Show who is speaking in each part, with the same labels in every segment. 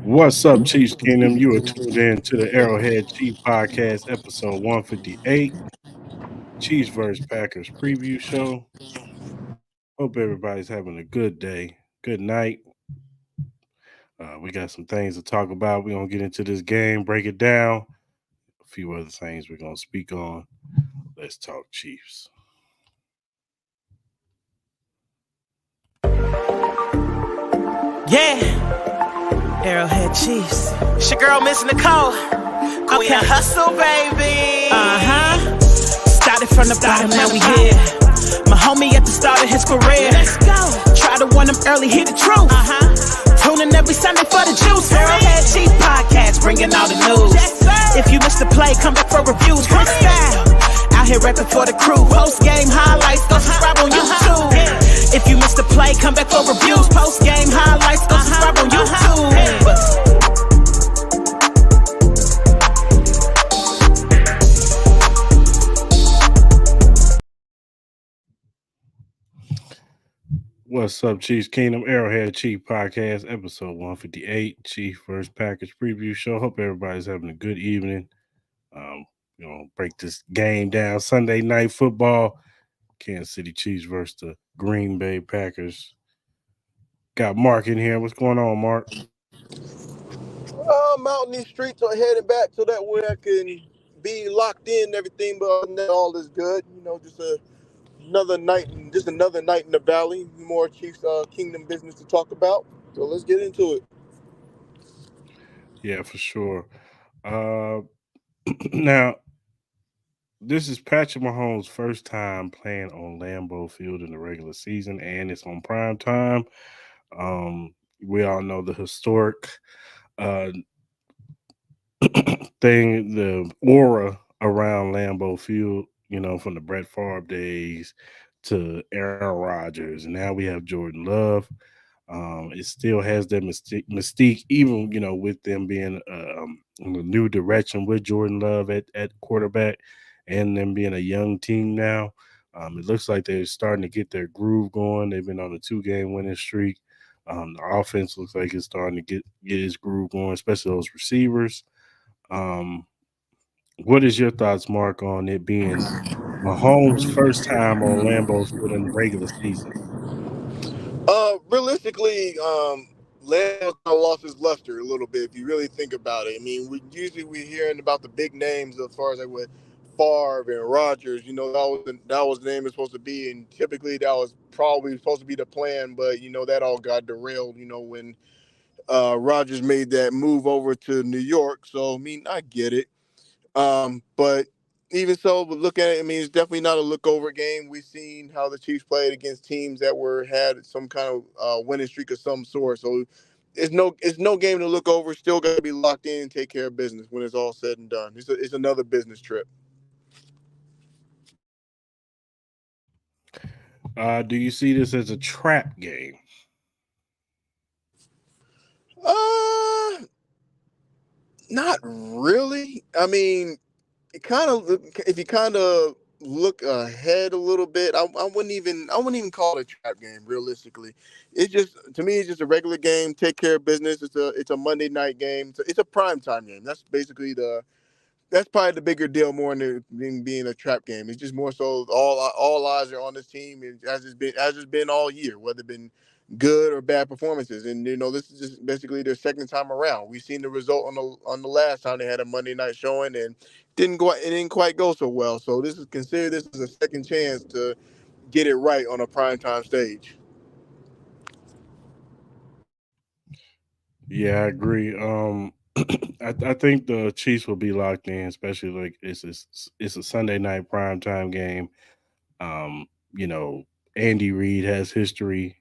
Speaker 1: What's up, Chiefs Kingdom? You are tuned in to the Arrowhead Chief Podcast, episode 158, Chiefs vs. Packers preview show. Hope everybody's having a good day, good night. We got some things to talk about. We're going to get into this game, break it down. A few other things we're going to speak on. Let's talk Chiefs.
Speaker 2: Yeah, Arrowhead Chiefs. It's your girl, Miss Nicole. Queen of Hustle, baby. Started from the bottom, now we here. My homie at the start of his career. Let's go. Try to win him early, hear the truth. Tune in every Sunday for the juice. Arrowhead Chiefs podcast, bringing all the news. If you missed the play, come back for reviews. Freestyle. Out here rapping for the crew. Post game highlights, go subscribe on YouTube. If you missed the play, come back for reviews. Post game highlights, go subscribe on YouTube.
Speaker 1: What's up, Chiefs Kingdom? Arrowhead Chief Podcast, episode 158, Chief vs. Packers preview show. Hope everybody's having a good evening. Break this game down. Sunday night football. Kansas City Chiefs versus the Green Bay Packers. Got Mark in here. What's going on, Mark?
Speaker 3: I'm out in these streets, I'm heading back so that way I can be locked in and everything, but other than that, all is good. Just another night in the valley. More Chiefs Kingdom business to talk about. So let's get into it.
Speaker 1: Yeah, for sure. Now, this is Patrick Mahomes' first time playing on Lambeau Field in the regular season, and it's on prime time. We all know the historic thing, the aura around Lambeau Field, from the Brett Favre days to Aaron Rodgers, and now we have Jordan Love. It still has that mystique, even with them being in a new direction with Jordan Love at quarterback, and them being a young team now. It looks like they're starting to get their groove going. They've been on a 2-game winning streak. The offense looks like it's starting to get its groove going, especially those receivers. What is your thoughts, Mark, on it being Mahomes' first time on Lambeau Field in the regular season?
Speaker 3: Realistically, Lambeau's lost his luster a little bit if you really think about it. I mean, we're hearing about the big names as far as like with Favre and Rodgers. That was the name it's supposed to be, and typically that was probably supposed to be the plan. But that all got derailed. When Rodgers made that move over to New York. So I mean, I get it. But even so, but look at it. I mean, it's definitely not a look-over game. We've seen how the Chiefs played against teams that had some kind of winning streak of some sort. So it's no game to look over. Still got to be locked in and take care of business when it's all said and done. It's another business trip.
Speaker 1: Do you see this as a trap game?
Speaker 3: Not really. I mean, if you kind of look ahead a little bit, I wouldn't even call it a trap game. Realistically, to me, it's just a regular game. Take care of business. It's a Monday night game. It's a prime time game. That's probably the bigger deal more than being a trap game. It's just more so all eyes are on this team, and as it's been all year, whether it's been good or bad performances. And this is just basically their second time around. We've seen the result on the last time they had a Monday night showing, and it didn't quite go so well. So consider this as a second chance to get it right on a primetime stage.
Speaker 1: Yeah, I agree. I think the Chiefs will be locked in, especially like it's a Sunday night primetime game. Um, Andy Reid has history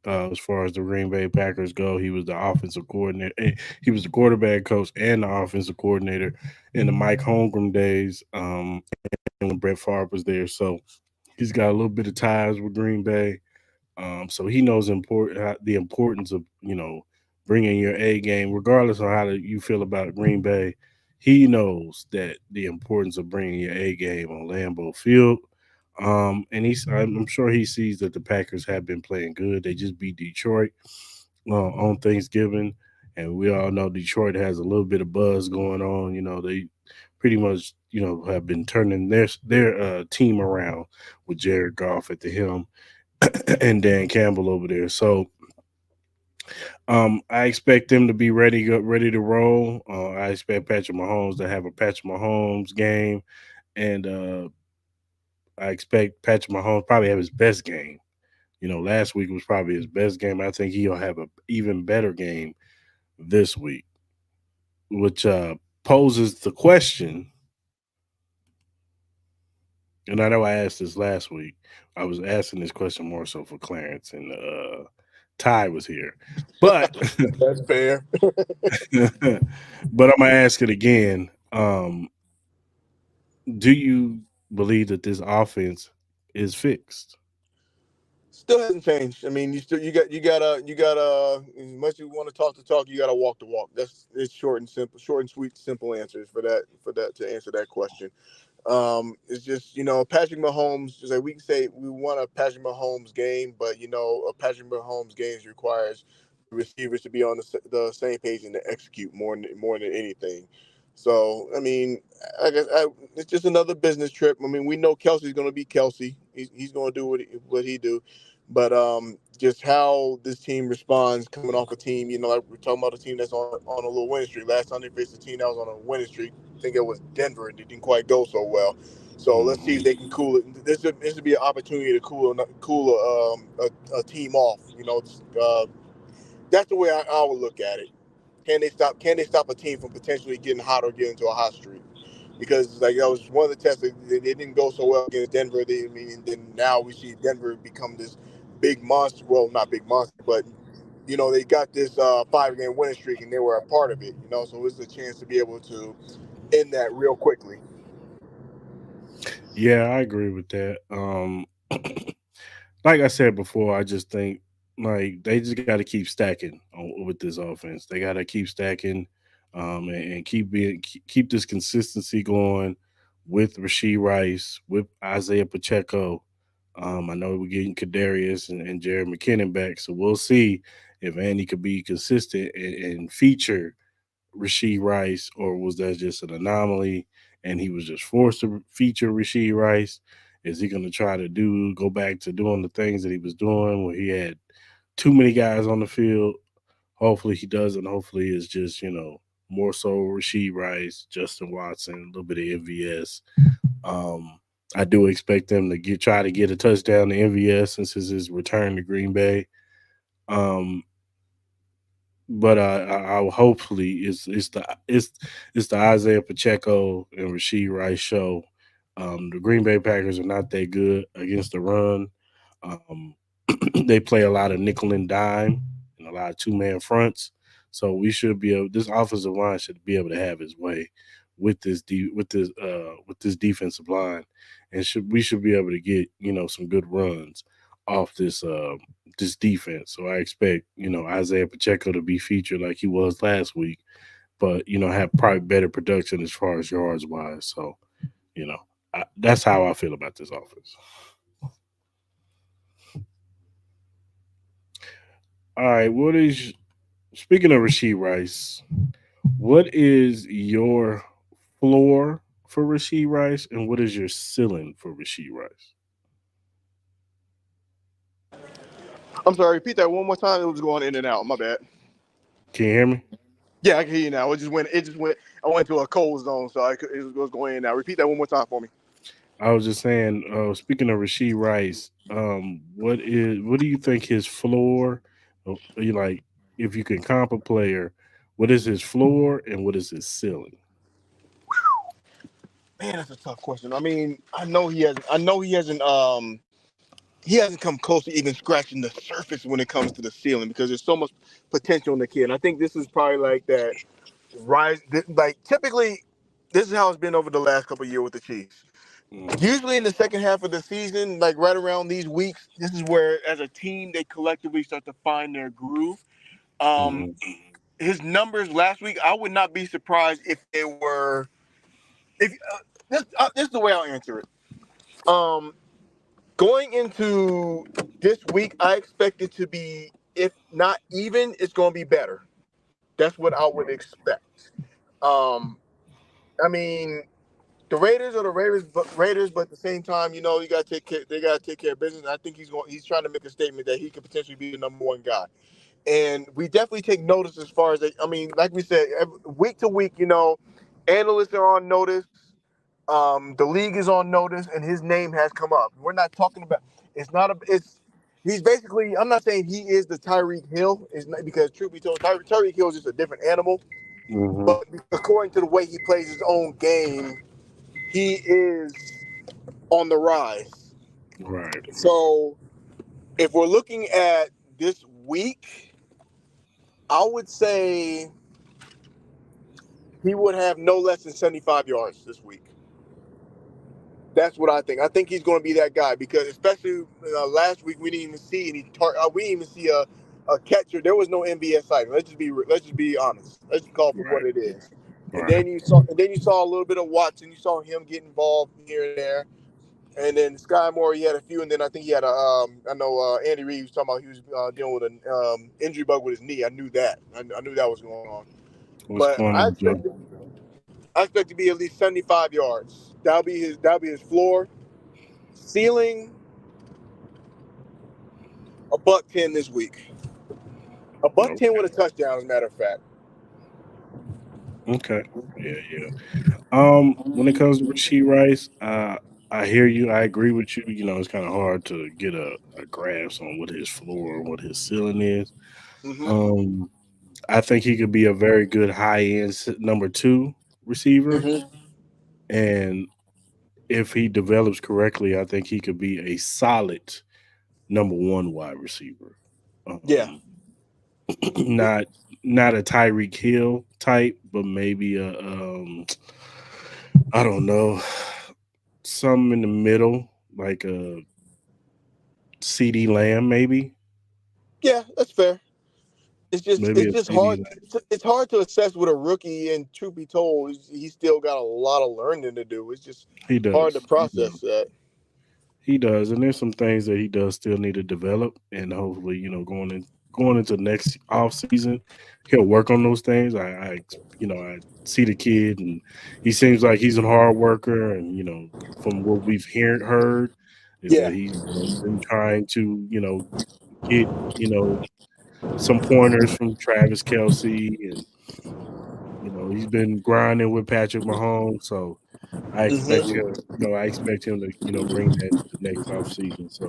Speaker 1: as far as the Green Bay Packers go. He was the offensive coordinator. He was the quarterback coach and the offensive coordinator in the Mike Holmgren days. And when Brett Favre was there, so he's got a little bit of ties with Green Bay. So he knows the importance of bringing your A game, regardless of how you feel about Green Bay. He knows that the importance of bringing your A game on Lambeau Field. And I'm sure he sees that the Packers have been playing good. They just beat Detroit on Thanksgiving, and we all know Detroit has a little bit of buzz going on. They pretty much have been turning their team around with Jared Goff at the helm and Dan Campbell over there. So I expect them to be ready to roll. I expect Patrick Mahomes to have a Patrick Mahomes game, and I expect Patrick Mahomes probably have his best game. Last week was probably his best game. I think he'll have a even better game this week, which poses the question. And I know I asked this last week. I was asking this question more so for Clarence, and Ty was here, but
Speaker 3: That's fair.
Speaker 1: but I'm gonna ask it again. Do you believe that this offense is fixed?
Speaker 3: Still hasn't changed. I mean, you gotta as much as you want to talk the talk, you gotta walk the walk. That's it's short and simple, short and sweet, simple answers for that to answer that question. It's just Patrick Mahomes. Just like we can say we want a Patrick Mahomes game, but a Patrick Mahomes game requires receivers to be on the same page and to execute more than anything. So I mean, I guess it's just another business trip. I mean, we know Kelsey's going to be Kelsey. He's going to do what he do, but just how this team responds coming off a team. Like we're talking about a team that's on a little winning streak. Last time they faced a team that was on a winning streak, I think it was Denver, and it didn't quite go so well. So let's see
Speaker 1: Hmm.
Speaker 3: if they can cool it. This would be an opportunity to cool a team off. That's the way I would look at it. Can they stop a team from potentially getting hot or getting into a hot streak? Because like that was one of the tests that they didn't go so well against Denver. I mean, and then now we see Denver become this big monster. Well, not big monster, but they got this 5 game winning streak and they were a part of it. So it's a chance to be able to end that real quickly.
Speaker 1: Yeah, I agree with that. Like I said before, I just think like they just got to keep stacking with this offense. They got to keep stacking, and keep this consistency going with Rasheed Rice, with Isaiah Pacheco. I know we're getting Kadarius and Jared McKinnon back, so we'll see if Andy could be consistent and feature Rasheed Rice, or was that just an anomaly and he was just forced to feature Rasheed Rice? Is he going to try to go back to doing the things that he was doing where he had too many guys on the field? Hopefully he doesn't. Hopefully it's just, more so Rasheed Rice, Justin Watson, a little bit of MVS. Um, I do expect them to try to get a touchdown to MVS since it's his return to Green Bay. Um, but I hopefully it's the Isaiah Pacheco and Rasheed Rice show. The Green Bay Packers are not that good against the run. Um, they play a lot of nickel and dime and a lot of 2-man fronts. So we should be able. This offensive line should be able to have his way with this defensive line, and we should be able to get some good runs off this defense. So I expect Isaiah Pacheco to be featured like he was last week, but have probably better production as far as yards wise. So you know that's how I feel about this offense. All right, what is speaking of Rasheed Rice? What is your floor for Rasheed Rice, and what is your ceiling for Rasheed Rice?
Speaker 3: I'm sorry. Repeat that one more time. It was going in and out. My bad.
Speaker 1: Can you hear me?
Speaker 3: Yeah, I can hear you now. It just went. It just went. I went to a cold zone, so it was going in and out. Repeat that one more time for me.
Speaker 1: I was just saying. Speaking of Rasheed Rice, what do you think his floor? You like if you can comp a player, what is his floor and what is his ceiling?
Speaker 3: Man, that's a tough question. I mean, I know he hasn't. I know he hasn't come close to even scratching the surface when it comes to the ceiling because there's so much potential in the kid. And I think this is probably like that rise. Like typically, this is how it's been over the last couple of years with the Chiefs.
Speaker 1: Mm-hmm.
Speaker 3: Usually in the second half of the season, like right around these weeks, this is where, as a team, they collectively start to find their groove. Um,
Speaker 1: Mm-hmm.
Speaker 3: his numbers last week, I would not be surprised if they were. If this is the way I'll answer it. Um, Going into this week, I expect it to be, if not even, it's going to be better. That's what I would expect. Um, I mean, the Raiders are the Raiders, but at the same time, you got to take care. They got to take care of business. And I think he's going. He's trying to make a statement that he could potentially be the number one guy. And we definitely take notice as far as I mean, like we said, week to week, analysts are on notice. The league is on notice, and his name has come up. We're not talking about. It's not a. It's he's basically. I'm not saying he is the Tyreek Hill. It's not because truth be told, Tyreek Hill is just a different animal.
Speaker 1: Hmm.
Speaker 3: But according to the way he plays his own game, he is on the rise.
Speaker 1: Right.
Speaker 3: So if we're looking at this week, I would say he would have no less than 75 yards this week. That's what I think. I think he's going to be that guy because, especially last week, we didn't even see we didn't even see a catcher. There was no MBS sighting. Let's just be honest. Let's just call it for what
Speaker 1: Right.
Speaker 3: it is.
Speaker 1: Right.
Speaker 3: And then you saw a little bit of Watson. You saw him get involved here and there. And then Sky Moore, he had a few, and then I think he had a. I know Andy Reid was talking about he was dealing with an injury bug with his knee. I knew that. I knew that was going on.
Speaker 1: What's
Speaker 3: But
Speaker 1: going on, Joe?
Speaker 3: I expect to be at least 75 yards. That'll be his floor. Ceiling a buck 10 this week. A buck 10
Speaker 1: Okay.
Speaker 3: with a touchdown, as a matter of fact.
Speaker 1: Okay. Yeah. Yeah. When it comes to Rasheed Rice, I hear you. I agree with you. You know, it's kind of hard to get a grasp on what his floor and what his ceiling is.
Speaker 3: Mm-hmm.
Speaker 1: Um, I think he could be a very good high end number two receiver,
Speaker 3: Mm-hmm.
Speaker 1: and if he develops correctly, I think he could be a solid number one wide receiver.
Speaker 3: Yeah.
Speaker 1: Um, not not a Tyreek Hill type, but maybe a I don't know, some in the middle, like a CD Lamb,
Speaker 3: Yeah, that's fair.
Speaker 1: maybe
Speaker 3: It's
Speaker 1: a
Speaker 3: just
Speaker 1: CD
Speaker 3: hard.
Speaker 1: Lamb.
Speaker 3: It's hard to assess with a rookie, and truth be told, he's still got a lot of learning to do. It's just
Speaker 1: He
Speaker 3: hard to
Speaker 1: does. He does.
Speaker 3: process that.
Speaker 1: He does, and there's some things that he does still need to develop, and hopefully, going into next off season, he'll work on those things. I see the kid, and he seems like he's a hard worker, and from what we've heard, is that
Speaker 3: Yeah.
Speaker 1: he's been trying to get some pointers from Travis Kelsey, and he's been grinding with Patrick Mahomes, so
Speaker 3: Mm-hmm.
Speaker 1: I expect him to bring that to the next off season. So.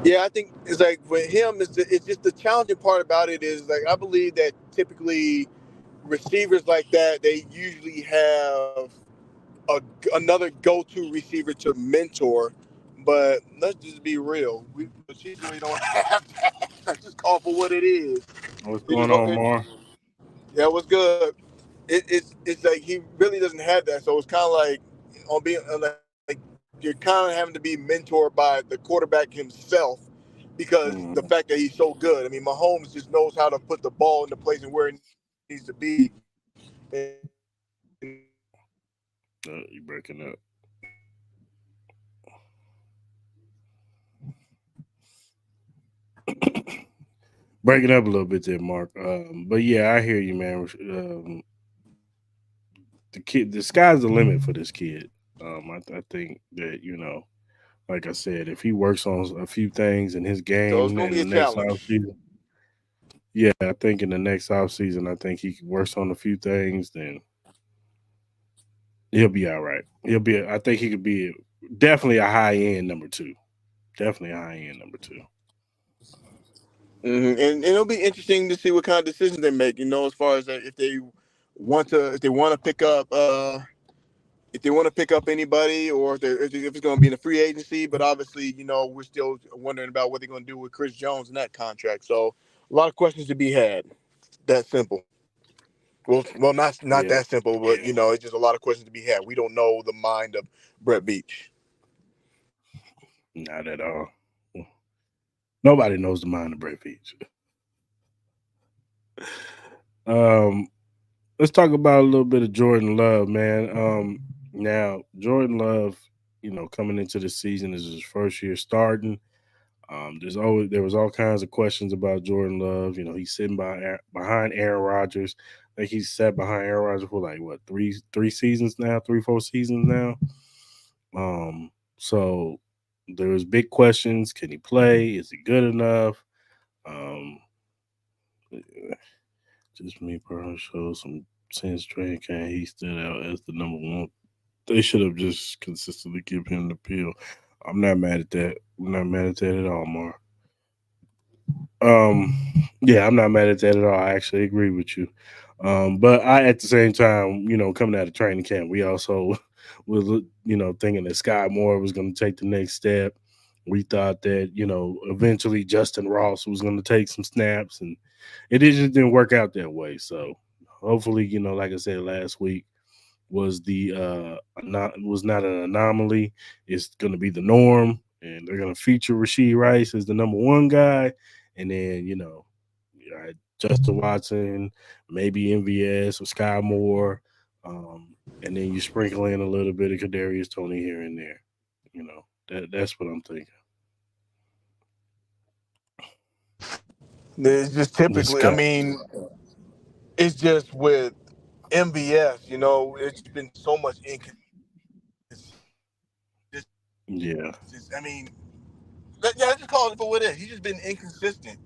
Speaker 3: Yeah, I think it's like with him, it's just the challenging part about it is like I believe that typically receivers like that they usually have a, another go-to receiver to mentor. But let's just be real, we Chiefs really don't have that. Let's just call for what it is.
Speaker 1: What's
Speaker 3: It
Speaker 1: going
Speaker 3: just
Speaker 1: on, Mar?
Speaker 3: yeah, what's good. It's like he really doesn't have that, so it's kind of like on being like you're kind of having to be mentored by the quarterback himself because the
Speaker 1: Mm,
Speaker 3: fact that he's so good. I mean, Mahomes just knows how to put the ball into place and where it needs to be, and
Speaker 1: you breaking up. Breaking up a little bit there, Mark. But yeah, I hear you, man. The sky's the limit for this kid. I think that like I said, if he works on a few things in his
Speaker 3: so it's
Speaker 1: game
Speaker 3: gonna
Speaker 1: in
Speaker 3: be
Speaker 1: the
Speaker 3: a
Speaker 1: next
Speaker 3: challenge.
Speaker 1: off season, yeah, I think in the next off season, I think he works on a few things, then he'll be all right. I think he could be definitely a high end number two. Definitely a high end number two.
Speaker 3: And it'll be interesting to see what kind of decisions they make. As far as if they if they want to pick up if they want to pick up anybody, or if it's going to be in a free agency. But obviously, we're still wondering about what they're going to do with Chris Jones and that contract. So a lot of questions to be had. That simple. Well, not
Speaker 1: Yeah,
Speaker 3: that simple, but it's just a lot of questions to be had. We don't know the mind of Brett Beach.
Speaker 1: not at all. Nobody knows the mind of Brett Veach. Um, let's talk about a little bit of Jordan Love, man. Now Jordan Love, coming into the season is his first year starting. There was all kinds of questions about Jordan Love. He's sitting behind Aaron Rodgers. I think he's sat behind Aaron Rodgers for like what three seasons now, 3 4 seasons now. So there was big questions. Can he play? Is he good enough? Um, just me personally shows some since training camp he stood out as the number one. They should have just consistently given him the appeal. I'm not mad at that. I'm not mad at that at all, Mar. Um, yeah, I'm not mad at that at all. I actually agree with you. But I, at the same time, coming out of training camp, we also was, thinking that Sky Moore was going to take the next step. We thought that, eventually Justin Ross was going to take some snaps, and just didn't work out that way. So hopefully, like I said last week, was not an anomaly. It's going to be the norm, and they're going to feature Rasheed Rice as the number one guy, and then Justin Watson, maybe MVS or Sky Moore, and then you sprinkle in a little bit of Kadarius Tony here and there. That's what I'm thinking.
Speaker 3: It's just
Speaker 1: Let's
Speaker 3: typically, I
Speaker 1: go.
Speaker 3: mean, it's just with MVS, it's been so much inconsistency.
Speaker 1: Yeah,
Speaker 3: I mean, yeah, I just call it for what it is. He's just been inconsistent.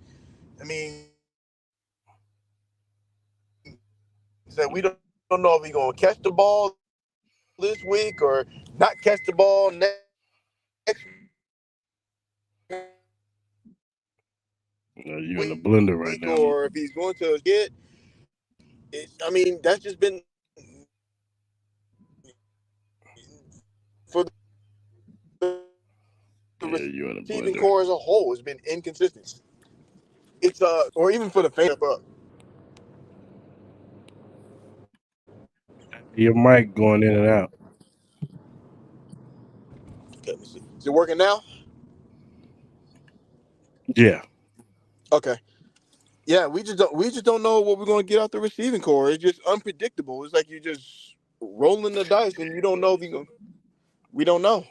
Speaker 3: I mean, so we don't know if he's gonna catch the ball this week or not catch the ball next week,
Speaker 1: you're in the blender right
Speaker 3: or
Speaker 1: now.
Speaker 3: if he's going to get it. I mean, that's just been for the receiving core as a whole. It's been inconsistent.
Speaker 1: Yeah, you're in a blender.
Speaker 3: It's or even for the fans step up.
Speaker 1: Your mic going in and out.
Speaker 3: Okay, let me see. Is it working now?
Speaker 1: Yeah,
Speaker 3: Okay. Yeah, we just don't know what we're going to get out the receiving core. It's just unpredictable. It's like you're just rolling the dice and you don't know if you going. We don't know.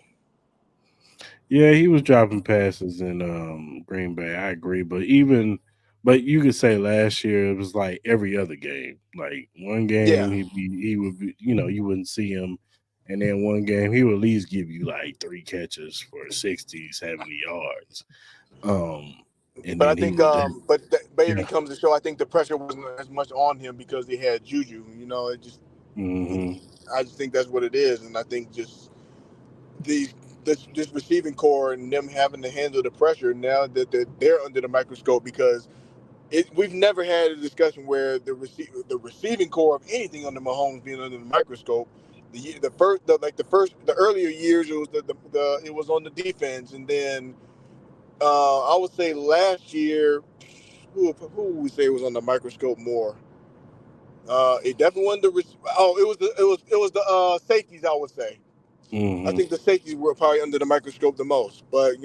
Speaker 1: yeah, he was dropping passes in Green Bay. I agree, but you could say last year it was like every other game. Like one game
Speaker 3: Yeah,
Speaker 1: he would be, you wouldn't see him, and then one game he would at least give you like three catches for 60, 70 yards. Um, and
Speaker 3: but I
Speaker 1: then he
Speaker 3: think
Speaker 1: would,
Speaker 3: but
Speaker 1: yeah,
Speaker 3: it comes to show. I think the pressure wasn't as much on him because they had Juju.
Speaker 1: hmm
Speaker 3: I just think that's what it is, and I think just these this receiving core and them having to handle the pressure now that they're under the microscope because we've never had a discussion where the receiving core of anything under Mahomes being under the microscope. The earlier years it was it was on the defense, and then I would say last year who would we say was on the microscope more? It definitely wasn't the safeties. I would say. I
Speaker 1: hmm
Speaker 3: think the safeties were probably under the microscope the most. But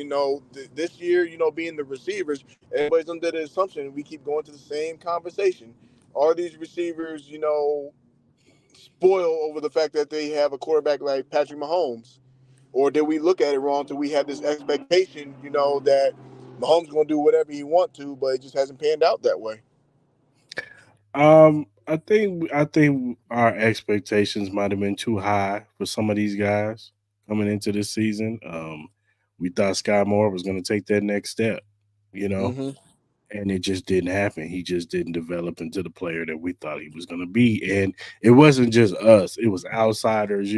Speaker 3: this year, being the receivers, everybody's under the assumption. We keep going to the same conversation. Are these receivers, spoil over the fact that they have a quarterback like Patrick Mahomes, or did we look at it wrong? So we have this expectation, that Mahomes going to do whatever he want to, but it just hasn't panned out that way.
Speaker 1: I think our expectations might have been too high for some of these guys coming into this season. We thought Sky Moore was going to take that next step, you know,
Speaker 3: Mm-hmm.
Speaker 1: and it just didn't happen. He just didn't develop into the player that we thought he was going to be. And it wasn't just us; it was outsiders,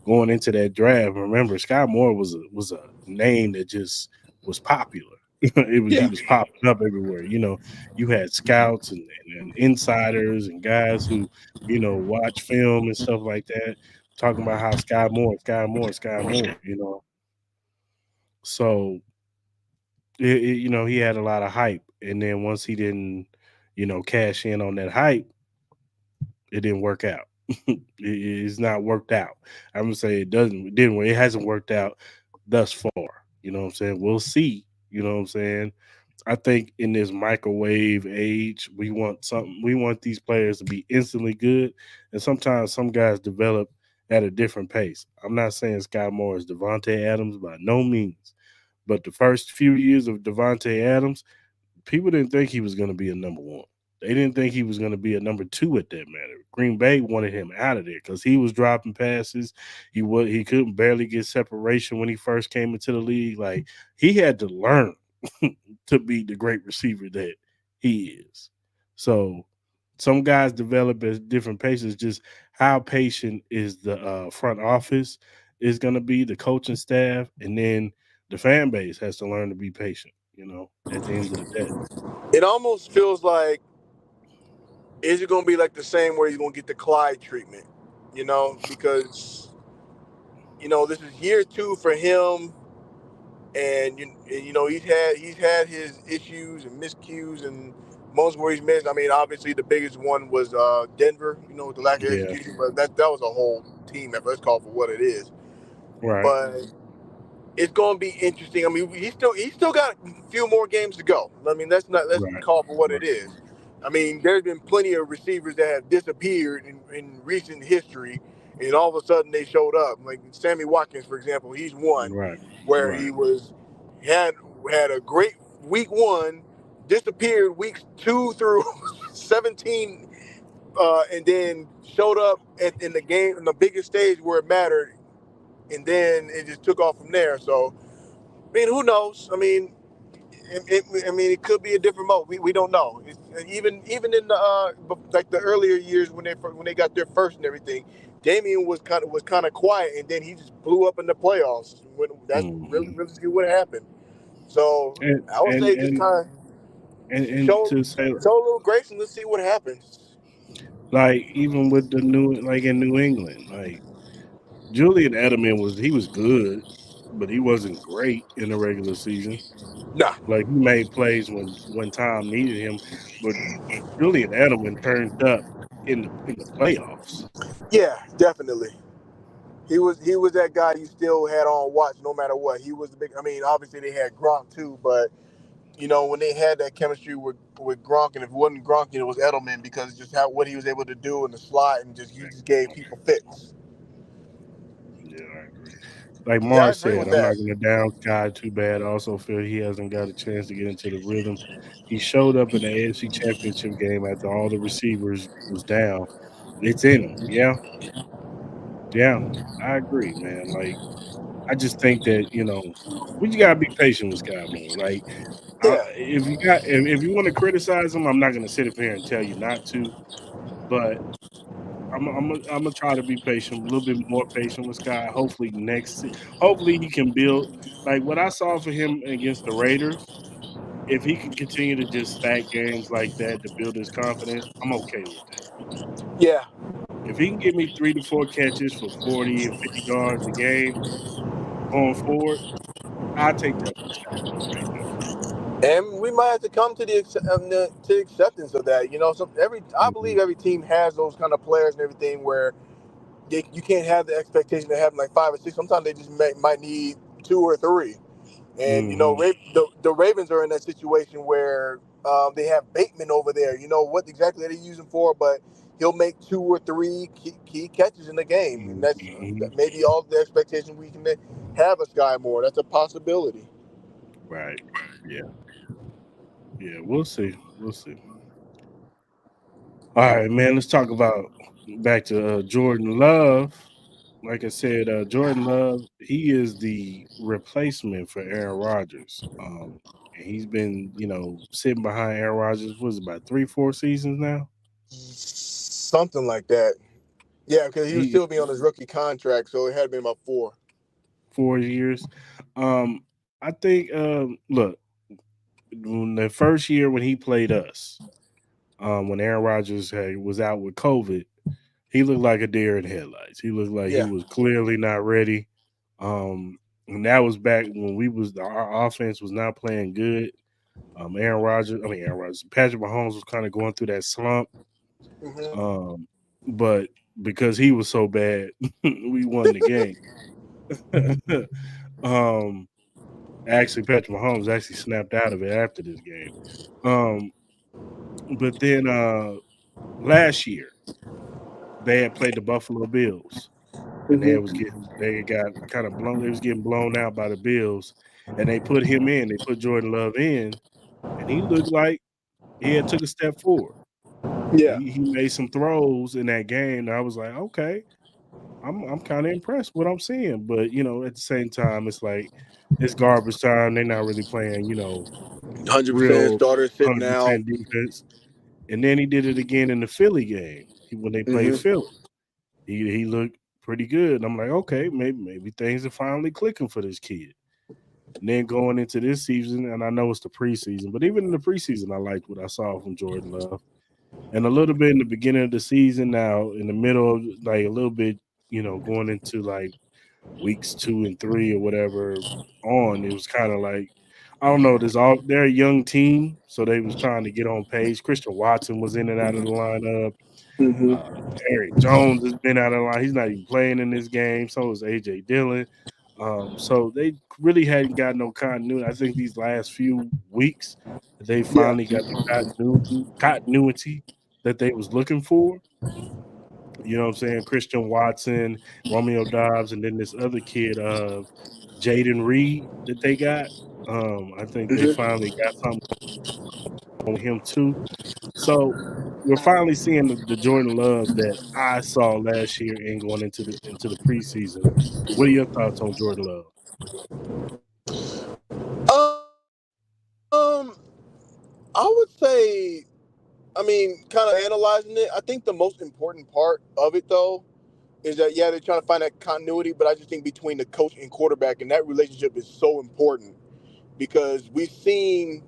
Speaker 1: going into that draft. Remember, Sky Moore was a name that just was popular. He
Speaker 3: Yeah.
Speaker 1: was popping up everywhere. You had scouts and insiders and guys who watch film and stuff like that, talking about how Sky Moore, Sky Moore, Sky Moore. So he had a lot of hype, and then once he didn't, cash in on that hype, it didn't work out. It's not worked out. I'm gonna say it didn't work. It hasn't worked out thus far. You know what I'm saying? We'll see. You know what I'm saying? I think in this microwave age, we want these players to be instantly good, and sometimes some guys develop at a different pace. I'm not saying Sky Moore is Devontae Adams by no means, But the first few years of Devontae Adams, people didn't think he was going to be a number one. They didn't think he was going to be a number two at that matter. Green Bay wanted him out of there because he was dropping passes. He couldn't barely get separation when he first came into the league. Like he had to learn to be the great receiver that he is. So some guys develop at different paces. Just how patient is the front office is going to be, the coaching staff, and then the fan base has to learn to be patient. At the end of the day.
Speaker 3: It almost feels like, is it going to be like the same where he's going to get the Clyde treatment? Because this is year two for him, and he's had his issues and miscues and most where he's missed. I mean, obviously the biggest one was Denver. With the lack of
Speaker 1: Yeah.
Speaker 3: execution, but that was a whole team effort. Let's call it for what it is.
Speaker 1: Right.
Speaker 3: But it's going to be interesting. I mean, he still got a few more games to go. I mean, let's
Speaker 1: Right.
Speaker 3: call it for what
Speaker 1: Right.
Speaker 3: it is. I mean, there's been plenty of receivers that have disappeared in recent history, and all of a sudden they showed up. Like Sammy Watkins, for example, he's one
Speaker 1: Right.
Speaker 3: where
Speaker 1: Right.
Speaker 3: had had a great week one, disappeared weeks 2 through 17, and then showed up in the game in the biggest stage where it mattered, and then it just took off from there. So I mean, who knows? I mean, it could be a different mode. We don't know. Even in the like the earlier years when they got their first and everything, Damian was kind of quiet, and then he just blew up in the playoffs. That's really
Speaker 1: Hmm.
Speaker 3: really what happened. So
Speaker 1: And
Speaker 3: I would
Speaker 1: and
Speaker 3: say just
Speaker 1: and
Speaker 3: kind of
Speaker 1: and
Speaker 3: show
Speaker 1: to say,
Speaker 3: show a little grace and let's see what happens.
Speaker 1: like, even with the new, like in New England, like Julian Edelman he was good, but he wasn't great in the regular season.
Speaker 3: Nah,
Speaker 1: Like he made plays when Tom needed him, but Julian Edelman turned up in the playoffs.
Speaker 3: yeah, definitely. He was that guy you still had on watch no matter what. He was the big. I mean, obviously they had Gronk too, but when they had that chemistry with Gronk, and if it wasn't Gronk, it was Edelman because just how what he was able to do in the slot and just he just gave people fits.
Speaker 1: Yeah, I agree. Like
Speaker 3: Yeah, I
Speaker 1: Mars
Speaker 3: agree
Speaker 1: said,
Speaker 3: with
Speaker 1: I'm not
Speaker 3: that.
Speaker 1: going to down Sky too bad. I also feel he hasn't got a chance to get into the rhythm. He showed up in the AFC Championship game after all the receivers was down. It's in him. Yeah, yeah, I agree, man. Like I just think that we just gotta be patient with Sky Moore. Like
Speaker 3: Yeah,
Speaker 1: if you want to criticize him, I'm not going to sit up here and tell you not to, but I'm gonna try to be patient, a little bit more patient with Sky. Hopefully he can build like what I saw for him against the Raiders. If he can continue to just stack games like that to build his confidence, I'm okay with that.
Speaker 3: yeah.
Speaker 1: If he can give me 3 to 4 catches for 40 and 50 yards a game going forward, I'll take that from Sky Moore right
Speaker 3: And we might have to come to acceptance of that. I
Speaker 1: now.
Speaker 3: believe every team has those kind of players and everything where you can't have the expectation of having like 5 or 6. Sometimes they just might need 2 or 3. And
Speaker 1: Hmm.
Speaker 3: the Ravens are in that situation where they have Bateman over there. You know what exactly are they using for? But he'll make 2 or 3 key catches in the game, and that's
Speaker 1: Hmm.
Speaker 3: maybe all the expectation we can have a Sky Moore. That's a possibility.
Speaker 1: Right. Yeah. Yeah. We'll see. We'll see. All right, man. Let's talk about back to Jordan Love. Like I said, Jordan Love, he is the replacement for Aaron Rodgers. And he's been, sitting behind Aaron Rodgers. Was it about 3, 4 seasons now?
Speaker 3: Something like that. Yeah, because he would
Speaker 1: He
Speaker 3: still be on his rookie contract, so it had been about 4.
Speaker 1: 4 years. I think. Look, when the first year when he played us, when Aaron Rodgers was out with COVID, he looked like a deer in headlights. He looked like he
Speaker 3: Yeah.
Speaker 1: was clearly not ready. And that was back when our offense was not playing good. Aaron Rodgers, Patrick Mahomes was kind of going through that slump.
Speaker 3: Hmm.
Speaker 1: Um, but because he was so bad, we won the game. um, Actually, Patrick Mahomes actually snapped out of it after this game. Um, but then last year they had played the Buffalo Bills, and they got kind of blown. They was getting blown out by the Bills, and they put him in. They put Jordan Love in, and he looked like he had took a step forward.
Speaker 3: Yeah,
Speaker 1: He made some throws in that game. And I was like, okay, I'm kind of impressed with what I'm seeing. But at the same time, it's like it's garbage time. They're not really playing,
Speaker 3: 100%
Speaker 1: real
Speaker 3: starter sitting out.
Speaker 1: 100% defense. And then he did it again in the Philly game when they played
Speaker 3: Hmm.
Speaker 1: Philly. He looked pretty good. And I'm like, okay, maybe things are finally clicking for this kid. And then going into this season, and I know it's the preseason, but even in the preseason, I liked what I saw from Jordan Love. And a little bit in the beginning of the season, now in the middle of like a little bit, going into like weeks 2 and 3 or whatever on, it was kind of like I don't know. They're a young team, so they was trying to get on pace. Christian Watson was in and out of the lineup.
Speaker 3: Hmm.
Speaker 1: Uh, Eric Jones has been out of the line. He's not even playing in this game. So is AJ Dillon. So they really hadn't got no continuity. I think these last few weeks they
Speaker 3: Yeah.
Speaker 1: finally got the continuity that they was looking for. You know what I'm saying? Christian Watson, Romeo Dobbs, and then this other kid, Jaden Reed, that they got. I think they
Speaker 3: Hmm.
Speaker 1: finally got something on him too. So we're finally seeing the Jordan Love that I saw last year and going into the preseason. What are your thoughts on Jordan Love?
Speaker 3: I would say, I mean, kind of analyzing it, I think the most important part of it, though, is that, yeah, they're trying to find that continuity, but I just think between the coach and quarterback, and that relationship is so important because we've seen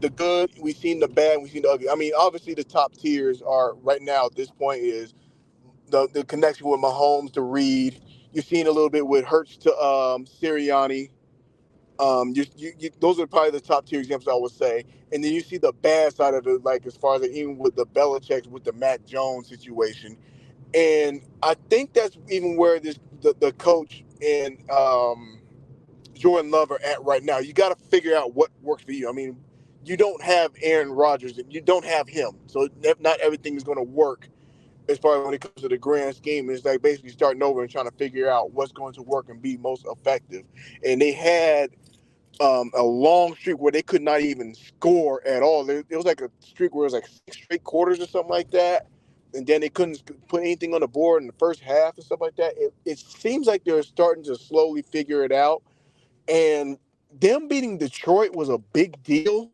Speaker 3: the good, we've seen the bad, we've seen the ugly. I mean, obviously, the top tiers are right now at this point is the connection with Mahomes to Reed. You're seeing a little bit with Hurts to Sirianni. Those are probably the top tier examples I would say. And then you see the bad side of it, like as far as even with the Belichick, with the Matt Jones situation. And I think that's even where the coach and Jordan Love are at right now. You got to figure out what works for you. I mean, you don't have Aaron Rodgers, and you don't have him, so not everything is going to work as far as when it comes to the grand scheme. It's like basically starting over and trying to figure out what's going to work and be most effective. And they had a long streak where they could not even score at all. It was like a streak where it was like 6 straight quarters or something like that. And then they couldn't put anything on the board in the first half and stuff like that. It seems like they're starting to slowly figure it out. And them beating Detroit was a big deal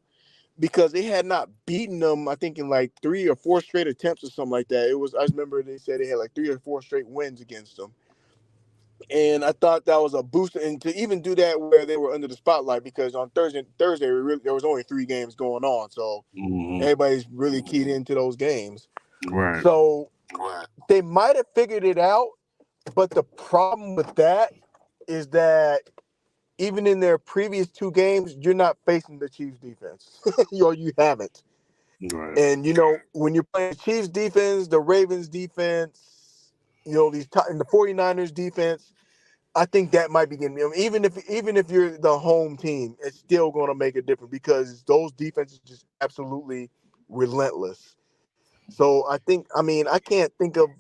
Speaker 3: because they had not beaten them, I think, in like 3 or 4 straight attempts or something like that. It was, I remember they said they had like 3 or 4 straight wins against them. And I thought that was a boost, and to even do that where they were under the spotlight because on Thursday there was only 3 games going on, so
Speaker 1: Hmm.
Speaker 3: everybody's really keyed into those games.
Speaker 1: Right,
Speaker 3: So they might have figured it out, but the problem with that is that even in their previous 2 games, you're not facing the Chiefs defense, or you haven't.
Speaker 1: right,
Speaker 3: And when you're playing the Chiefs defense, the Ravens defense, and the 49ers defense, I think that might be getting me. I mean, even if you're the home team, it's still going to make a difference because those defenses just absolutely relentless. So I think, I mean, I can't think of.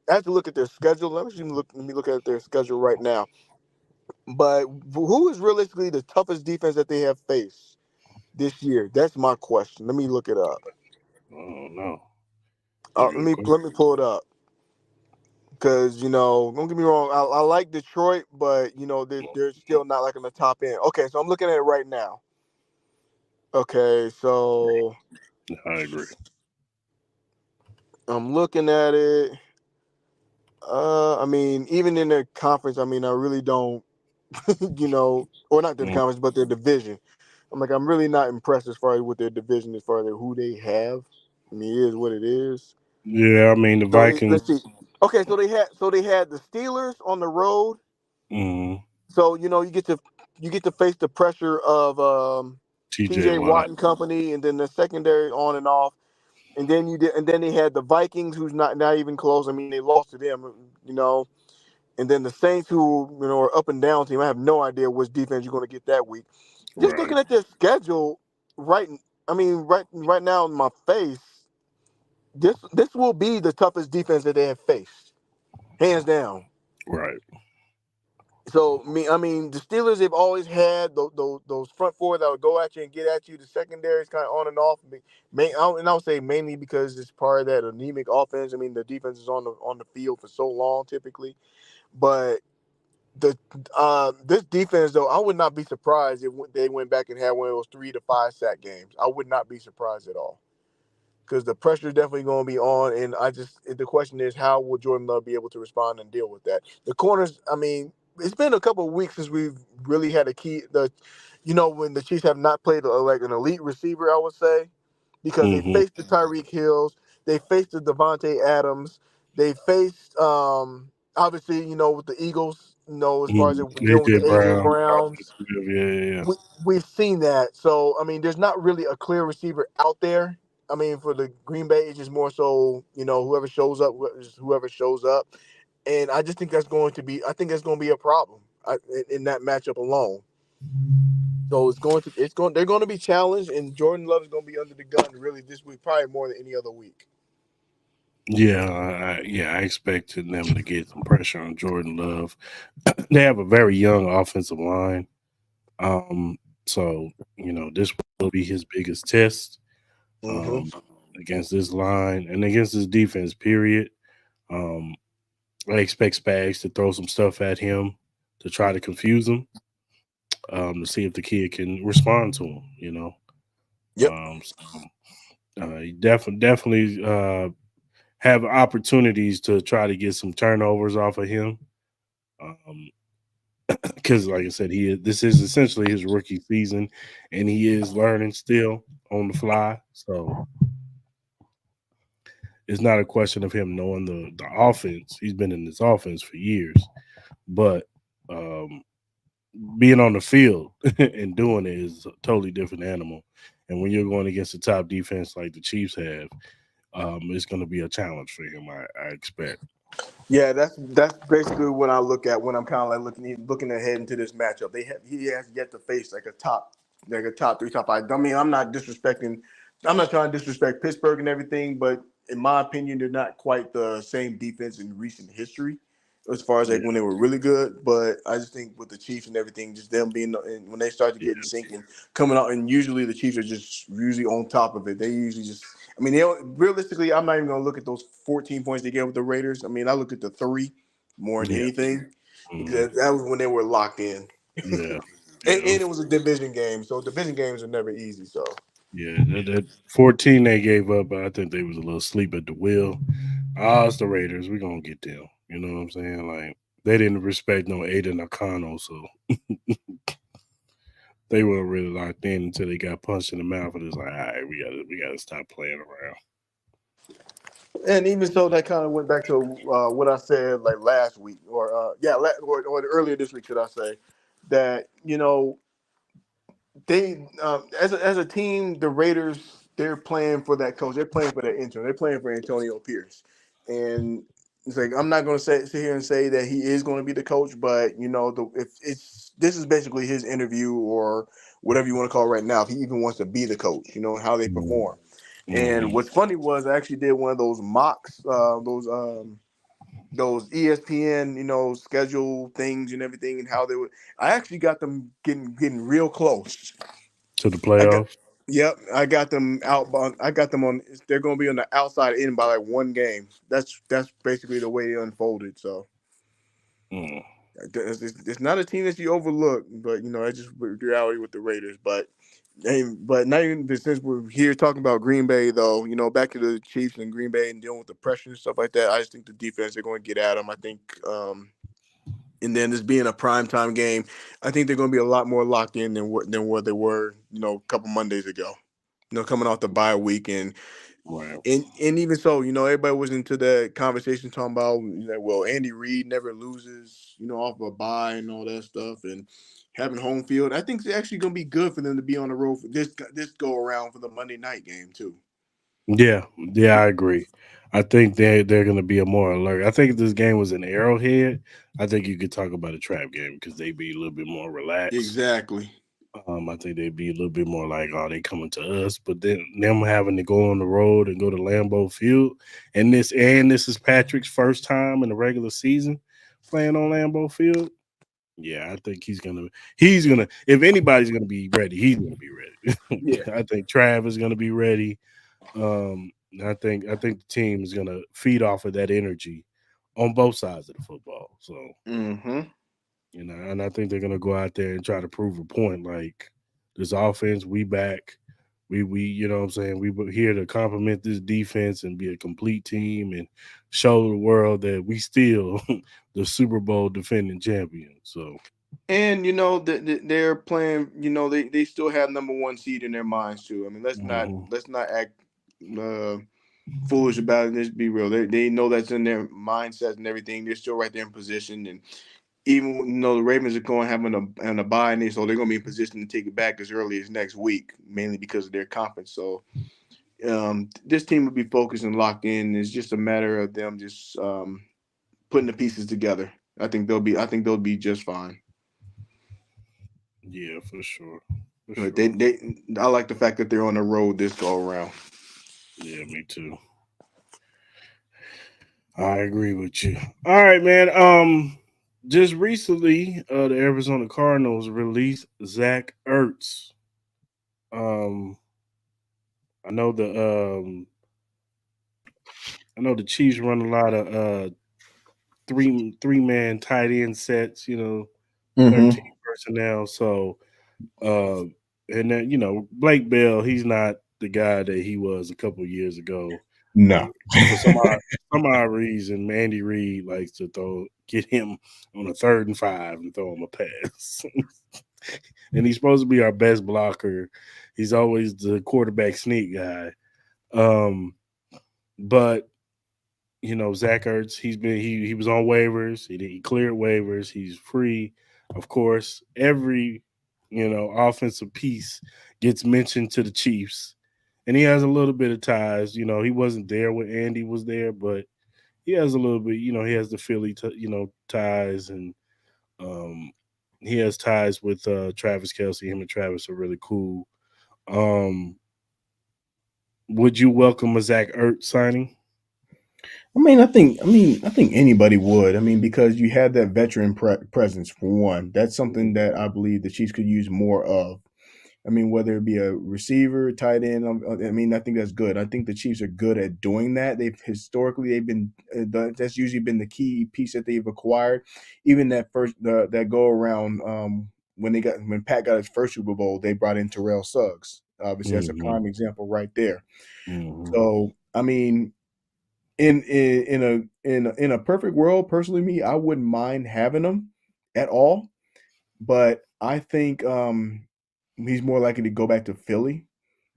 Speaker 3: I have to look at their schedule. Let me look at their schedule right now. But who is realistically the toughest defense that they have faced this year? That's my question. Let me look it up.
Speaker 1: I don't know. That's a
Speaker 3: Let
Speaker 1: good
Speaker 3: me
Speaker 1: question.
Speaker 3: let me pull it up because don't get me wrong. I like Detroit, but they're still not like on the top end. Okay, so I'm looking at it right now. Okay, so
Speaker 1: I agree.
Speaker 3: I'm looking at it. I mean, even in their conference, I mean, I really don't, or not their
Speaker 1: Mm.
Speaker 3: conference, but their division. I'm really not impressed as far as with their division, as far as who they have. I mean, it is what it is.
Speaker 1: Yeah, I mean the
Speaker 3: So let's see.
Speaker 1: Vikings.
Speaker 3: Okay, so they had the Steelers on the road.
Speaker 1: Mm,
Speaker 3: So you get to face the pressure of
Speaker 1: TJ
Speaker 3: T.J.
Speaker 1: Watt.
Speaker 3: Watt and company, and then the secondary on and off. And then they had the Vikings, who's not even close. I mean, they lost to them, and then the Saints, who are up and down team. I have no idea which defense you're going to get that week. Just
Speaker 1: Right,
Speaker 3: looking at their schedule, right? I mean, right now in my face, this will be the toughest defense that they have faced, hands down.
Speaker 1: right.
Speaker 3: So I mean, the Steelers they've always had those front four that would go at you and get at you. The secondary is kind of on and off. And I would say mainly because it's part of that anemic offense. I mean, the defense is on the field for so long typically, but the this defense though, I would not be surprised if they went back and had one of those 3 to 5 sack games. I would not be surprised at all because the pressure is definitely going to be on. And the question is, how will Jordan Love be able to respond and deal with that? The corners, I mean, it's been a couple of weeks since we've really had a key. When the Chiefs have not played like an elite receiver, I would say, because they
Speaker 1: Hmm.
Speaker 3: faced the Tyreek Hills, they faced the Devontae Adams, they faced obviously with the Eagles, as far as dealing with
Speaker 1: AJ
Speaker 3: the AJ
Speaker 1: Brown, Arthur
Speaker 3: Browns,
Speaker 1: Smith, yeah.
Speaker 3: we've seen that. So I mean, there's not really a clear receiver out there. I mean, for the Green Bay, it's just more so whoever shows up, whoever shows up, and I just think that's going to be. I think that's going to be a problem in that matchup alone. So they're going to be challenged, and Jordan Love is going to be under the gun really this week, probably more than any other week.
Speaker 1: I expected them to get some pressure on Jordan Love. They have a very young offensive line. Um, so this will be his biggest test
Speaker 3: Mm-hmm.
Speaker 1: um, against this line and against this defense. Period. Um, I expect Spags to throw some stuff at him to try to confuse him, to see if the kid can respond to him.
Speaker 3: Yep.
Speaker 1: You definitely have opportunities to try to get some turnovers off of him. Um, because like I said, this is essentially his rookie season, and he is learning still on the fly. So it's not a question of him knowing the offense. He's been in this offense for years, but um, being on the field and doing it is a totally different animal. And when you're going against a top defense like the Chiefs have, it's going to be a challenge for him. I expect.
Speaker 3: Yeah, that's basically what I look at when I'm kind of like looking ahead into this matchup. He has yet to face like a top three, top five. I mean, I'm not trying to disrespect Pittsburgh and everything, but in my opinion, they're not quite the same defense in recent history as far as
Speaker 1: Yeah,
Speaker 3: like when they were really good. But I just think with the Chiefs and everything, just them being and when they start to
Speaker 1: yeah,
Speaker 3: get in sync and coming out, and usually the Chiefs are just usually on top of it. They usually just I mean, realistically, I'm not even going to look at those 14 points they gave with the Raiders. I mean, I look at the three more than
Speaker 1: yeah,
Speaker 3: anything
Speaker 1: mhm,
Speaker 3: because that was when they were locked in.
Speaker 1: yeah,
Speaker 3: and,
Speaker 1: yeah.
Speaker 3: and it was a division game, so division games are never easy. So
Speaker 1: Yeah, that 14 they gave up, I think they was a little sleep at the wheel. It's the Raiders. We're gonna get them. You know what I'm saying? Like they didn't respect no Aiden Nakano, so they weren't really locked in until they got punched in the mouth. And it's like, all right, we gotta stop playing around.
Speaker 3: and even so, that kind of went back to what I said like last week, or earlier this week, should I say that they as a team, the Raiders they're playing for that coach. They're playing for that intern. They're playing for Antonio Pierce, and it's like I'm not going to sit here and say that he is going to be the coach, but if it's this is basically his interview or whatever you want to call it right now. If he even wants to be the coach, how they
Speaker 1: Mm-hmm.
Speaker 3: perform. And what's funny was I actually did one of those mocks, those ESPN, schedule things and everything, and how they would. I actually got them getting real close.
Speaker 1: To the
Speaker 3: I got,
Speaker 1: playoffs.
Speaker 3: yep, I got them out. I got them on. They're going to be on the outside in by like one game. That's basically the way it unfolded. So
Speaker 1: Mm,
Speaker 3: it's not a team that you overlook, but that's just reality with the Raiders. But not even since we're here talking about Green Bay, though, back to the Chiefs and Green Bay and dealing with the pressure and stuff like that. I just think the defense they're going to get at them. I think, and then this being a primetime game, I think they're going to be a lot more locked in than what they were, a couple Mondays ago. Coming off the bye week
Speaker 1: right.
Speaker 3: and even so, everybody was into that conversation talking about, well, Andy Reid never loses, off a bye and all that stuff, and having home field. I think it's actually going to be good for them to be on the road for this go around for the Monday night game too.
Speaker 1: Yeah, I agree. I think they're gonna be a more alert. I think if this game was an Arrowhead, I think you could talk about a trap game because they'd be a little bit more relaxed.
Speaker 3: Exactly.
Speaker 1: I think they'd be a little bit more like, oh, they coming to us. But then them having to go on the road and go to Lambeau Field, and this is Patrick's first time in the regular season playing on Lambeau Field. Yeah, I think he's gonna if anybody's gonna be ready, he's gonna be ready.
Speaker 3: Yeah.
Speaker 1: I think Trav is gonna be ready. I think the team is gonna feed off of that energy on both sides of the football. So
Speaker 3: Mm-hmm.
Speaker 1: and I think they're gonna go out there and try to prove a point. Like this offense, we back. We you know what I'm saying, we were here to complement this defense and be a complete team and show the world that we still the Super Bowl defending champions. So
Speaker 3: And they're playing. They still have number one seed in their minds too. I mean,
Speaker 1: mhm.
Speaker 3: let's not act uh, foolish about it. Let's be real. They know that's in their mindsets and everything. They're still right there in position, and even the Ravens are going having a bye, and so they're going to be in position to take it back as early as next week, mainly because of their conference. So this team will be focused and locked in. It's just a matter of them just putting the pieces together. I think they'll be just fine.
Speaker 1: Yeah, for sure. For
Speaker 3: But
Speaker 1: sure.
Speaker 3: I like the fact that they're on the road this go around.
Speaker 1: Yeah, me too. I agree with you. All right, man. Just recently, the Arizona Cardinals released Zach Ertz. Um, I know the Chiefs run a lot of three man tight end sets. 13
Speaker 3: Mm-hmm.
Speaker 1: personnel. So, uh, and then Blake Bell, he's not the guy that he was a couple of years ago.
Speaker 3: No.
Speaker 1: Like for some odd reason, Andy Reid likes to get him on a 3rd and 5 and throw him a pass. And he's supposed to be our best blocker. He's always the quarterback sneak guy. Um, but Zach Ertz, he was on waivers. He cleared waivers. He's free. Of course, every offensive piece gets mentioned to the Chiefs, and he has a little bit of ties. He wasn't there when Andy was there, but he has a little bit. He has the Philly, ties, and um, he has ties with Travis Kelsey. Him and Travis are really cool. Um, would you welcome a Zach Ertz signing?
Speaker 4: I think anybody would. I mean, because you have that veteran presence for one. That's something that I believe the Chiefs could use more of. I mean, whether it be a receiver, tight end. I mean, I think that's good. I think the Chiefs are good at doing that. They've been that's usually been the key piece that they've acquired. Even that go around when Pat got his first Super Bowl, they brought in Terrell Suggs. Obviously, that's a
Speaker 1: Hmm.
Speaker 4: prime example right there.
Speaker 1: Hmm.
Speaker 4: So, I mean, in a perfect world, personally, I wouldn't mind having him at all. But I think he's more likely to go back to Philly,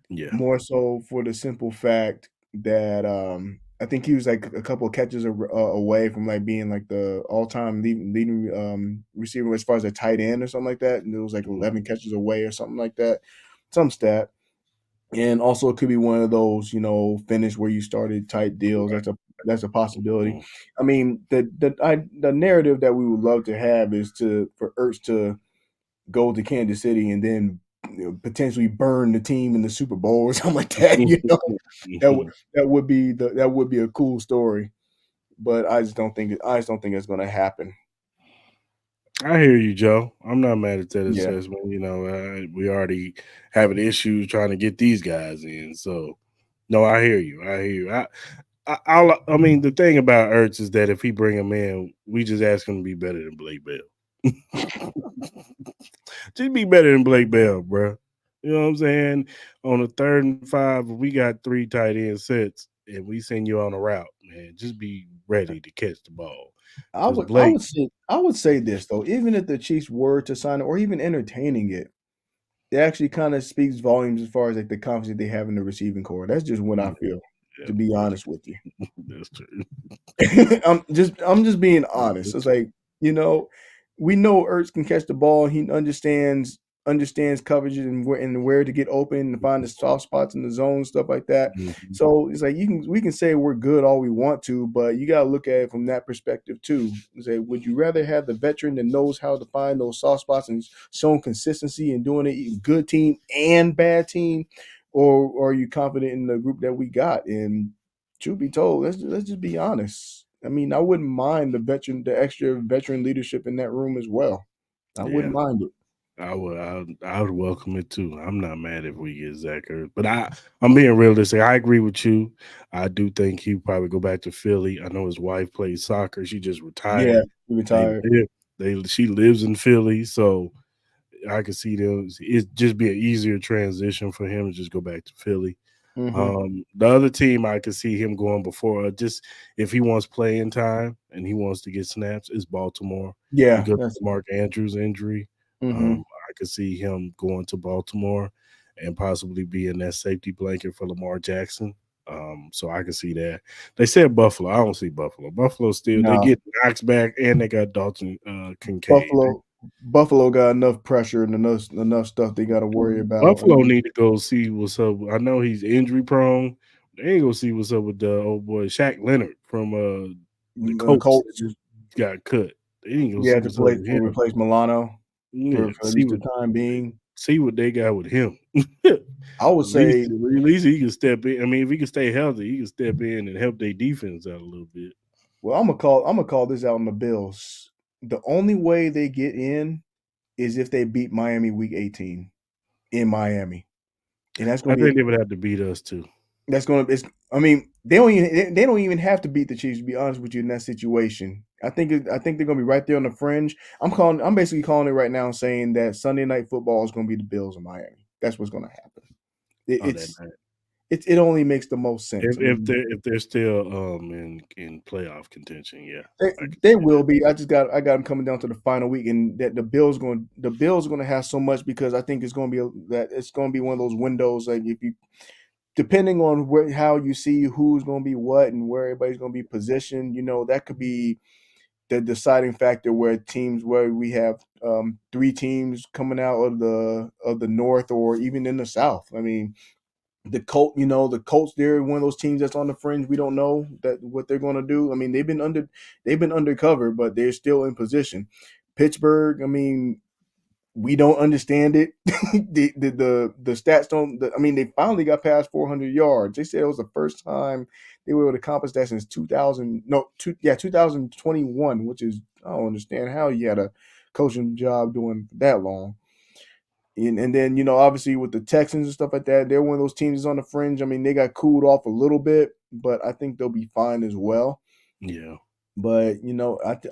Speaker 1: Yeah.
Speaker 4: more so for the simple fact that I think he was like a couple of catches away from like being like the all-time leading receiver as far as a tight end or something like that, and it was like
Speaker 1: Mhm.
Speaker 4: 11 catches away or something like that, some stat. And also, it could be one of those, finish where you started type deals.
Speaker 1: Right.
Speaker 4: That's a possibility.
Speaker 1: Mhm.
Speaker 4: I mean, the narrative that we would love to have is for Ertz to go to Kansas City and then potentially burn the team in the Super Bowl or something like that. That would
Speaker 1: Mhm.
Speaker 4: that would be a cool story. But I just don't think it's going to happen.
Speaker 1: I hear you, Joe. I'm not mad at that
Speaker 4: Yeah.
Speaker 1: assessment. We already having issues trying to get these guys in. So, no, I hear you. I hear you. I mean, the thing about Ertz is that if he bring him in, we just ask him to be better than Blake Bell. Just be better than Blake Bell, bro. You know what I'm saying? On a 3rd and 5, we got 3 tight end sets, and we send you on a route, man. Just be ready to catch the ball, because Blake.
Speaker 4: I would say this though, even if the Chiefs were to sign it or even entertaining it, it actually kind of speaks volumes as far as like the confidence they have in the receiving core. That's just what I
Speaker 1: Yeah,
Speaker 4: feel,
Speaker 1: yeah,
Speaker 4: to be honest with you.
Speaker 1: that's true.
Speaker 4: I'm just being honest.
Speaker 1: That's
Speaker 4: It's
Speaker 1: true.
Speaker 4: like, you know, we know Ertz can catch the ball. He understands coverage and where to get open and find the soft spots in the zone, stuff like that.
Speaker 1: Mhm.
Speaker 4: So it's like we can say we're good all we want to, but you gotta look at it from that perspective too. Say, would you rather have the veteran that knows how to find those soft spots and shown consistency and doing it good team and bad team, or are you confident in the group that we got? And truth be told, let's just be honest. I mean, I wouldn't mind the extra veteran leadership in that room as well. I
Speaker 1: Yeah,
Speaker 4: wouldn't mind it.
Speaker 1: I would welcome it too. I'm not mad if we get Zach Ertz, but I'm being realistic. I agree with you. I do think he'll probably go back to Philly. I know his wife plays soccer. She just
Speaker 4: Yeah,
Speaker 1: retired.
Speaker 4: he
Speaker 1: They
Speaker 4: retired.
Speaker 1: live. She lives in Philly, so I could see them. It just be an easier transition for him to just go back to Philly.
Speaker 4: Hmm.
Speaker 1: The other team I could see him going before, just if he wants playing time and he wants to get snaps, is Baltimore
Speaker 4: Yeah,
Speaker 1: because
Speaker 4: that's.
Speaker 1: of Mark Andrews' injury.
Speaker 4: Hmm.
Speaker 1: I could see him going to Baltimore and possibly being that safety blanket for Lamar Jackson. So I can see that. They said Buffalo. I don't see Buffalo. Buffalo still they
Speaker 4: No,
Speaker 1: get Knox back and they got Dalton Kincaid.
Speaker 4: Buffalo got enough pressure and enough stuff they got to worry about. I
Speaker 1: Buffalo
Speaker 4: mean,
Speaker 1: need to go see what's up. I know he's injury prone. They ain't gonna see what's up with the old boy Shaq Leonard from the
Speaker 4: the
Speaker 1: Colts that
Speaker 4: Colts,
Speaker 1: just got cut. They ain't gonna
Speaker 4: yeah,
Speaker 1: see
Speaker 4: to
Speaker 1: what's up
Speaker 4: play
Speaker 1: with
Speaker 4: to
Speaker 1: him.
Speaker 4: replace Milano
Speaker 1: Yeah,
Speaker 4: for at least the time being.
Speaker 1: see what they got with him.
Speaker 4: I would say,
Speaker 1: At least he can step in. I mean, if he can stay healthy, he can step in and help their defense out a little bit.
Speaker 4: well, I'm gonna call this out on the Bills. The only way they get in is if they beat Miami Week 18 in Miami, and
Speaker 1: I think they would have to beat us too.
Speaker 4: that's gonna. It's, I mean, they don't even have to beat the Chiefs. To be honest with you, in that situation, I think they're gonna be right there on the fringe. I'm basically calling it right now, and saying that Sunday Night Football is gonna be the Bills in Miami. That's what's gonna happen. It,
Speaker 1: On that
Speaker 4: it's
Speaker 1: night,
Speaker 4: it only makes the most sense. I
Speaker 1: if
Speaker 4: mean,
Speaker 1: they're still in playoff contention, yeah,
Speaker 4: They,
Speaker 1: I can
Speaker 4: they
Speaker 1: see
Speaker 4: will be. I got them coming down to the final week, and that the Bills are going to have so much because I think it's going to be that it's going to be one of those windows like if you depending on how you see who's going to be what and where everybody's going to be positioned, that could be the deciding factor where we have three teams coming out of the north or even in the south. I mean, the Colts, they're one of those teams that's on the fringe. We don't know that what they're going to do. I mean, they've been undercover, but they're still in position. Pittsburgh, I mean, we don't understand it. The stats don't. I mean, they finally got past 400 yards. They said it was the first time they were able to accomplish that since 2000. No, 2021, which is I don't understand how you had a coaching job doing that long. And then obviously with the Texans and stuff like that, they're one of those teams that's on the fringe. I mean, they got cooled off a little bit, but I think they'll be fine as well.
Speaker 1: yeah.
Speaker 4: But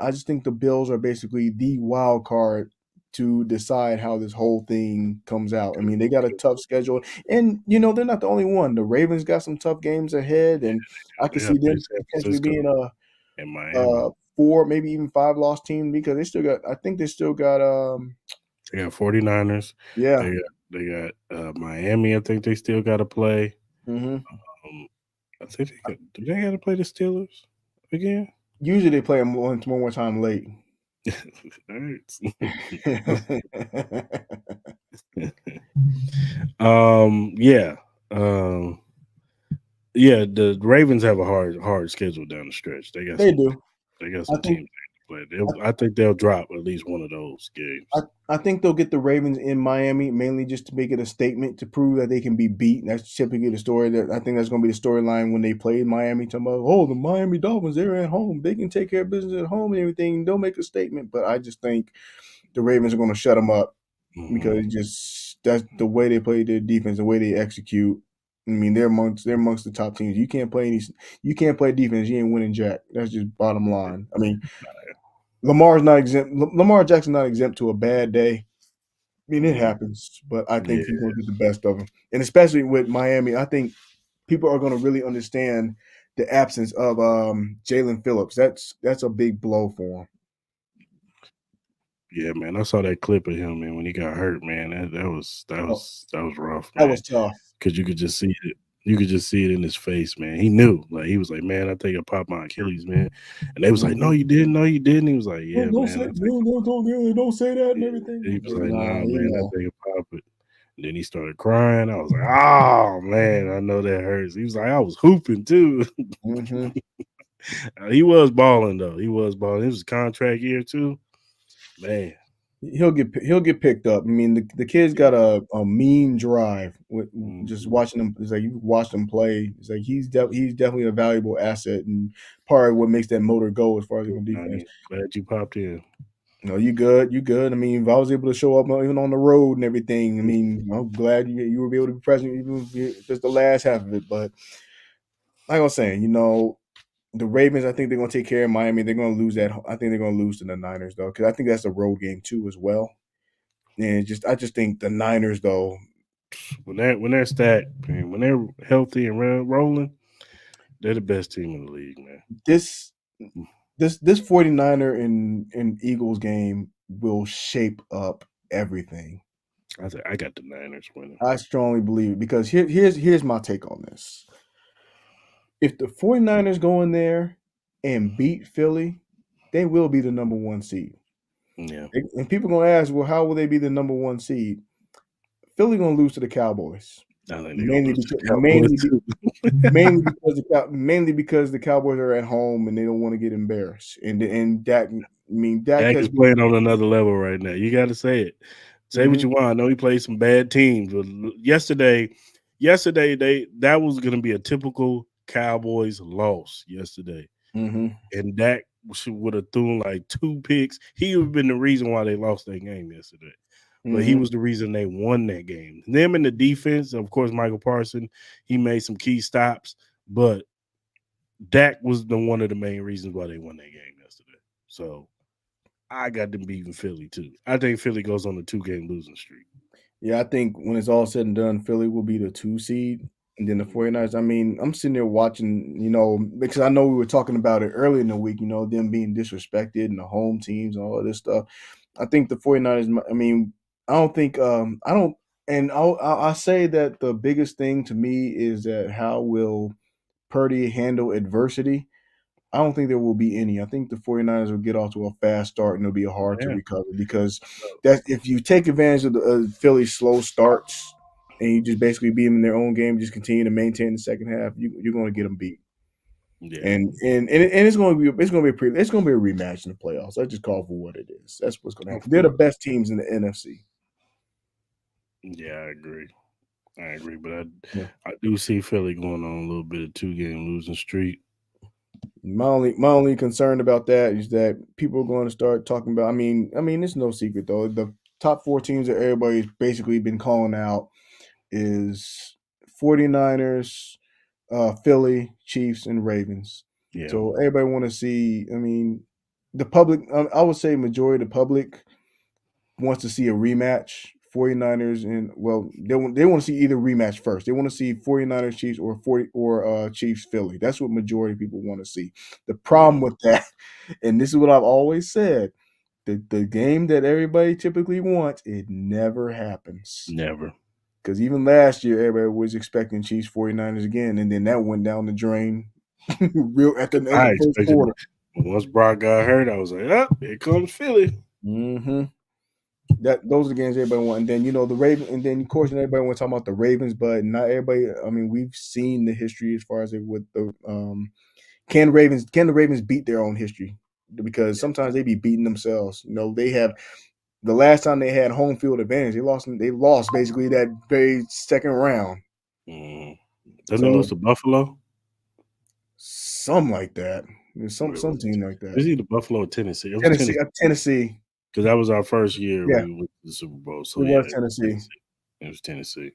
Speaker 4: I just think the Bills are basically the wild card to decide how this whole thing comes out. I mean, they got a tough schedule, and they're not the only one. The Ravens got some tough games ahead, and I could
Speaker 1: They have
Speaker 4: see
Speaker 1: to play
Speaker 4: them
Speaker 1: San
Speaker 4: potentially
Speaker 1: Francisco
Speaker 4: being
Speaker 1: and
Speaker 4: a
Speaker 1: Miami.
Speaker 4: four, maybe even five loss team because they still got. I think they still got.
Speaker 1: They got 49ers.
Speaker 4: Yeah.
Speaker 1: They got Miami. I think they still got to play.
Speaker 4: Hmm.
Speaker 1: Um, I think do they got to play the Steelers again?
Speaker 4: Usually they play them one more time late.
Speaker 1: Hurts.
Speaker 4: Hmm.
Speaker 1: Yeah. Um, yeah. The Ravens have a hard schedule down the stretch.
Speaker 4: They do.
Speaker 1: They got
Speaker 4: I
Speaker 1: some
Speaker 4: think
Speaker 1: teams they have to play. I think they'll drop at least one of those
Speaker 4: I,
Speaker 1: games.
Speaker 4: I think they'll get the Ravens in Miami mainly just to make it a statement to prove that they can be beat. That's typically the story that I think that's going to be the storyline when they play Miami. Talking about, oh, the Miami Dolphins, they're at home, they can take care of business at home and everything. They'll make a statement, but I just think the Ravens are going to shut them up
Speaker 1: Hmm.
Speaker 4: because just that's the way they play their defense, the way they execute. I mean, they're amongst the top teams. You can't play defense. You ain't winning jack. That's just bottom line. I mean, Lamar's not exempt. Lamar Jackson not exempt to a bad day. I mean, it
Speaker 1: Hmm.
Speaker 4: happens, but I
Speaker 1: Yeah,
Speaker 4: think he's going to get the best of him, and especially with Miami, I think people are going to really understand the absence of Jalen Phillips. That's a big blow for him.
Speaker 1: yeah, man. I saw that clip of him, man, when he got hurt, man.
Speaker 4: Oh,
Speaker 1: That was rough,
Speaker 4: that
Speaker 1: man.
Speaker 4: was tough.
Speaker 1: Because you could just see it. You could just see it in his face, man. He knew, like he was like, "Man, I think I popped my Achilles, man." And they was like, "No,
Speaker 4: Hmm.
Speaker 1: you didn't. No, you didn't." He was like, "Yeah,
Speaker 4: Don't
Speaker 1: man,
Speaker 4: say
Speaker 1: I think."
Speaker 4: don't say that and
Speaker 1: Yeah.
Speaker 4: everything.
Speaker 1: He
Speaker 4: I'm
Speaker 1: was
Speaker 4: like,
Speaker 1: like,
Speaker 4: nah,
Speaker 1: "Nah,
Speaker 4: you
Speaker 1: man, I
Speaker 4: know.
Speaker 1: think I popped it." And then he started crying. I was like, "Oh man, I know that hurts." He was like, "I was hooping too."
Speaker 4: Hmm.
Speaker 1: He was balling though. He was balling. It was a contract year too, man.
Speaker 4: He'll get picked up. I mean, the kid's
Speaker 1: Yeah.
Speaker 4: got a mean drive. With just
Speaker 1: Mhm.
Speaker 4: watching him, it's like you watch him play. It's like he's definitely a valuable asset and part of what makes that motor go as far as on defense.
Speaker 1: Glad you popped in.
Speaker 4: No, you good. You good. I mean, if I was able to show up even on the road and everything, I mean, I'm glad you were able to be present, even if just the last half of it. But like I was saying, the Ravens, I think they're going to take care of Miami. They're going to lose that. I think they're going to lose to the Niners though, because I think that's a road game too as well. And I just think the Niners though,
Speaker 1: When they're stacked, man, when they're healthy and rolling, they're the best team in the league, man.
Speaker 4: this this 49er and Eagles game will shape up everything.
Speaker 1: I got the Niners winning.
Speaker 4: I strongly believe it because here's my take on this. If the 49ers go in there and beat Philly, they will be the number one seed.
Speaker 1: Yeah,
Speaker 4: And people gonna ask, well, how will they be the number one seed? Philly gonna lose to the Cowboys,
Speaker 1: I think they're gonna
Speaker 4: mainly
Speaker 1: lose to
Speaker 4: because
Speaker 1: the Cowboys too.
Speaker 4: mainly because the Cowboys are at home and they don't want to get embarrassed. And Dak, I mean, Dak
Speaker 1: Dak
Speaker 4: has
Speaker 1: is
Speaker 4: been.
Speaker 1: playing on another level right now. You got to say it. Say what
Speaker 4: Hmm.
Speaker 1: you want. I know he played some bad teams, but yesterday that was going to be a typical Cowboys loss yesterday,
Speaker 4: Hmm.
Speaker 1: and Dak would have thrown like 2 picks. He would have been the reason why they lost that game yesterday. But he
Speaker 4: Hmm.
Speaker 1: was the reason they won that game. Them in the defense, of course, Michael Parson, he made some key stops, but Dak was the one of the main reasons why they won that game yesterday. So I got them beating Philly too. I think Philly goes on a 2-game losing streak.
Speaker 4: Yeah, I think when it's all said and done, Philly will be the two seed. And then the
Speaker 1: Mhm.
Speaker 4: 49ers, I mean, I'm sitting there watching, because I know we were talking about it early in the week, them being disrespected and the home teams and all of this stuff. I think the 49ers, I mean, I don't think, I don't, and I say that the biggest thing to me is that how will Purdy handle adversity? I don't think there will be any. I think the 49ers will get off to a fast start and it'll be hard to
Speaker 1: Yeah.
Speaker 4: recover because that if you take advantage of the Philly's slow starts and you just basically beat them in their own game, just continue to maintain the second half, you're going to get them beat.
Speaker 1: Yeah.
Speaker 4: And it's going to be a rematch in the playoffs. I just call for what it is. That's what's going to
Speaker 1: Of
Speaker 4: happen. They're the
Speaker 1: course.
Speaker 4: best teams in the NFC.
Speaker 1: Yeah, I agree. I agree. But
Speaker 4: Yeah.
Speaker 1: I do see Philly going on a little bit of 2-game losing streak.
Speaker 4: My only concern about that is that people are going to start talking about. I mean, it's no secret though. The top four teams that everybody's basically been calling out is 49ers, Philly, Chiefs, and Ravens.
Speaker 1: Yeah.
Speaker 4: So everybody want to see. I mean, the public. I would say majority of the public wants to see a rematch. 49ers and well, they want to see either rematch first. They want to see 49ers Chiefs or 40 or Chiefs Philly. That's what majority of people want to see. The problem
Speaker 1: Mhm.
Speaker 4: with that, and this is what I've always said, the game that everybody typically wants, it never happens.
Speaker 1: Never.
Speaker 4: Because even last year, everybody was expecting Chiefs 49ers again, and then that went down the drain real at the end
Speaker 1: I
Speaker 4: of the first
Speaker 1: expected,
Speaker 4: quarter.
Speaker 1: but once Brock got hurt, I was like, oh, here comes Philly.
Speaker 4: Hmm. Those are the games everybody want. And then the Raven, and then of course everybody want to talk about the Ravens, but not everybody. I mean, we've seen the history as far as it with the can the Ravens beat their own history because
Speaker 1: Yeah.
Speaker 4: sometimes they be beating themselves. They have the last time they had home field advantage, they lost. They lost basically that very second round.
Speaker 1: Mhm. Didn't they lose
Speaker 4: So
Speaker 1: to Buffalo?
Speaker 4: something like that.
Speaker 1: Where
Speaker 4: Some
Speaker 1: was it?
Speaker 4: team like
Speaker 1: It
Speaker 4: that.
Speaker 1: was either Buffalo or Tennessee. It was
Speaker 4: Tennessee,
Speaker 1: Tennessee
Speaker 4: Tennessee.
Speaker 1: because that was our first year
Speaker 4: Yeah,
Speaker 1: we went to the Super Bowl. So
Speaker 4: it
Speaker 1: yeah,
Speaker 4: was
Speaker 1: it was
Speaker 4: Tennessee.
Speaker 1: Tennessee. It was Tennessee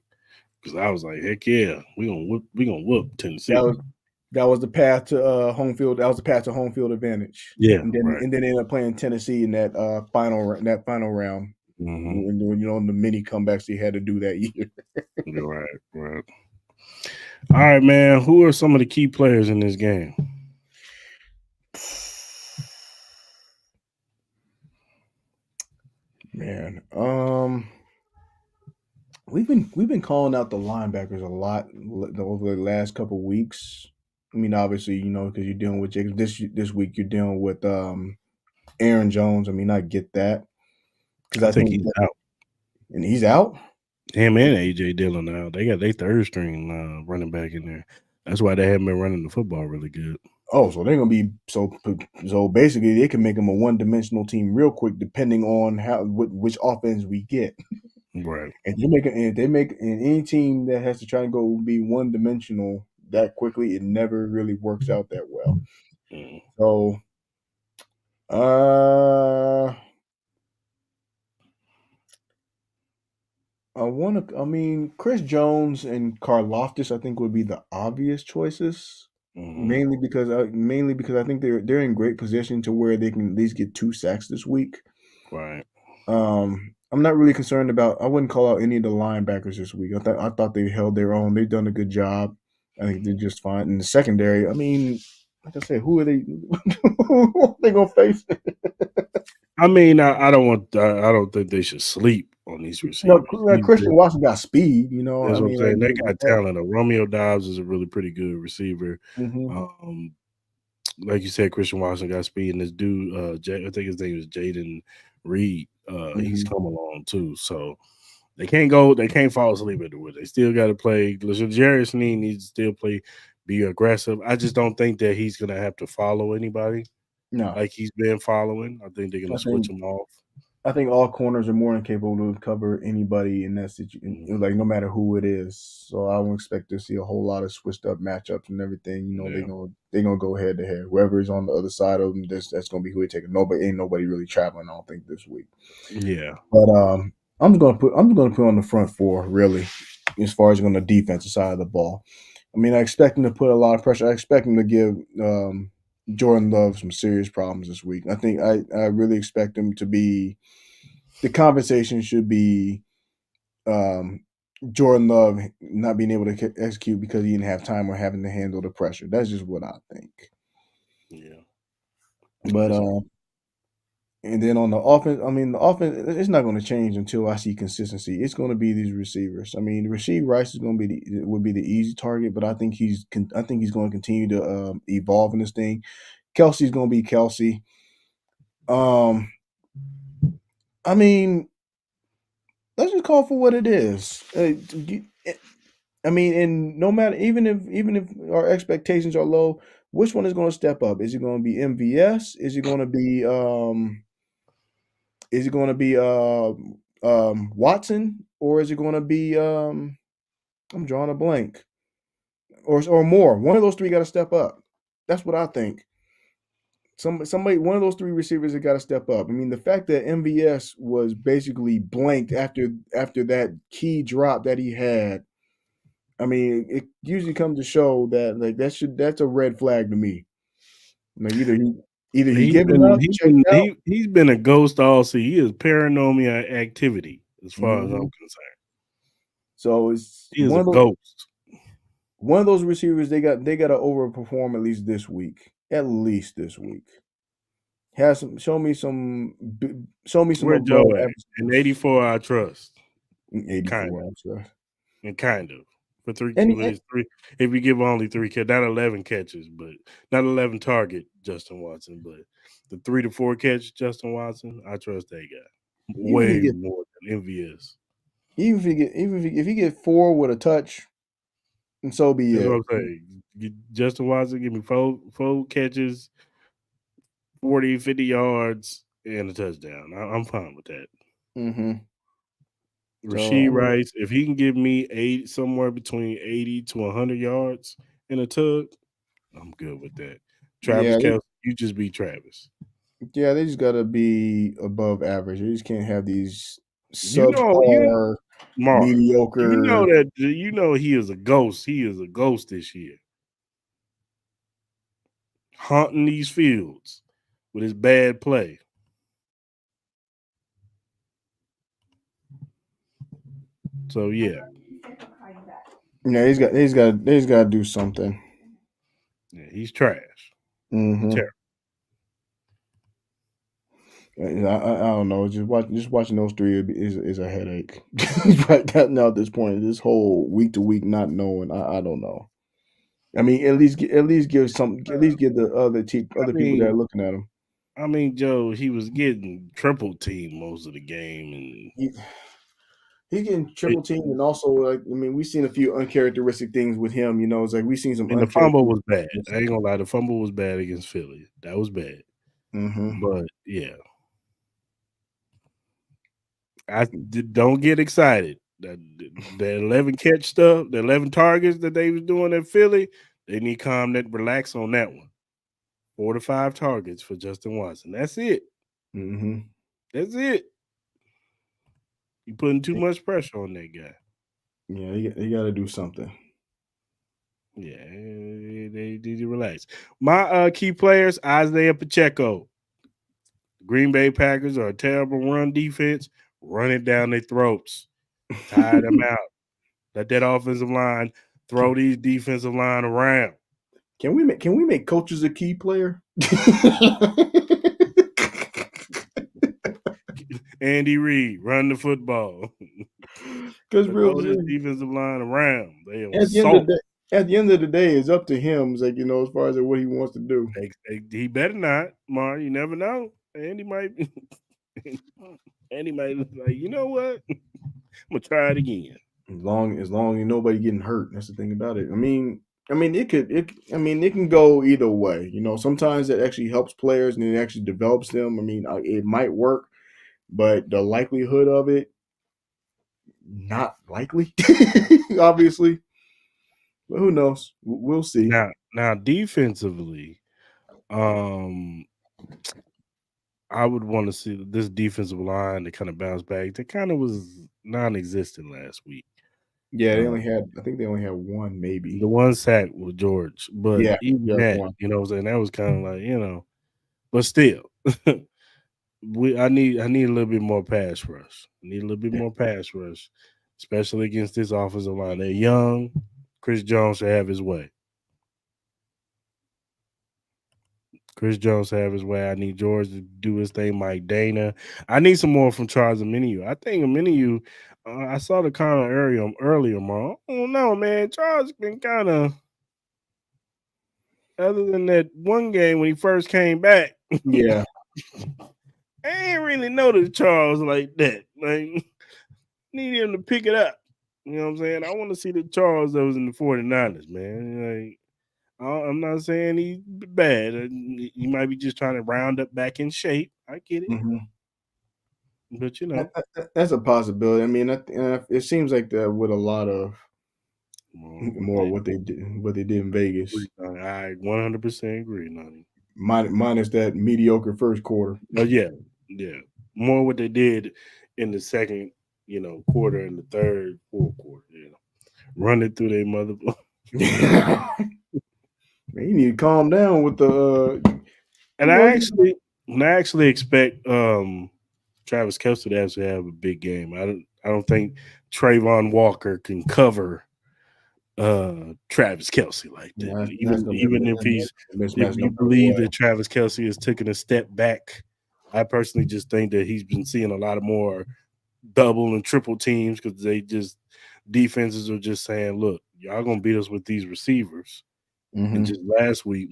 Speaker 1: because I was like, heck yeah, we gonna whoop
Speaker 4: That
Speaker 1: Tennessee.
Speaker 4: was that was the path to home field. That was the path to home field advantage.
Speaker 1: Yeah,
Speaker 4: And then
Speaker 1: right.
Speaker 4: and then they ended up playing Tennessee in that final round.
Speaker 1: Hmm.
Speaker 4: When the mini comebacks they had to do that year.
Speaker 1: You're right, right. All right, man. Who are some of the key players in this game?
Speaker 4: Man, we've been calling out the linebackers a lot over the last couple of weeks. I mean, obviously, because you're dealing with Jacobs this week. You're dealing with Aaron Jones. I mean, I get that because
Speaker 1: I
Speaker 4: I
Speaker 1: think
Speaker 4: think
Speaker 1: he's out.
Speaker 4: and he's out.
Speaker 1: Him and AJ Dillon now. They got their third string running back in there. That's why they haven't been running the football really good.
Speaker 4: Oh, so they're gonna be so basically they can make them a one-dimensional team real quick, depending on which offense we get.
Speaker 1: Right.
Speaker 4: And any team that has to try and go be one-dimensional that quickly, it never really works out that well.
Speaker 1: Mm.
Speaker 4: So, uh, I want to. I mean, Chris Jones and Karloftis, I think, would be the obvious choices.
Speaker 1: Hmm.
Speaker 4: Mainly because I think they're in great position to where they can at least get 2 sacks this week.
Speaker 1: Right.
Speaker 4: I'm not really concerned about. I wouldn't call out any of the linebackers this week. I thought they held their own. They've done a good job. I think they're just fine. In the secondary, I mean, like I said, who are they? Who are they gonna face?
Speaker 1: I mean, I don't want. I don't think they should sleep on these
Speaker 4: No,
Speaker 1: receivers.
Speaker 4: like Christian Watson got speed.
Speaker 1: That's
Speaker 4: I
Speaker 1: what I'm
Speaker 4: mean, like
Speaker 1: saying. They got talent. Romeo Dobbs is a really pretty good receiver.
Speaker 4: hmm
Speaker 1: Um, like you said, Christian Watson got speed, and this dude, I think his name is Jaden Reed. He's
Speaker 4: hmm
Speaker 1: come along too. So they can't go. They can't fall asleep at the wheel. They still got to play. Jerry Sneed needs to still play, be aggressive. I just don't think that he's gonna have to follow anybody
Speaker 4: no,
Speaker 1: like he's been following. I think they're gonna
Speaker 4: I
Speaker 1: switch
Speaker 4: think
Speaker 1: him off.
Speaker 4: I think all corners are more than capable to cover anybody in that situation,
Speaker 1: Mhm.
Speaker 4: like no matter who it is. So I don't expect to see a whole lot of switched up matchups and everything.
Speaker 1: Yeah,
Speaker 4: They're gonna go head to head. Whoever is on the other side of them, that's gonna be who they take. Nobody really traveling. I don't think this week.
Speaker 1: yeah,
Speaker 4: But I'm just gonna put on the front four really, as far as on the defensive side of the ball. I mean, I expect him to put a lot of pressure. I expect him to give Jordan Love some serious problems this week. I really expect him to be. The conversation should be um, Jordan Love not being able to execute because he didn't have time or having to handle the pressure. That's just what I think.
Speaker 1: yeah.
Speaker 4: But
Speaker 1: That's
Speaker 4: and then on the offense, I mean, the offense it's not going to change until I see consistency. It's going to be these receivers. I mean, Rasheed Rice is going to be would be the easy target, but I think he's going to continue to evolve in this thing. Kelsey's going to be Kelsey. Um, I mean, let's just call for what it is. I mean, and no matter even if our expectations are low, which one is going to step up? Is it going to be MVS? Is it going to be Watson, or is it going to be I'm drawing a blank, or more? One of those three got to step up. That's what I think. Somebody, one of those three receivers have got to step up. I mean, the fact that MVS was basically blanked after that key drop that he had. I mean, it usually comes to show that like that's a red flag to me. Like either he giving up, checked out.
Speaker 1: he's been a ghost all season. He is paranormal activity as far as I'm
Speaker 4: hmm
Speaker 1: concerned.
Speaker 4: So it's
Speaker 1: He is a ghost.
Speaker 4: one of those receivers they got to overperform at least this week. At least this week. Have some show me some
Speaker 1: Where Joe
Speaker 4: above
Speaker 1: at?
Speaker 4: average
Speaker 1: In 84, I trust. Kind
Speaker 4: 84.
Speaker 1: of.
Speaker 4: I'm sorry.
Speaker 1: And kind of. For three,
Speaker 4: And,
Speaker 1: with his three, if you give only three catches, not 11 catches, but not 11 target Justin Watson, but the 3 to 4 catch Justin Watson, I trust that guy
Speaker 4: even if he
Speaker 1: way
Speaker 4: get
Speaker 1: more than MVS.
Speaker 4: if he get four with a touch, and so be
Speaker 1: That's what
Speaker 4: it.
Speaker 1: I'm saying. Justin Watson, give me four catches, 40, 50 yards, and a touchdown. I'm fine with that.
Speaker 4: hmm So
Speaker 1: Rasheed Rice, if he can give me somewhere between 80 to 100 yards in a tug, I'm good with that. Travis
Speaker 4: yeah,
Speaker 1: Kelce, you just beat Travis.
Speaker 4: yeah, they just gotta be above average. They just can't have these
Speaker 1: You
Speaker 4: subpar,
Speaker 1: Mark,
Speaker 4: mediocre.
Speaker 1: he is a ghost. He is a ghost this year, haunting these fields with his bad play. So yeah,
Speaker 4: Yeah, he's got to do something.
Speaker 1: yeah, he's trash. He's
Speaker 4: hmm
Speaker 1: terrible.
Speaker 4: I don't know. Just watching those three is a headache. Right now at this point, this whole week to week not knowing, I don't know. I mean, at least give the
Speaker 1: I
Speaker 4: other people that are
Speaker 1: mean,
Speaker 4: looking at him.
Speaker 1: Joe, he was getting triple team most of the game, and
Speaker 4: He, he's getting triple teamed, and also like I mean, we've seen a few uncharacteristic things with him. It's like we've seen some
Speaker 1: the fumble was
Speaker 4: uncharacteristic.
Speaker 1: bad. I ain't gonna lie, the fumble was bad against Philly. That was bad.
Speaker 4: Mm-hmm.
Speaker 1: But yeah, don't get excited. The 11 catch stuff, the 11 targets that they was doing at Philly, they need calm that relax on that one. 4 to 5 targets for Justin Watson. That's it.
Speaker 4: Mm-hmm.
Speaker 1: That's it. You putting too much pressure on that guy.
Speaker 4: Yeah, they got to do something.
Speaker 1: Yeah, they need to relax. My key players: Isaiah Pacheco. Green Bay Packers are a terrible run defense. Run it down their throats. Tire them out. Let that offensive line throw these defensive line around.
Speaker 4: Can we make coaches a key player?
Speaker 1: Andy Reid, run the football.
Speaker 4: Because
Speaker 1: But
Speaker 4: real
Speaker 1: throw this
Speaker 4: talk,
Speaker 1: defensive line around. They are
Speaker 4: at the end of
Speaker 1: soft.
Speaker 4: the day, at the end of the day, it's up to him. It's like, as far as what he wants to do.
Speaker 1: He better not, Mar. You never know. Andy might. Andy might like. You know what? I'm gonna try it again.
Speaker 4: As long as nobody getting hurt. That's the thing about it. I mean, it can go either way. Sometimes it actually helps players and it actually develops them. It might work, but the likelihood of it, not likely, obviously. But who knows? We'll see.
Speaker 1: Now defensively, um, I would want to see this defensive line to kind of bounce back. They kind of was non-existent last week.
Speaker 4: Yeah,
Speaker 1: Uh,
Speaker 4: I think they only had one, maybe.
Speaker 1: the one sack with George, but
Speaker 4: Yeah,
Speaker 1: even
Speaker 4: just
Speaker 1: that,
Speaker 4: one.
Speaker 1: what I'm saying, that was kind of like, but still, I need a little bit more pass rush. I need a little bit
Speaker 4: Yeah.
Speaker 1: more pass rush, especially against this offensive line. They're young. Chris Jones should have his way. Chris Jones have his way. I need George to do his thing. Mike Dana. I need some more from Charles Aminu. I think Aminu. I saw the comment earlier, Mark. I don't know, man. Charles been kind of, other than that one game when he first came back.
Speaker 4: Yeah.
Speaker 1: I ain't really noticed Charles like that. Like, need him to pick it up. You know what I'm saying? I want to see the Charles that was in the 49ers, man. Like, I'm not saying he's bad. He might be just trying to round up back in shape. I get it.
Speaker 4: Hmm.
Speaker 1: But
Speaker 4: That's a possibility. It seems like that with a lot of
Speaker 1: well,
Speaker 4: more what they did in Vegas,
Speaker 1: I 100% agree, Nani.
Speaker 4: minus that mediocre first quarter.
Speaker 1: Oh yeah, more what they did in the second, quarter and the third, fourth quarter. Run it through their mother.
Speaker 4: Man, you need to calm down with the.
Speaker 1: And
Speaker 4: You know, you,
Speaker 1: I actually expect Travis Kelce to actually have a big game. I don't think Trayvon Walker can cover Travis Kelce like that.
Speaker 4: that's
Speaker 1: Even if if
Speaker 4: mismatch
Speaker 1: you
Speaker 4: no
Speaker 1: believe
Speaker 4: way.
Speaker 1: that Travis Kelce has taken a step back, I personally just think that he's been seeing a lot of more double and triple teams because defenses are just saying, look, y'all gonna beat us with these receivers. And
Speaker 4: Hmm.
Speaker 1: just last week,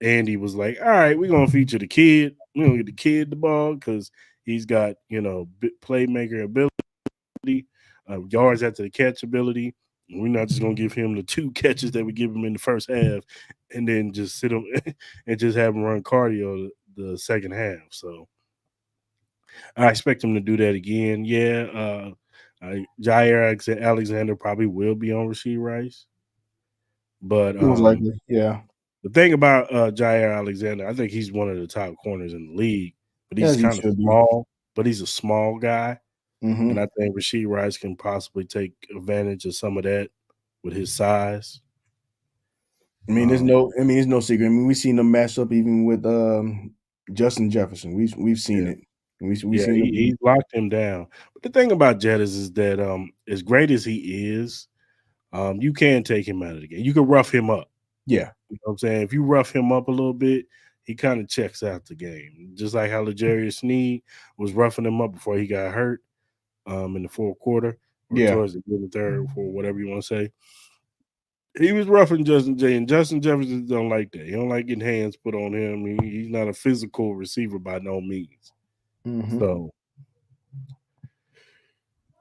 Speaker 1: Andy was like, all right, we're gonna feature the kid. We're gonna get the kid the ball because he's got playmaker ability, yards after the catch ability. We're not just gonna give him the two catches that we give him in the first half, and then just sit him and just have him run cardio the second half. So I expect him to do that again. Yeah, Jair Alexander probably will be on Rasheed Rice, but
Speaker 4: Most likely, yeah,
Speaker 1: the thing about Jair Alexander, I think he's one of the top corners in the league, but he's
Speaker 4: as he
Speaker 1: kind of
Speaker 4: should be.
Speaker 1: small. But he's a small guy, and
Speaker 4: Hmm.
Speaker 1: I think Rasheed Rice can possibly take advantage of some of that with his size. Um,
Speaker 4: There's no secret. We've seen them match up even with Justin Jefferson. We've seen
Speaker 1: yeah,
Speaker 4: it. We've
Speaker 1: yeah,
Speaker 4: seen
Speaker 1: he
Speaker 4: them.
Speaker 1: locked him down. But the thing about Jett is that as great as he is, you can take him out of the game. You can rough him up.
Speaker 4: Yeah,
Speaker 1: You know what I'm saying? If you rough him up a little bit, he kind of checks out the game. Just like how L'Jarius Sneed was roughing him up before he got hurt in the fourth quarter or
Speaker 4: yeah.
Speaker 1: towards the end of the third, or whatever you want to say. He was roughing Justin J, and Justin Jefferson don't like that. He don't like getting hands put on him. He's not a physical receiver by no means.
Speaker 4: Hmm.
Speaker 1: So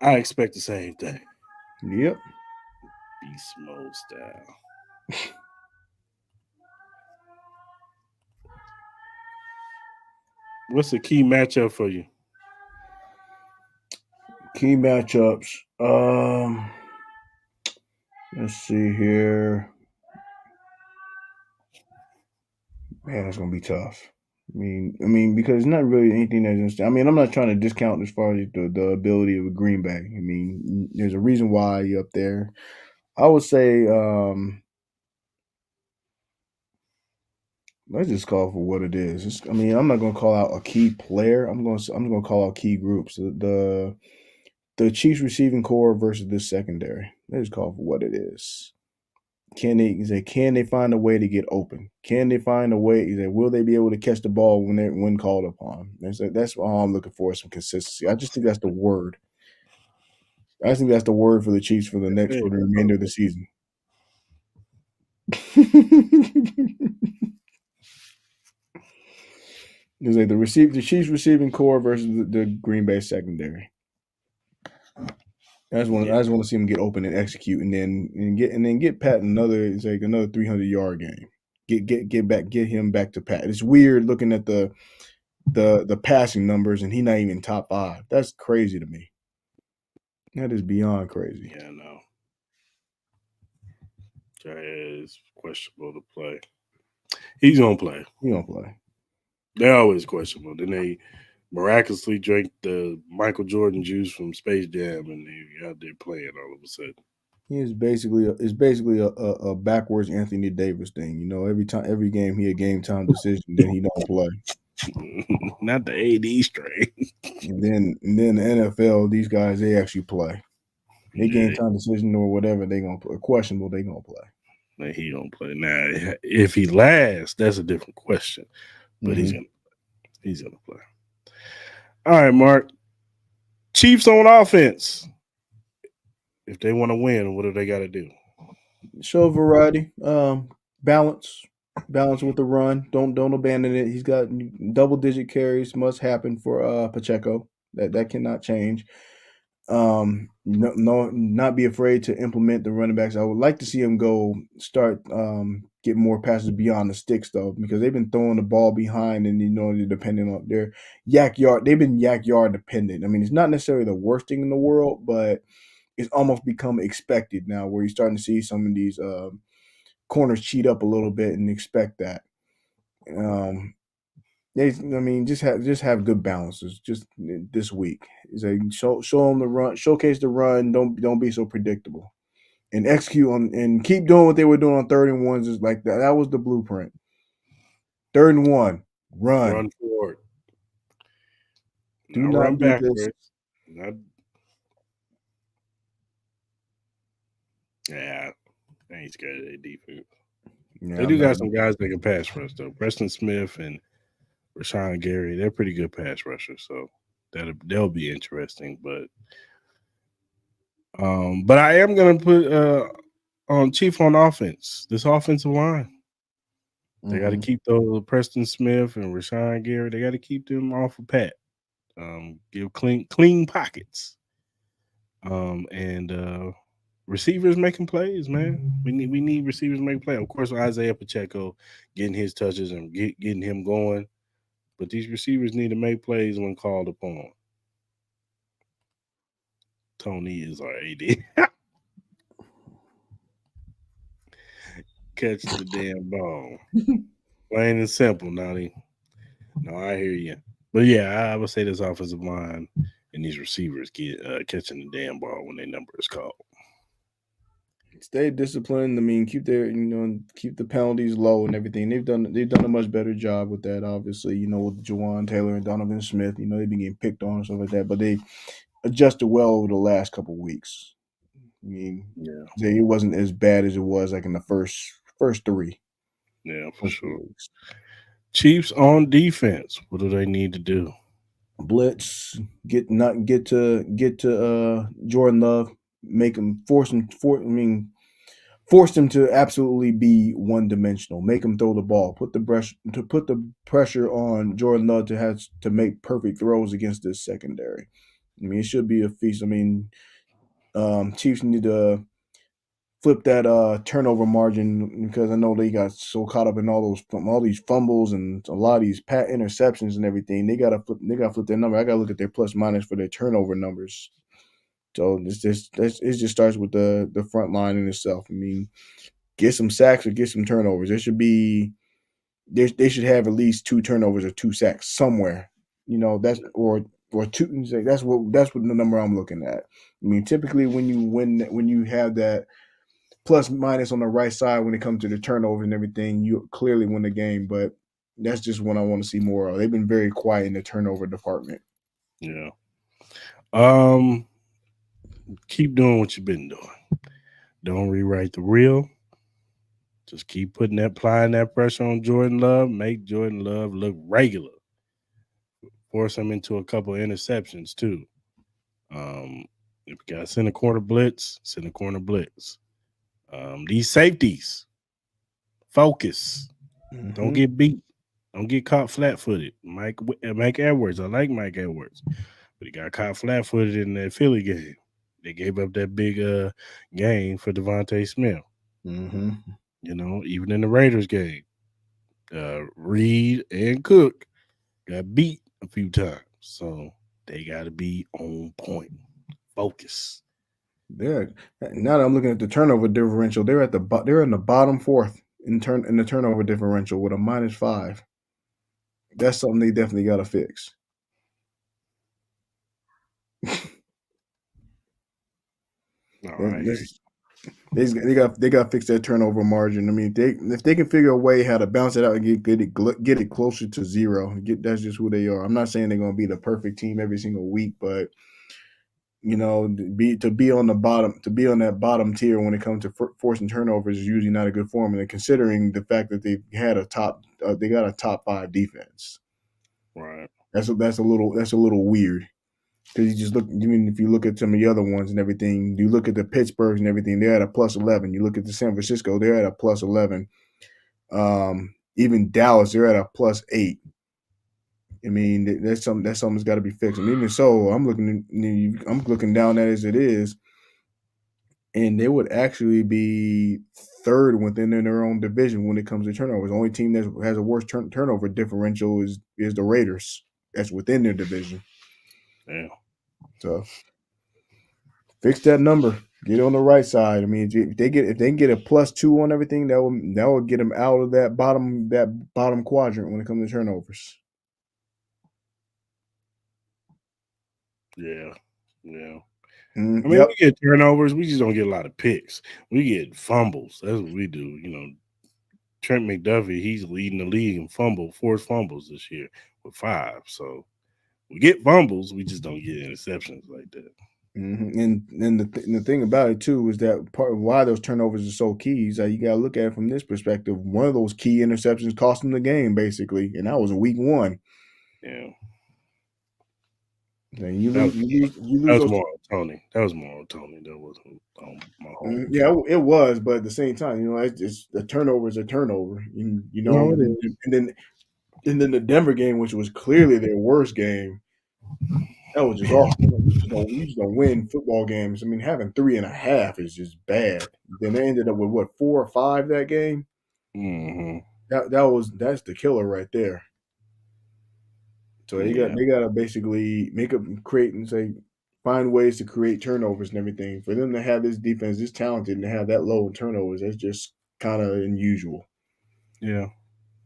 Speaker 1: I expect the same thing.
Speaker 4: Yep.
Speaker 1: Beast mode style. What's the key matchup for you?
Speaker 4: Key matchups. Let's see here. Man, that's gonna be tough. I mean, because it's not really anything that's interesting. I mean, I'm not trying to discount as far as the ability of a Green Bay. I mean, there's a reason why you're up there. I would say, let's just call it for what it is. I mean, I'm not going to call out a key player. I'm going to call out key groups. The Chiefs receiving core versus this secondary. Let's call it for what it is. Can they find a way to get open? Can they find a way? Will they be able to catch the ball when called upon? That's all I'm looking for, some consistency. I just think that's the word. I think that's the word for the Chiefs for
Speaker 1: Hey,
Speaker 4: the remainder of the season. It's like the Chiefs receiving core versus the Green Bay secondary.
Speaker 1: yeah,
Speaker 4: I just want to see them get open and execute, and then get Pat another. It's like another 300-yard game. Get him back to Pat. It's weird looking at the passing numbers, and he not even top five. That's crazy to me. That is beyond crazy.
Speaker 1: yeah, no. Jay is questionable to play. He's gonna play.
Speaker 4: He don't play.
Speaker 1: They're always questionable. Then they miraculously drank the Michael Jordan juice from Space Jam, and they out there playing all of a sudden.
Speaker 4: He is basically a backwards Anthony Davis thing. Every game he a game time decision, then he don't play.
Speaker 1: Not the AD strain.
Speaker 4: And then the NFL, these guys they actually play. They game
Speaker 1: Yeah,
Speaker 4: time decision or whatever they gonna play. Questionable they gonna play.
Speaker 1: man, he gonna play. Now, if he lasts, that's a different question. But
Speaker 4: Mm-hmm.
Speaker 1: he's gonna play. All right, Mark. Chiefs on offense. If they want to win, what do they got to do?
Speaker 4: Show variety, balance, balance with the run. Don't abandon it. He's got double digit carries. Must happen for Pacheco. That cannot change. No, not be afraid to implement the running backs. I would like to see him go start get more passes beyond the sticks though, because they've been throwing the ball behind, and they're depending on their yak yard. They've been yak yard dependent. I mean, it's not necessarily the worst thing in the world, but it's almost become expected now, where you're starting to see some of these corners cheat up a little bit and expect that. Um, I mean, just have good balances. Just this week, is a show them the run, showcase the run. Don't be so predictable, and execute on and keep doing what they were doing on 3rd and 1s. Is like that. That was the blueprint. 3rd and 1, run.
Speaker 1: Run forward,
Speaker 4: Do
Speaker 1: not
Speaker 4: not
Speaker 1: run
Speaker 4: do this.
Speaker 1: backwards. Not yeah. I ain't scared of their defense.
Speaker 4: Yeah,
Speaker 1: They
Speaker 4: I'm
Speaker 1: do
Speaker 4: not.
Speaker 1: got some guys that can pass rush though. Preston Smith and Rashawn Gary, they're pretty good pass rushers, so they'll be interesting. But I am gonna put on Chief on offense. This offensive line, they got to
Speaker 4: Mm-hmm.
Speaker 1: keep those Preston Smith and Rashawn Gary. They got to keep them off of Pat. Give clean pockets. And receivers making plays, man. We need receivers making plays. Of course, Isaiah Pacheco getting his touches and getting him going. But these receivers need to make plays when called upon. Tony is our AD. Catch the damn ball. Plain and simple, Nani. No, I hear you. But yeah, I would say this offensive line and these receivers get catching the damn ball when their number is called.
Speaker 4: Stay disciplined. I mean, keep the penalties low and everything. They've done a much better job with that. Obviously, with Jawan Taylor and Donovan Smith. They've been getting picked on and stuff like that, but they adjusted well over the last couple of weeks. I mean,
Speaker 1: Yeah,
Speaker 4: it wasn't as bad as it was like in the first three
Speaker 1: yeah, for
Speaker 4: first three
Speaker 1: sure.
Speaker 4: weeks.
Speaker 1: Chiefs on defense. What do they need to do?
Speaker 4: Blitz, get to Jordan Love, make him force him to absolutely be one dimensional. Make him throw the ball. Put the pressure on Jordan Love to have to make perfect throws against this secondary. I mean, it should be a feast. I mean, Chiefs need to flip that turnover margin, because I know they got so caught up in all these fumbles and a lot of these pat interceptions and everything. They gotta flip their number. I gotta look at their plus minus for their turnover numbers. So it just starts with the front line in itself. I mean, get some sacks or get some turnovers. There should be they should have at least 2 turnovers or 2 sacks somewhere. That's or two. That's what the number I'm looking at. I mean, typically when you have that plus minus on the right side when it comes to the turnovers and everything, you clearly win the game. But that's just what I want to see more of. They've been very quiet in the turnover department.
Speaker 1: Yeah. Um, keep doing what you've been doing. Don't rewrite the reel. Just keep applying that pressure on Jordan Love. Make Jordan Love look regular. Force him into a couple of interceptions too. If you got to send a corner blitz, send a corner blitz. These safeties, focus. Don't
Speaker 4: Mm-hmm.
Speaker 1: get beat. Don't get caught flat-footed. Mike Edwards. I like Mike Edwards, but he got caught flat-footed in that Philly game. They gave up that big game for Devontae Smith.
Speaker 4: Mm-hmm.
Speaker 1: Even in the Raiders game, Reed and Cook got beat a few times. So they got to be on point. Focus.
Speaker 4: They're Now that I'm looking at the turnover differential, they're in the bottom fourth in the turnover differential with a -5. That's something they definitely got to fix.
Speaker 1: All
Speaker 4: And
Speaker 1: right.
Speaker 4: this, they got to fix that turnover margin. I mean, if they can figure a way how to bounce it out and get it closer to zero, that's just who they are. I'm not saying they're going to be the perfect team every single week, but to be on the bottom, to be on that bottom tier when it comes to forcing turnovers is usually not a good formula, considering the fact that they got a top 5 defense.
Speaker 1: Right.
Speaker 4: That's a little weird because you just look. I mean, if you look at some of the other ones and everything, you look at the Pittsburghs and everything, they're at a +11. You look at the San Francisco, they're at a +11. Even Dallas, they're at a +8. I mean, that's something's got to be fixed. And even so, I'm looking down at it as it is, and they would actually be third within their own division when it comes to turnovers. The only team that has a worse turnover differential is the Raiders. That's within their division.
Speaker 1: Yeah.
Speaker 4: So fix that number. Get on the right side. I mean, if they can get a +2 on everything, that will get them out of that bottom quadrant when it comes to turnovers.
Speaker 1: Yeah. Yeah. I mean, we
Speaker 4: Yep.
Speaker 1: get turnovers. We just don't get a lot of picks. We get fumbles. That's what we do. Trent McDuffie, he's leading the league in forced fumbles this year with 5. So we get fumbles. We just don't get interceptions like that.
Speaker 4: And the thing about it too is that part of why those turnovers are so key is that you got to look at it from this perspective. One of those key interceptions cost them the game, basically, and that was in week 1.
Speaker 1: Yeah.
Speaker 4: And you
Speaker 1: That
Speaker 4: lose,
Speaker 1: was,
Speaker 4: you
Speaker 1: that
Speaker 4: lose
Speaker 1: was
Speaker 4: those.
Speaker 1: more on Tony. That was more on Tony. That wasn't on Mahomes.
Speaker 4: Yeah, it was, but at the same time, it's the turnover is a turnover.
Speaker 1: No, it is.
Speaker 4: And then the Denver game, which was clearly their worst game, that was just awful. You just don't win football games. I mean, having 3.5 is just bad. Then they ended up with what, 4 or 5 that game.
Speaker 1: Mm-hmm.
Speaker 4: That's the killer right there. So they got
Speaker 1: Yeah.
Speaker 4: they got to basically create and say find ways to create turnovers and everything. For them to have this defense this talented and to have that low in turnovers, that's just kind of unusual.
Speaker 1: Yeah.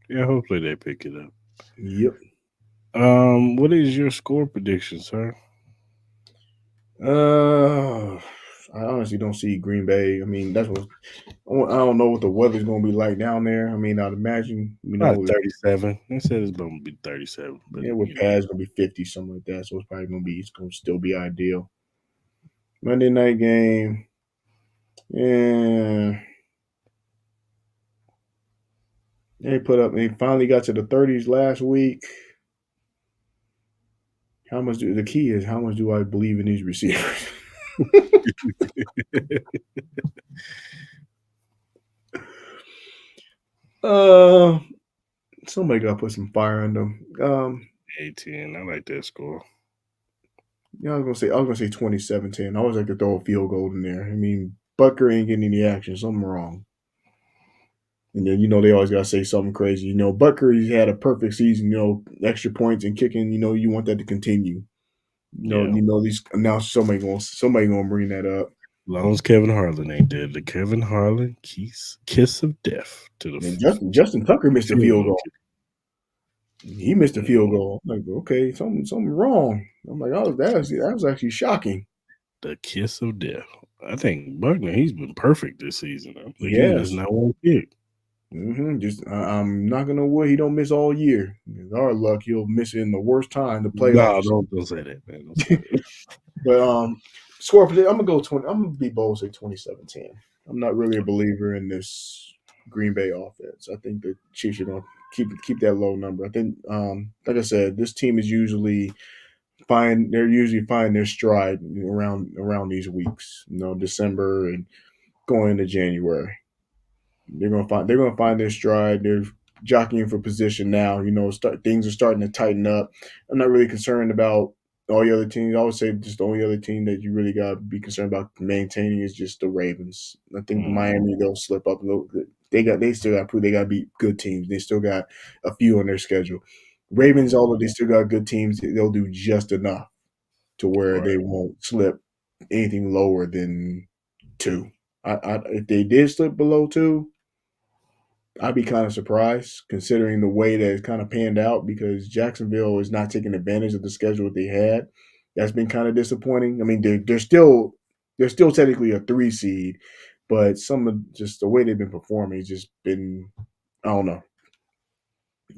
Speaker 1: Yeah. Hopefully they pick it up.
Speaker 4: Yep.
Speaker 1: What is your score prediction, sir?
Speaker 4: Uh, I honestly don't see Green Bay. I mean, I don't know what the weather's going to be like down there. I mean, I'd imagine
Speaker 1: About 37. They said it's going to be 37, but
Speaker 4: yeah, with pads going to be 50 something like that. So it's going to still be ideal. Monday night game. Yeah. They finally got to the 30s last week. The key is how much do I believe in these receivers? uh, Somebody got to put some fire in them.
Speaker 1: 18. I like that score.
Speaker 4: Yeah, I was gonna say 2017. I always like to throw a field goal in there. I mean, Butker ain't getting any action. Something wrong. And then they always gotta say something crazy. Butker, he's had a perfect season. Extra points and kicking. You want that to continue.
Speaker 1: Yeah.
Speaker 4: These now somebody gonna bring that up.
Speaker 1: long as Kevin Harlan ain't dead, the Kevin Harlan kiss of death to the
Speaker 4: And Justin Tucker missed a
Speaker 1: field
Speaker 4: field
Speaker 1: goal
Speaker 4: goal. He missed a field
Speaker 1: kicker.
Speaker 4: goal. I'm like, okay, something wrong. I'm like, oh, that was actually shocking.
Speaker 1: The kiss of death. I think Buckner, he's been perfect this season. I think he missed
Speaker 4: Yes.
Speaker 1: not one kick.
Speaker 4: Just I'm not gonna wood. He don't miss all year. With our luck, he'll miss it in the worst time, the
Speaker 1: No,
Speaker 4: playoffs.
Speaker 1: don't say that, man. Don't say that.
Speaker 4: But score prediction. I'm gonna go 20. I'm gonna be bold, say 27-10. I'm not really a believer in this Green Bay offense. I think the Chiefs are gonna keep that low number. I think, like I said, this team is usually fine. They're usually find their stride around these weeks. December and going into January. They're gonna find their stride. They're jockeying for position now. Things are starting to tighten up. I'm not really concerned about all the other teams. I would say just the only other team that you really got to be concerned about maintaining is just the Ravens. I think the
Speaker 1: Mhm.
Speaker 4: Miami, they'll slip up a little bit. They still got to prove they got to beat good teams. They still got a few on their schedule. Ravens,
Speaker 1: Mhm.
Speaker 4: although they still got good teams, they'll do just enough to where
Speaker 1: Right.
Speaker 4: they won't slip anything lower than two. If they did slip below two, I'd be kind of surprised considering the way that it's kind of panned out because Jacksonville is not taking advantage of the schedule that they had. That's been kind of disappointing. I mean, they're still technically a 3 seed, but some of just the way they've been performing has just been, I don't know.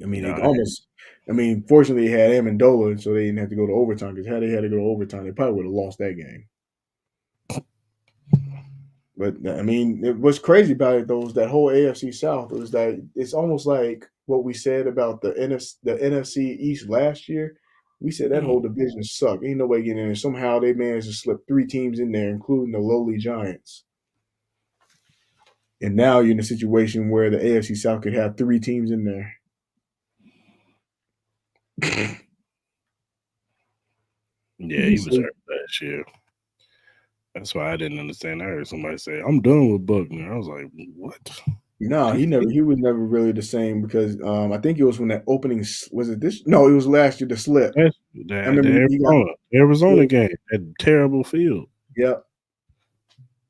Speaker 4: I mean, they
Speaker 1: Nah,
Speaker 4: almost. I mean, fortunately, they had Amendola, so they didn't have to go to overtime. Because had they had to go to overtime, they probably would have lost that game. But I mean, what's crazy about it though is that whole AFC South was that it's almost like what we said about the NFC East last year. We said that
Speaker 1: mm,
Speaker 4: whole division sucked. Ain't nobody getting in there. Somehow they managed to slip 3 teams in there, including the lowly Giants. And now you're in a situation where the AFC South could have 3 teams in there.
Speaker 1: yeah, he was hurt last year. That's why I didn't understand. I heard somebody say, "I'm done with Buckner." I was like, "What?"
Speaker 4: No, he was never really the same because I think it was when that opening was it this? No, it was last year the slip.
Speaker 1: That's
Speaker 4: I remember he got
Speaker 1: the Arizona
Speaker 4: yeah,
Speaker 1: game, that terrible field.
Speaker 4: yeah.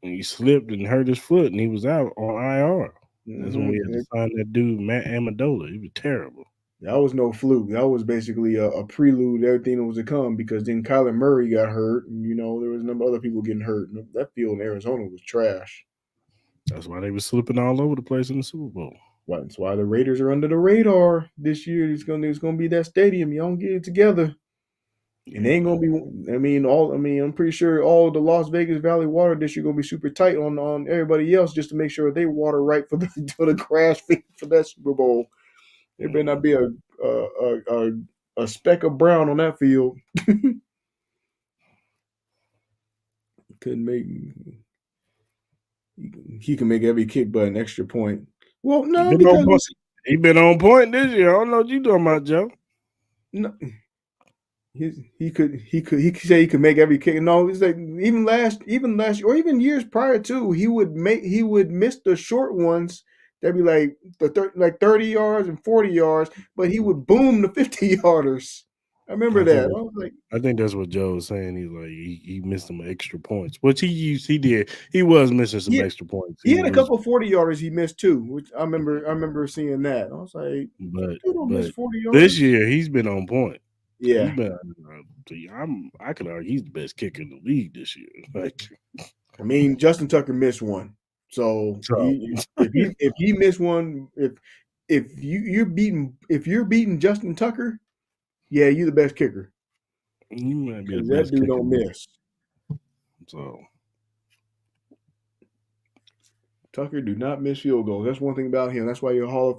Speaker 1: And he slipped and hurt his foot, and he was out on IR. That's when we had to
Speaker 4: Hmm.
Speaker 1: sign that dude Matt Amendola. He was terrible.
Speaker 4: That was no fluke. That was basically a prelude to everything that was to come because then Kyler Murray got hurt, and there was a number of other people getting hurt. And that field in Arizona was trash.
Speaker 1: That's why they were slipping all over the place in the Super Bowl.
Speaker 4: That's why the Raiders are under the radar this year. It's gonna be that stadium. Y'all don't get it together, and they ain't
Speaker 1: Yeah,
Speaker 4: gonna be. I'm pretty sure all of the Las Vegas Valley Water District gonna be super tight on everybody else just to make sure they water right for the for the crash for that Super Bowl. There better not
Speaker 1: mm,
Speaker 4: be a speck of brown on that field. Couldn't make he can make every kick but an extra point. Well,
Speaker 1: he
Speaker 4: no,
Speaker 1: been on
Speaker 4: because
Speaker 1: point. He been on point this year. I don't know what you talking about, Joe.
Speaker 4: no, he could say he could make every kick. No, it's like even last or even years prior to he would miss the short ones. That'd be like like 30 yards and 40 yards, but he would boom the 50 yarders. I remember
Speaker 1: I think
Speaker 4: that.
Speaker 1: that's
Speaker 4: I was like,
Speaker 1: I think that's what Joe was saying. He's like he missed some extra points, which he did. He was missing some
Speaker 4: yeah,
Speaker 1: extra points.
Speaker 4: he
Speaker 1: He
Speaker 4: had a
Speaker 1: was,
Speaker 4: couple 40 yarders he missed too, which I remember seeing that. I was like,
Speaker 1: but
Speaker 4: you don't miss
Speaker 1: but
Speaker 4: 40 yarders.
Speaker 1: this year he's been on point. He's
Speaker 4: Yeah,
Speaker 1: been. I could argue he's the best kicker in the league this year. Like
Speaker 4: I mean Justin Tucker missed one, so
Speaker 1: so,
Speaker 4: if he missed one, if you're beating Justin Tucker, yeah, you the best kicker
Speaker 1: he might be the
Speaker 4: because that
Speaker 1: best
Speaker 4: dude
Speaker 1: kicker.
Speaker 4: don't miss.
Speaker 1: So
Speaker 4: Tucker do not miss field goals. That's one thing about him. That's why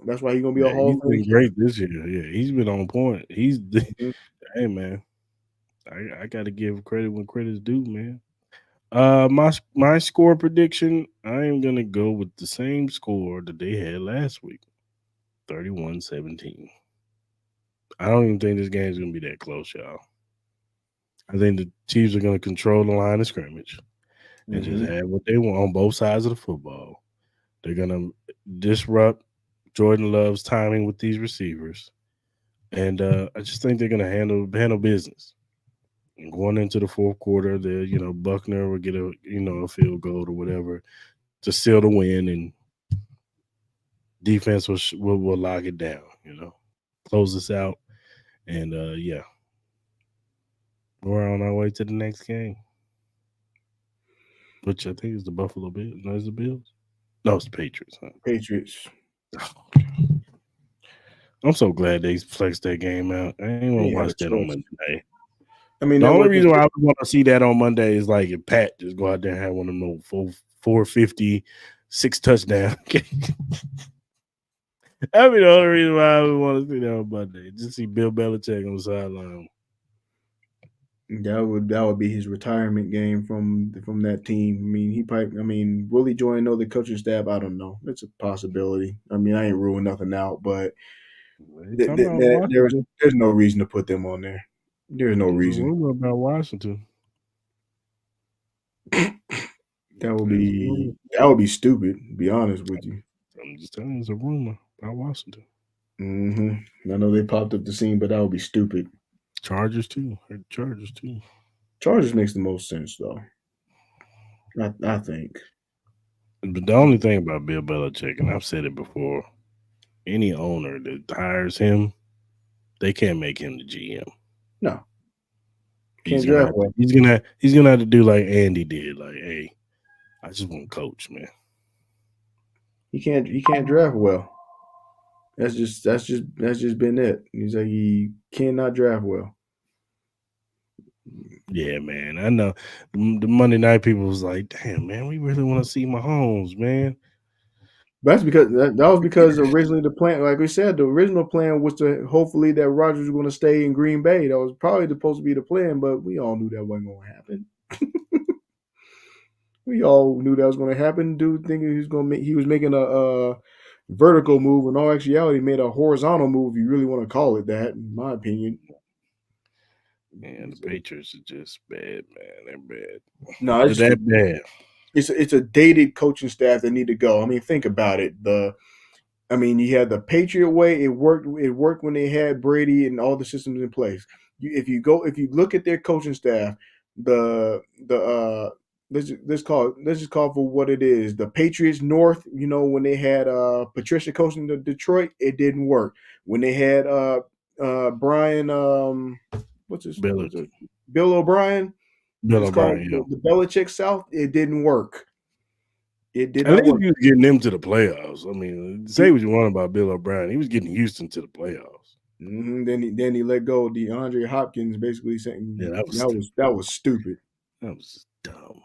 Speaker 4: That's why he's gonna be a
Speaker 1: yeah,
Speaker 4: Hall
Speaker 1: he's
Speaker 4: of Fame
Speaker 1: been
Speaker 4: kicker.
Speaker 1: great this year. Yeah, he's been on point.
Speaker 4: Mhm.
Speaker 1: Hey man, I got to give credit when credit's due, man. My score prediction. I am gonna go with the same score that they had last week, 31-17. I don't even think this game's gonna be that close, y'all. I think the Chiefs are gonna control the line of scrimmage and just
Speaker 4: Mhm.
Speaker 1: have what they want on both sides of the football. They're gonna disrupt Jordan Love's timing with these receivers, and I just think they're gonna handle business. And going into the fourth quarter, Buckner would get a field goal or whatever to seal the win, and defense will lock it down. Close this out, and yeah, we're on our way to the next game, which I think is the Buffalo Bills. No, it's the Bills. No, it's the Patriots. Huh?
Speaker 4: Patriots.
Speaker 1: I'm so glad they flexed that game out. I ain't want to
Speaker 4: They had
Speaker 1: watch
Speaker 4: a
Speaker 1: that on
Speaker 4: choice.
Speaker 1: Monday night.
Speaker 4: I mean,
Speaker 1: The
Speaker 4: that
Speaker 1: only
Speaker 4: wasn't.
Speaker 1: reason why I would want to see that on Monday is like if Pat just go out there and have one of them little 450, 6 touchdown. That'd be the only reason why I would want to see that on Monday. Just see Bill Belichick on the sideline.
Speaker 4: That would be his retirement game from that team. I mean, he probably. I mean, will he join another coaching staff? I don't know. It's a possibility. I mean, I ain't ruling nothing out, but
Speaker 1: They talking about
Speaker 4: there's
Speaker 1: Washington.
Speaker 4: there's no reason to put them on there. There's no
Speaker 1: There's a
Speaker 4: reason.
Speaker 1: rumor about Washington.
Speaker 4: That would
Speaker 1: There's a
Speaker 4: be
Speaker 1: rumor.
Speaker 4: that would be stupid. To be honest with you.
Speaker 1: I'm just telling you, there's a rumor about Washington.
Speaker 4: hmm I know they popped up the scene, but that would be stupid.
Speaker 1: Chargers too. Heard Chargers too.
Speaker 4: Chargers makes the most sense though. I think.
Speaker 1: But the only thing about Bill Belichick, and I've said it before, any owner that hires him, they can't make him the GM.
Speaker 4: No,
Speaker 1: He's
Speaker 4: can't
Speaker 1: gonna
Speaker 4: draft
Speaker 1: have to,
Speaker 4: well.
Speaker 1: he's gonna have to do like Andy did. Like, hey, I just want to coach, man.
Speaker 4: He can't draft well. That's just been it. He's like he cannot draft well.
Speaker 1: Yeah, man. I know the Monday night people was like, damn, man, we really want to see Mahomes, man.
Speaker 4: That's because that was because originally the plan, like we said, the original plan was to hopefully that Rodgers was going to stay in Green Bay. That was probably supposed to be the plan, but we all knew that wasn't going to happen. We all knew that was going to happen. Dude thinking he was making a vertical move, in all actuality, made a horizontal move. If you really want to call it that, in my opinion.
Speaker 1: And the Patriots are just bad, man. They're bad.
Speaker 4: No,
Speaker 1: They're that bad.
Speaker 4: it's a dated coaching staff that need to go. I mean, think about it. I mean, you had the Patriot way. It worked. It worked when they had Brady and all the systems in place. If you look at their coaching staff, the let's just call it for what it is. The Patriots North, when they had Patricia coaching the Detroit, it didn't work. When they had Brian,
Speaker 1: Bill,
Speaker 4: what's it, Bill O'Brien,
Speaker 1: Bill
Speaker 4: it's called
Speaker 1: O'Brien,
Speaker 4: the Belichick South. It didn't work. It did
Speaker 1: At
Speaker 4: not
Speaker 1: least
Speaker 4: work.
Speaker 1: he was getting them to the playoffs. I mean, say what you want about Bill O'Brien, he was getting Houston to the playoffs.
Speaker 4: Then he let go of DeAndre Hopkins, basically
Speaker 1: Yeah,
Speaker 4: saying
Speaker 1: that was
Speaker 4: that was stupid.
Speaker 1: that was just dumb.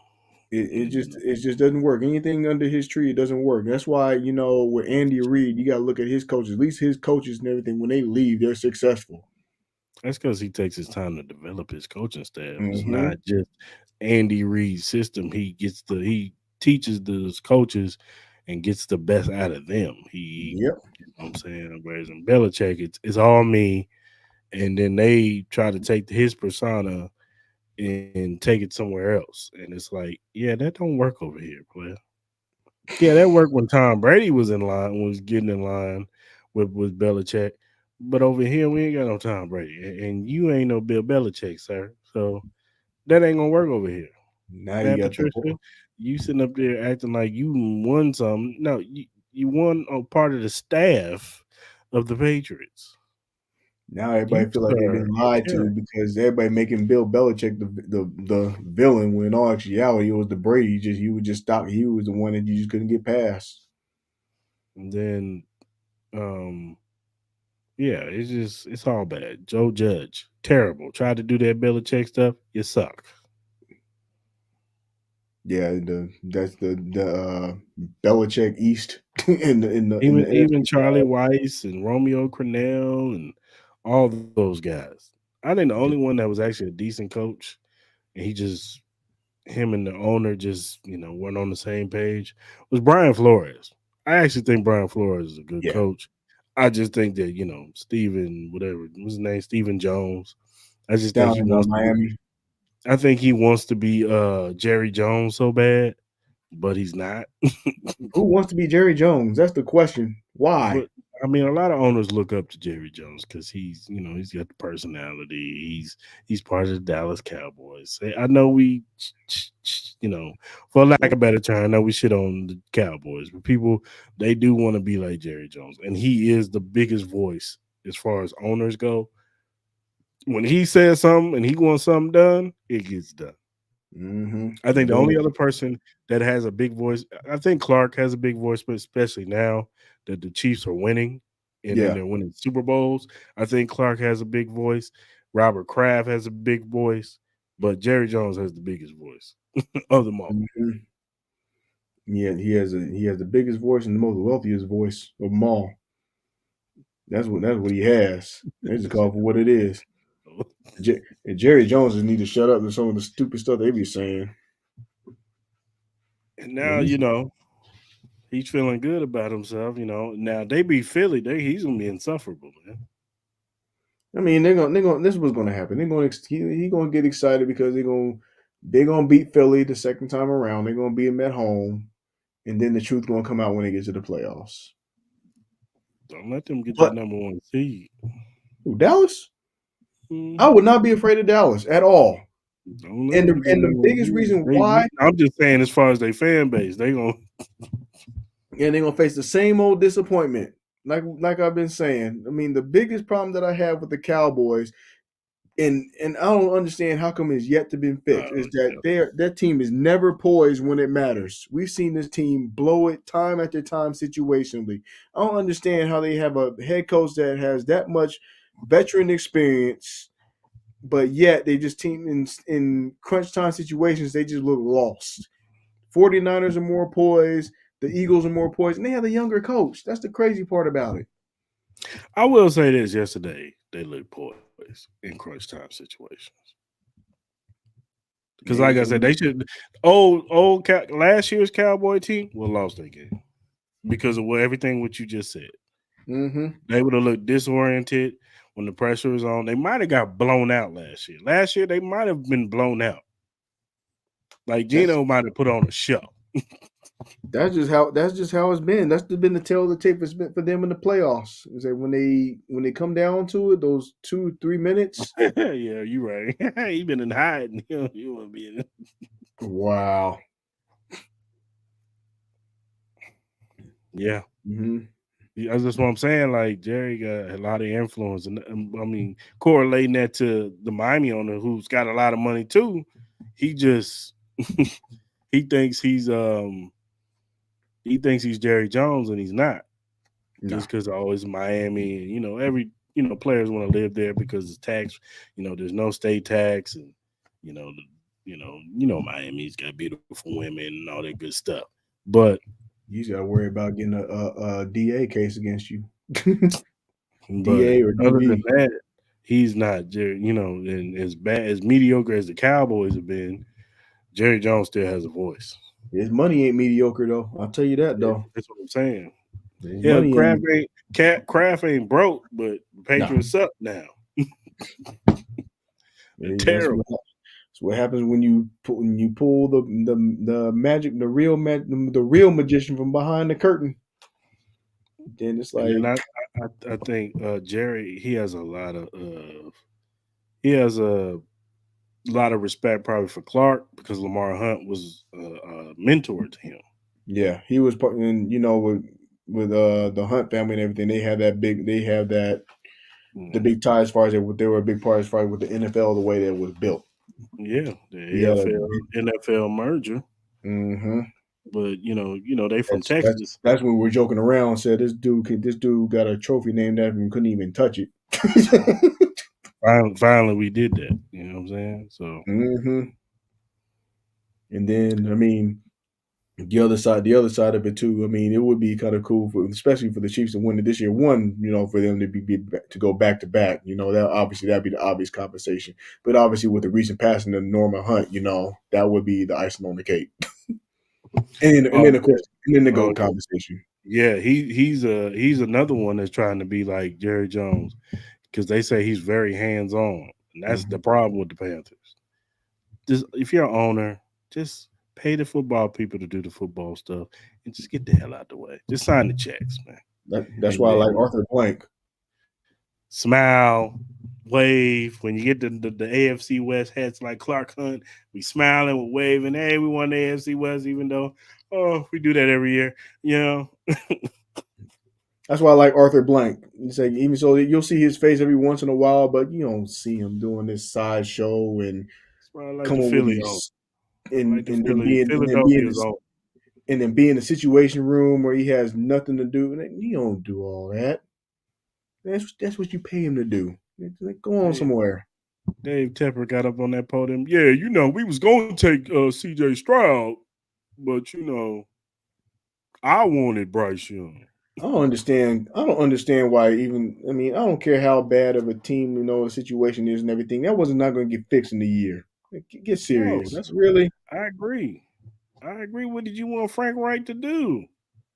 Speaker 4: It just doesn't work. Anything under his tree, it doesn't work. That's why with Andy Reid, you got to look at his coaches. At least his coaches and everything, when they leave, they're successful.
Speaker 1: That's because he takes his time to develop his coaching staff. It's
Speaker 4: hmm
Speaker 1: not just Andy Reid's system. He teaches those coaches and gets the best out of them.
Speaker 4: Yep.
Speaker 1: What I'm saying, whereas in Belichick, it's all me, and then they try to take his persona and take it somewhere else, and it's like, yeah, that don't work over here, player. Yeah, that worked when Tom Brady was getting in line with Belichick. But over here, we ain't got no Tom Brady, and you ain't no Bill Belichick, sir. So that ain't gonna work over here.
Speaker 4: Now you
Speaker 1: Pat
Speaker 4: got the
Speaker 1: Patricia, you sitting up there acting like you won something. No, you won a part of the staff of the Patriots.
Speaker 4: now everybody
Speaker 1: You,
Speaker 4: feel like they've
Speaker 1: sir,
Speaker 4: been
Speaker 1: are
Speaker 4: lied to
Speaker 1: terrible.
Speaker 4: because everybody making Bill Belichick the villain when in all actuality it was the Brady. You would just stop. He was the one that you just couldn't get past.
Speaker 1: And then, um, yeah, it's all bad. Joe Judge, terrible. Tried to do that Belichick stuff. You suck.
Speaker 4: Yeah, that's the Belichick East in the
Speaker 1: Even
Speaker 4: NFC
Speaker 1: Charlie
Speaker 4: side.
Speaker 1: Weiss and Romeo Crennel and all those guys. I think the only one that was actually a decent coach, and him and the owner just weren't on the same page, was Brian Flores. I actually think Brian Flores is a good
Speaker 4: Yeah,
Speaker 1: coach. I just think that Steven, whatever what's his name, Steven Jones. I just think
Speaker 4: down
Speaker 1: he
Speaker 4: in
Speaker 1: wants to be.
Speaker 4: Miami.
Speaker 1: I think he wants to be Jerry Jones so bad, but he's not.
Speaker 4: Who wants to be Jerry Jones? That's the question.
Speaker 1: But
Speaker 4: Why?
Speaker 1: I mean, a lot of owners look up to Jerry Jones because he's got the personality. He's part of the Dallas Cowboys. I know for lack of better term, I know we shit on the Cowboys, but people they do want to be like Jerry Jones, and he is the biggest voice as far as owners go. When he says something and he wants something done, it gets done. I think the only
Speaker 4: Boom.
Speaker 1: other person that has a big voice, I think Clark has a big voice, but especially now that the Chiefs are winning and then
Speaker 4: Yeah.
Speaker 1: they're winning Super Bowls, I think Clark has a big voice. Robert Kraft has a big voice, but Jerry Jones has the biggest voice of them all.
Speaker 4: hmm Yeah, he has the biggest voice and the most wealthiest voice of them all. That's what he has. They just call it for what it is. And Jerry Jones just need to shut up with some of the stupid stuff they be saying.
Speaker 1: And
Speaker 4: At
Speaker 1: now,
Speaker 4: least,
Speaker 1: he's feeling good about himself. Now they be Philly, he's gonna be insufferable, man.
Speaker 4: I mean, they're gonna. This is what's gonna happen. He gonna get excited because they're gonna beat Philly the second time around. They're gonna beat him at home, and then the truth gonna come out when they get to the playoffs.
Speaker 1: Don't let them get that
Speaker 4: But
Speaker 1: number one seed.
Speaker 4: who, Dallas? I
Speaker 1: Mhm.
Speaker 4: would not be afraid of Dallas at all.
Speaker 1: Don't let
Speaker 4: And
Speaker 1: them
Speaker 4: the
Speaker 1: get that
Speaker 4: and the
Speaker 1: number one
Speaker 4: biggest
Speaker 1: seed.
Speaker 4: reason why,
Speaker 1: I'm just saying, as far as their fan base, they gonna.
Speaker 4: and they're gonna face the same old disappointment. Like I've been saying. I mean, the biggest problem that I have with the Cowboys, and I don't understand how come it's yet to be fixed, is that their team is never poised when it matters. We've seen this team blow it time after time situationally. I don't understand how they have a head coach that has that much veteran experience, but yet they just team in crunch time situations, they just look lost. 49ers are more poised, the Eagles are more poised, and they have a younger coach. That's the crazy part about it.
Speaker 1: I will say this: yesterday they looked poised in crunch time situations. Because, like I said, they should. Last year's Cowboy team would have lost that game because of everything what you just said.
Speaker 4: Mm-hmm.
Speaker 1: They would have looked disoriented when the pressure was on. They might have got blown out last year. Last year they might have been blown out. Like
Speaker 4: That's
Speaker 1: Gino might have put on a show.
Speaker 4: that's just how it's been. That's been the tail of the tape for them in the playoffs. Is that when they come down to it, those 2-3 minutes.
Speaker 1: Yeah, you right. He been in hiding. You want to be in.
Speaker 4: Wow.
Speaker 1: Yeah.
Speaker 4: Mm-hmm.
Speaker 1: That's just what I'm saying. Like Jerry got a lot of influence, and I mean, correlating that to the Miami owner, who's got a lot of money too. He just he thinks he's Jerry Jones, and he's not.
Speaker 4: No,
Speaker 1: Just because always Miami, and every players want to live there because it's tax. There's no state tax, and you know the, Miami's got beautiful women and all that good stuff. But
Speaker 4: you just got to worry about getting a DA case against you,
Speaker 1: but
Speaker 4: DA or
Speaker 1: other than
Speaker 4: DB.
Speaker 1: that, he's not Jerry. And as bad as mediocre as the Cowboys have been, Jerry Jones still has a voice.
Speaker 4: His money ain't mediocre though. I'll tell you that
Speaker 1: Yeah,
Speaker 4: though.
Speaker 1: that's what I'm saying.
Speaker 4: His
Speaker 1: Yeah,
Speaker 4: money
Speaker 1: Kraft
Speaker 4: ain't
Speaker 1: ain't Kraft ain't broke, but the
Speaker 4: no.
Speaker 1: Patriots suck now. They're
Speaker 4: That's what
Speaker 1: terrible.
Speaker 4: that's what happens when you pull the magic, the real magician from behind the curtain. Then it's
Speaker 1: And then
Speaker 4: like,
Speaker 1: I think Jerry he has a lot of respect probably for Clark because Lamar Hunt was a mentor to him.
Speaker 4: yeah, he was part, and with the Hunt family and everything, they have the
Speaker 1: Mhm.
Speaker 4: big tie as far as they were a big part as far as with the NFL the way that it was built.
Speaker 1: Yeah,
Speaker 4: He
Speaker 1: the
Speaker 4: had a
Speaker 1: AFL NFL merger,
Speaker 4: mm-hmm.
Speaker 1: but they from
Speaker 4: That's that's
Speaker 1: Texas.
Speaker 4: that's when we were joking around. Said this dude got a trophy named after him, couldn't even touch it.
Speaker 1: Finally, we did that. You know what I'm saying? So
Speaker 4: hmm And then I mean the other side of it too. I mean, it would be kind of cool especially for the Chiefs to win it this year. One, for them to go back to back. That'd be the obvious compensation. But obviously, with the recent passing of Norman Hunt, that would be the icing on the cake. And then
Speaker 1: oh
Speaker 4: of
Speaker 1: yeah,
Speaker 4: course, and then the
Speaker 1: oh
Speaker 4: goat
Speaker 1: yeah.
Speaker 4: conversation.
Speaker 1: Yeah, he's another one that's trying to be like Jerry Jones because they say he's very hands on, and that's the
Speaker 4: hmm
Speaker 1: problem with the Panthers. Just if you're an owner, just pay the football people to do the football stuff and just get the hell out the way. Just sign the checks, man.
Speaker 4: That's
Speaker 1: and
Speaker 4: why I like
Speaker 1: then
Speaker 4: Arthur Blank.
Speaker 1: smile, wave. When you get the AFC West hats like Clark Hunt, we smiling, we waving. Hey, we won the AFC West, even though we do that every year. You know,
Speaker 4: That's why I like Arthur Blank. It's like even so you'll see his face every once in a while, but you don't see him doing this sideshow and
Speaker 1: that's why I like the
Speaker 4: coming with
Speaker 1: Philly on.
Speaker 4: these
Speaker 1: I like the
Speaker 4: and then
Speaker 1: Philly
Speaker 4: being
Speaker 1: Philadelphia's on.
Speaker 4: and then be in the situation room where he has nothing to do. And you don't do all that. That's what you pay him to do. Like, go on
Speaker 1: Dave,
Speaker 4: somewhere.
Speaker 1: Dave Tepper got up on that podium. Yeah, we was going to take C.J. Stroud, but I wanted Bryce Young.
Speaker 4: I don't understand. I don't understand why even. I mean, I don't care how bad of a team the situation is and everything. That wasn't not going to get fixed in a year. Like, get
Speaker 1: No,
Speaker 4: serious. That's really.
Speaker 1: I agree. I agree. What did you want Frank Wright to do?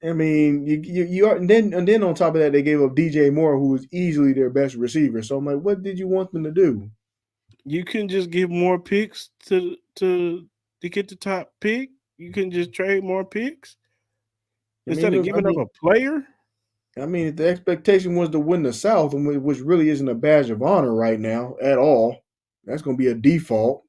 Speaker 4: I mean, you are, and then on top of that, they gave up DJ Moore, who was easily their best receiver. So I'm like, what did you want them to do?
Speaker 1: You can just give more picks to get the top pick. You can just trade more picks
Speaker 4: I mean,
Speaker 1: instead of
Speaker 4: look,
Speaker 1: giving up a player.
Speaker 4: I mean, if the expectation was to win the South, which really isn't a badge of honor right now at all, that's going to be a default.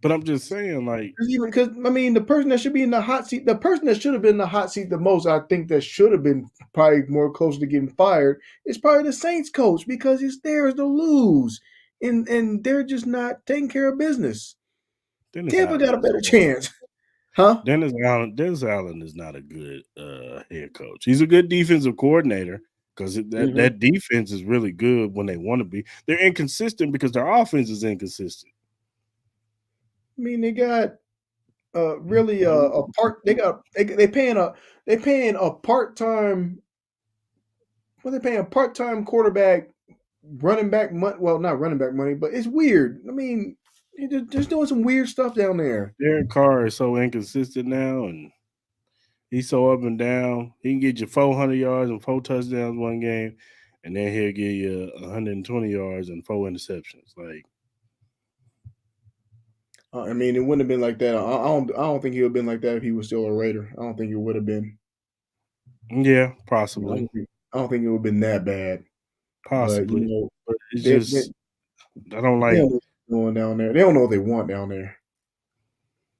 Speaker 1: But I'm just saying, like,
Speaker 4: Because I mean, the person that should be in the hot seat, the person that should have been in the hot seat the most, I think that should have been probably more close to getting fired is probably the Saints coach because it's theirs to lose, and they're just not taking care of business.
Speaker 1: Dennis
Speaker 4: Tampa got
Speaker 1: Allen
Speaker 4: a
Speaker 1: is
Speaker 4: better
Speaker 1: horrible.
Speaker 4: chance, huh?
Speaker 1: Dennis Allen is not a good head coach. He's a good defensive coordinator because
Speaker 4: Mm-hmm.
Speaker 1: that defense is really good when they want to be. They're inconsistent because their offense is inconsistent.
Speaker 4: I mean, they got really a part. They paying a part time. Well, they paying a part time quarterback running back money. Well, not running back money, but it's weird. I mean, they're just doing some weird stuff down there.
Speaker 1: Derek Carr is so inconsistent now, and he's so up and down. He can get you 400 yards and 4 touchdowns one game, and then he'll give you 120 yards and 4 interceptions. Like,
Speaker 4: I mean, it wouldn't have been like that. I don't think he would have been like that if he was still a Raider. I don't think it would have been.
Speaker 1: yeah,
Speaker 4: I
Speaker 1: possibly,
Speaker 4: don't think, I don't think it would have been that bad. But
Speaker 1: possibly, but it's
Speaker 4: they
Speaker 1: just I don't
Speaker 4: they
Speaker 1: like.
Speaker 4: don't know what's going down there. They don't know what they want down there.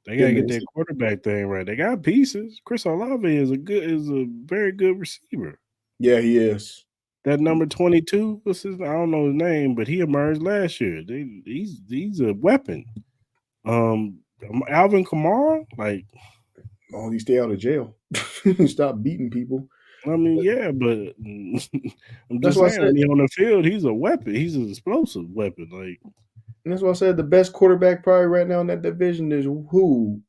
Speaker 1: They gotta
Speaker 4: Them
Speaker 1: get
Speaker 4: is-
Speaker 1: that quarterback thing right. They got pieces. Chris Olave is a very good receiver.
Speaker 4: Yeah, he is.
Speaker 1: That number 22, I don't know his name, but he emerged last year. He's a weapon. Alvin Kamara, like,
Speaker 4: Oh, he stay out of jail. Stop beating people.
Speaker 1: I mean, yeah, but I'm
Speaker 4: That's
Speaker 1: just
Speaker 4: why I
Speaker 1: saying
Speaker 4: said.
Speaker 1: when he's on the field, he's a weapon. He's an explosive weapon. Like,
Speaker 4: That's why I said the best quarterback probably right now in that division is who?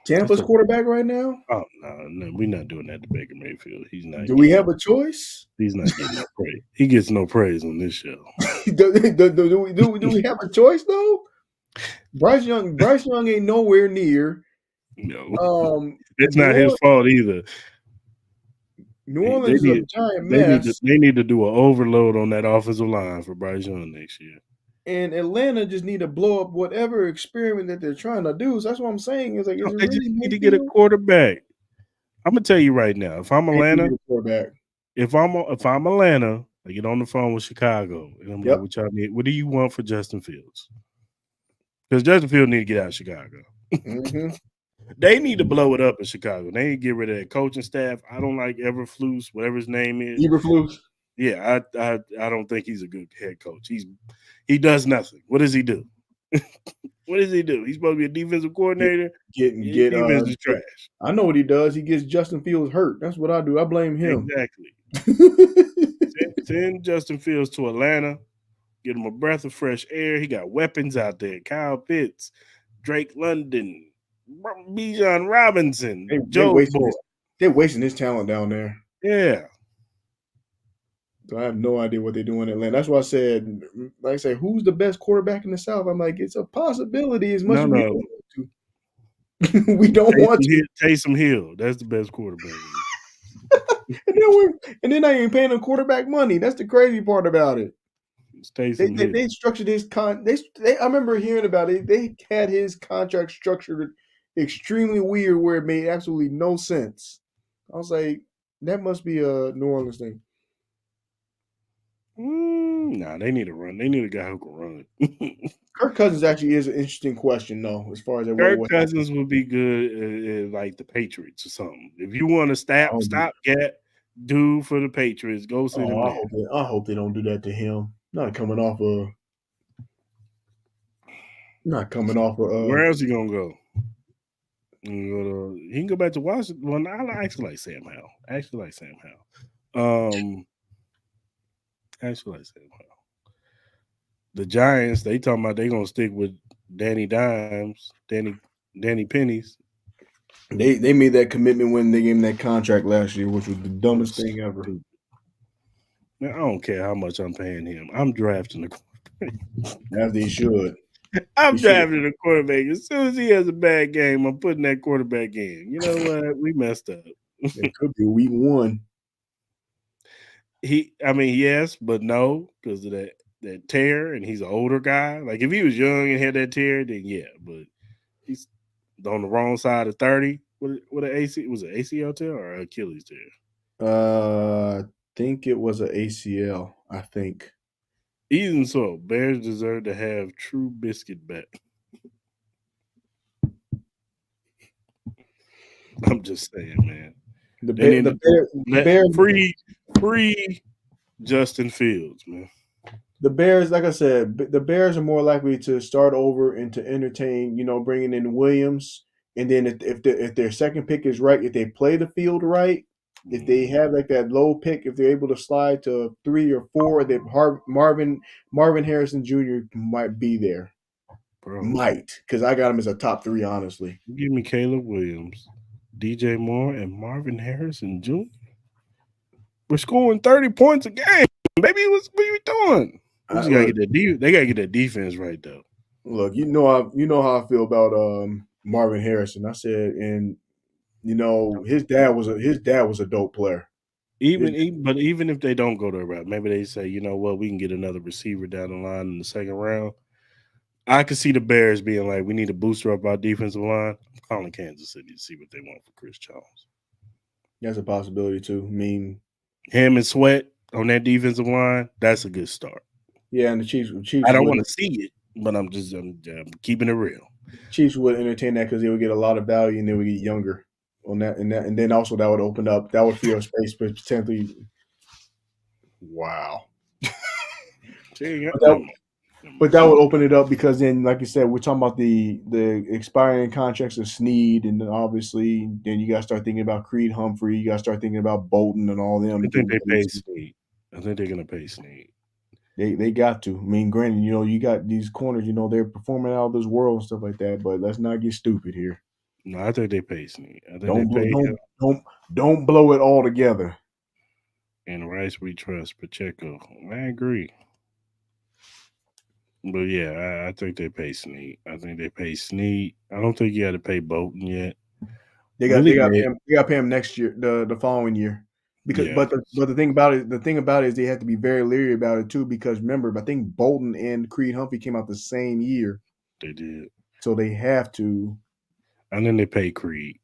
Speaker 1: that's
Speaker 4: Tampa's
Speaker 1: a
Speaker 4: quarterback right now.
Speaker 1: oh no, we're not doing that to Baker Mayfield.
Speaker 4: Do we have a choice?
Speaker 1: He's not getting no praise. He gets no praise on this show.
Speaker 4: Do we have a choice though? Bryce Young ain't nowhere near.
Speaker 1: No, it's
Speaker 4: New
Speaker 1: not his
Speaker 4: Orleans,
Speaker 1: fault either.
Speaker 4: New
Speaker 1: They
Speaker 4: Orleans is a
Speaker 1: need
Speaker 4: giant mess,
Speaker 1: they need to do an overload on that offensive line for Bryce Young next year.
Speaker 4: and Atlanta just need to blow up whatever experiment that they're trying to do. So that's what I'm saying. Is like, is
Speaker 1: No,
Speaker 4: it
Speaker 1: they just
Speaker 4: really
Speaker 1: need to get a
Speaker 4: Mayfield?
Speaker 1: quarterback. I'm gonna tell you right now. If I'm
Speaker 4: They need to
Speaker 1: Atlanta,
Speaker 4: get a quarterback.
Speaker 1: if I'm Atlanta, I get on the phone with Chicago, and I'm like,
Speaker 4: Yep.
Speaker 1: "What y'all need? What do you want for Justin Fields? Because Justin Fields need to get out of Chicago.
Speaker 4: Mm-hmm.
Speaker 1: They need to blow it up in Chicago. They need to get rid of that coaching staff. I don't like Everflus, whatever his name is.
Speaker 4: Eberflus.
Speaker 1: Yeah, I don't think he's a good head coach. He does nothing. What does he do? What does he do? He's supposed to be a defensive coordinator. His
Speaker 4: Get
Speaker 1: defense is trash.
Speaker 4: I know what he does. He gets Justin Fields hurt. That's what I do. I blame him.
Speaker 1: Exactly. Send Justin Fields to Atlanta. Get him a breath of fresh air. He got weapons out there. Kyle Pitts, Drake London, Bijan Robinson,
Speaker 4: they
Speaker 1: Joe
Speaker 4: wasting
Speaker 1: Boy.
Speaker 4: they're wasting his talent down there.
Speaker 1: Yeah.
Speaker 4: So I have no idea what they're doing in Atlanta. That's why I said, like I said, who's the best quarterback in the South? I'm like, it's a possibility as much as
Speaker 1: None
Speaker 4: we
Speaker 1: of
Speaker 4: don't
Speaker 1: them.
Speaker 4: want to. We don't want to.
Speaker 1: Taysom Hill. That's the best quarterback.
Speaker 4: And then I ain't paying him quarterback money. That's the crazy part about it.
Speaker 1: It's Taysom Hill.
Speaker 4: They structured his I remember hearing about it. They had his contract structured extremely weird where it made absolutely no sense. I was like, that must be a New Orleans thing.
Speaker 1: Nah, they need to run. They need a guy who can run.
Speaker 4: Kirk Cousins actually is an interesting question, though, as far as
Speaker 1: Kirk
Speaker 4: what happened.
Speaker 1: Cousins would be good like the Patriots or something. If you want to
Speaker 4: Oh,
Speaker 1: stopgap dude for the Patriots, go sit him there.
Speaker 4: I hope they don't do that to him. Not coming off of
Speaker 1: Where else he gonna go? He can go back to Washington. Well, I actually like Sam Howell. Actually like Sam Howell. The Giants, they talking about they gonna stick with Danny Pennies.
Speaker 4: they made that commitment when they gave him that contract last year, which was the dumbest thing ever.
Speaker 1: Man, I don't care how much I'm paying him. I'm drafting a quarterback.
Speaker 4: As they should.
Speaker 1: I'm
Speaker 4: He should.
Speaker 1: drafting a quarterback. As soon as he has a bad game, I'm putting that quarterback in. You know what? We messed up.
Speaker 4: It could be week one.
Speaker 1: Yes, but no, because of that tear, and he's an older guy. Like if he was young and had that tear, then yeah, but he's on the wrong side of 30. What an AC was it ACL tear or Achilles tear?
Speaker 4: I think it was an ACL. I think.
Speaker 1: Even so, Bears deserve to have True Biscuit back. I'm just saying, man. Free Justin Fields, man.
Speaker 4: The Bears, like I said, the Bears are more likely to start over and to entertain, bringing in Williams, and then if their second pick is right, if they play the field right, if they have like that low pick, if they're able to slide to 3 or 4, that Marvin Harrison Jr. might be there. Bro. Might, because I got him as a top 3, honestly.
Speaker 1: Give me Caleb Williams, DJ Moore, and Marvin Harrison Jr. We're scoring 30 points a game. Baby, what are you doing? They gotta get that defense right though.
Speaker 4: Look, you know how I feel about Marvin Harrison. I said, and his dad was a dope player.
Speaker 1: But even if they don't go to a route, maybe they say, you know what, we can get another receiver down the line in the second round. I could see the Bears being like, we need to booster up our defensive line. I'm calling Kansas City to see what they want for Chris Jones.
Speaker 4: That's a possibility too. I mean,
Speaker 1: him and Sweat on that defensive line, that's a good start.
Speaker 4: Yeah, and the Chiefs.
Speaker 1: I don't want to see it, but I'm keeping it real.
Speaker 4: Chiefs would entertain that because they would get a lot of value and they would get younger on that, and then also that would open up, that would free up space potentially. Wow. But that would open it up because then, like you said, we're talking about the expiring contracts of Snead, and then obviously, then you got to start thinking about Creed Humphrey. You got to start thinking about Bolton and all them.
Speaker 1: I think they pay Snead. I think they're gonna pay Snead.
Speaker 4: They got to. I mean, granted, you got these corners. They're performing out of this world and stuff like that. But let's not get stupid here.
Speaker 1: No, I think they pay Snead. I think
Speaker 4: don't blow it all together.
Speaker 1: And Rice we trust Pacheco. I agree. But yeah, I think they pay Snead. I don't think you got to pay Bolton yet.
Speaker 4: They got to pay him next year, the following year. Because but the thing about it is they have to be very leery about it too, because remember, I think Bolton and Creed Humphrey came out the same year.
Speaker 1: They did.
Speaker 4: So they have to.
Speaker 1: And then they pay Creed.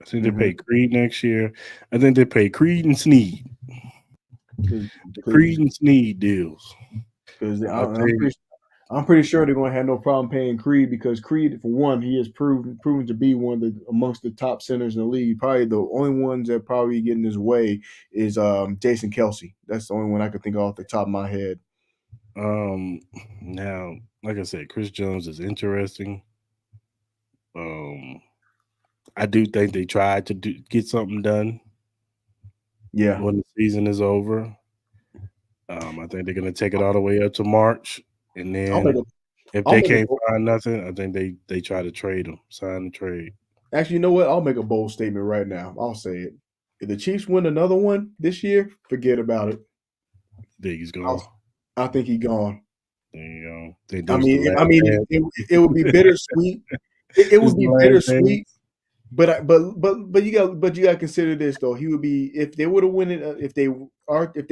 Speaker 1: I think they pay Creed next year. I think they pay Creed and Snead. The Creed and Snead deals.
Speaker 4: Because I'm pretty sure they're going to have no problem paying Creed, because Creed, for one, he has proven to be one of amongst the top centers in the league. Probably the only ones that probably get in his way is Jason Kelce. That's the only one I can think of off the top of my head.
Speaker 1: Now, like I said, Chris Jones is interesting. I do think they tried to get something done.
Speaker 4: Yeah,
Speaker 1: when the season is over. I think they're going to take it all the way up to March. And then if they can't find nothing, I think they try to trade him, sign the trade.
Speaker 4: Actually, you know what? I'll make a bold statement right now. I'll say it. If the Chiefs win another one this year, forget about it.
Speaker 1: Think he's gone?
Speaker 4: I think he's gone.
Speaker 1: There you
Speaker 4: go. It would be bittersweet. It would be bittersweet. But you got to consider this though. He would be, if they would have win it, if they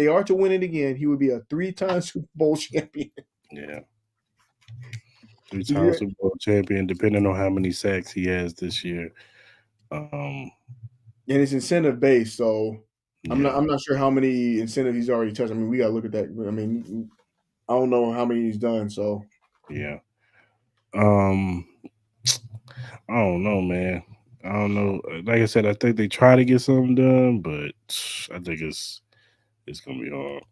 Speaker 4: are to win it again, he would be a 3-time Super Bowl champion.
Speaker 1: Yeah. 3-time Super Bowl champion, depending on how many sacks he has this year.
Speaker 4: and it's incentive based. So
Speaker 1: Yeah,
Speaker 4: I'm not sure how many incentive he's already touched. I mean, we got to look at that. I mean, I don't know how many he's done. So
Speaker 1: yeah. Um, I don't know, man. I don't know. Like I said, I think they try to get something done, but I think it's gonna be hard.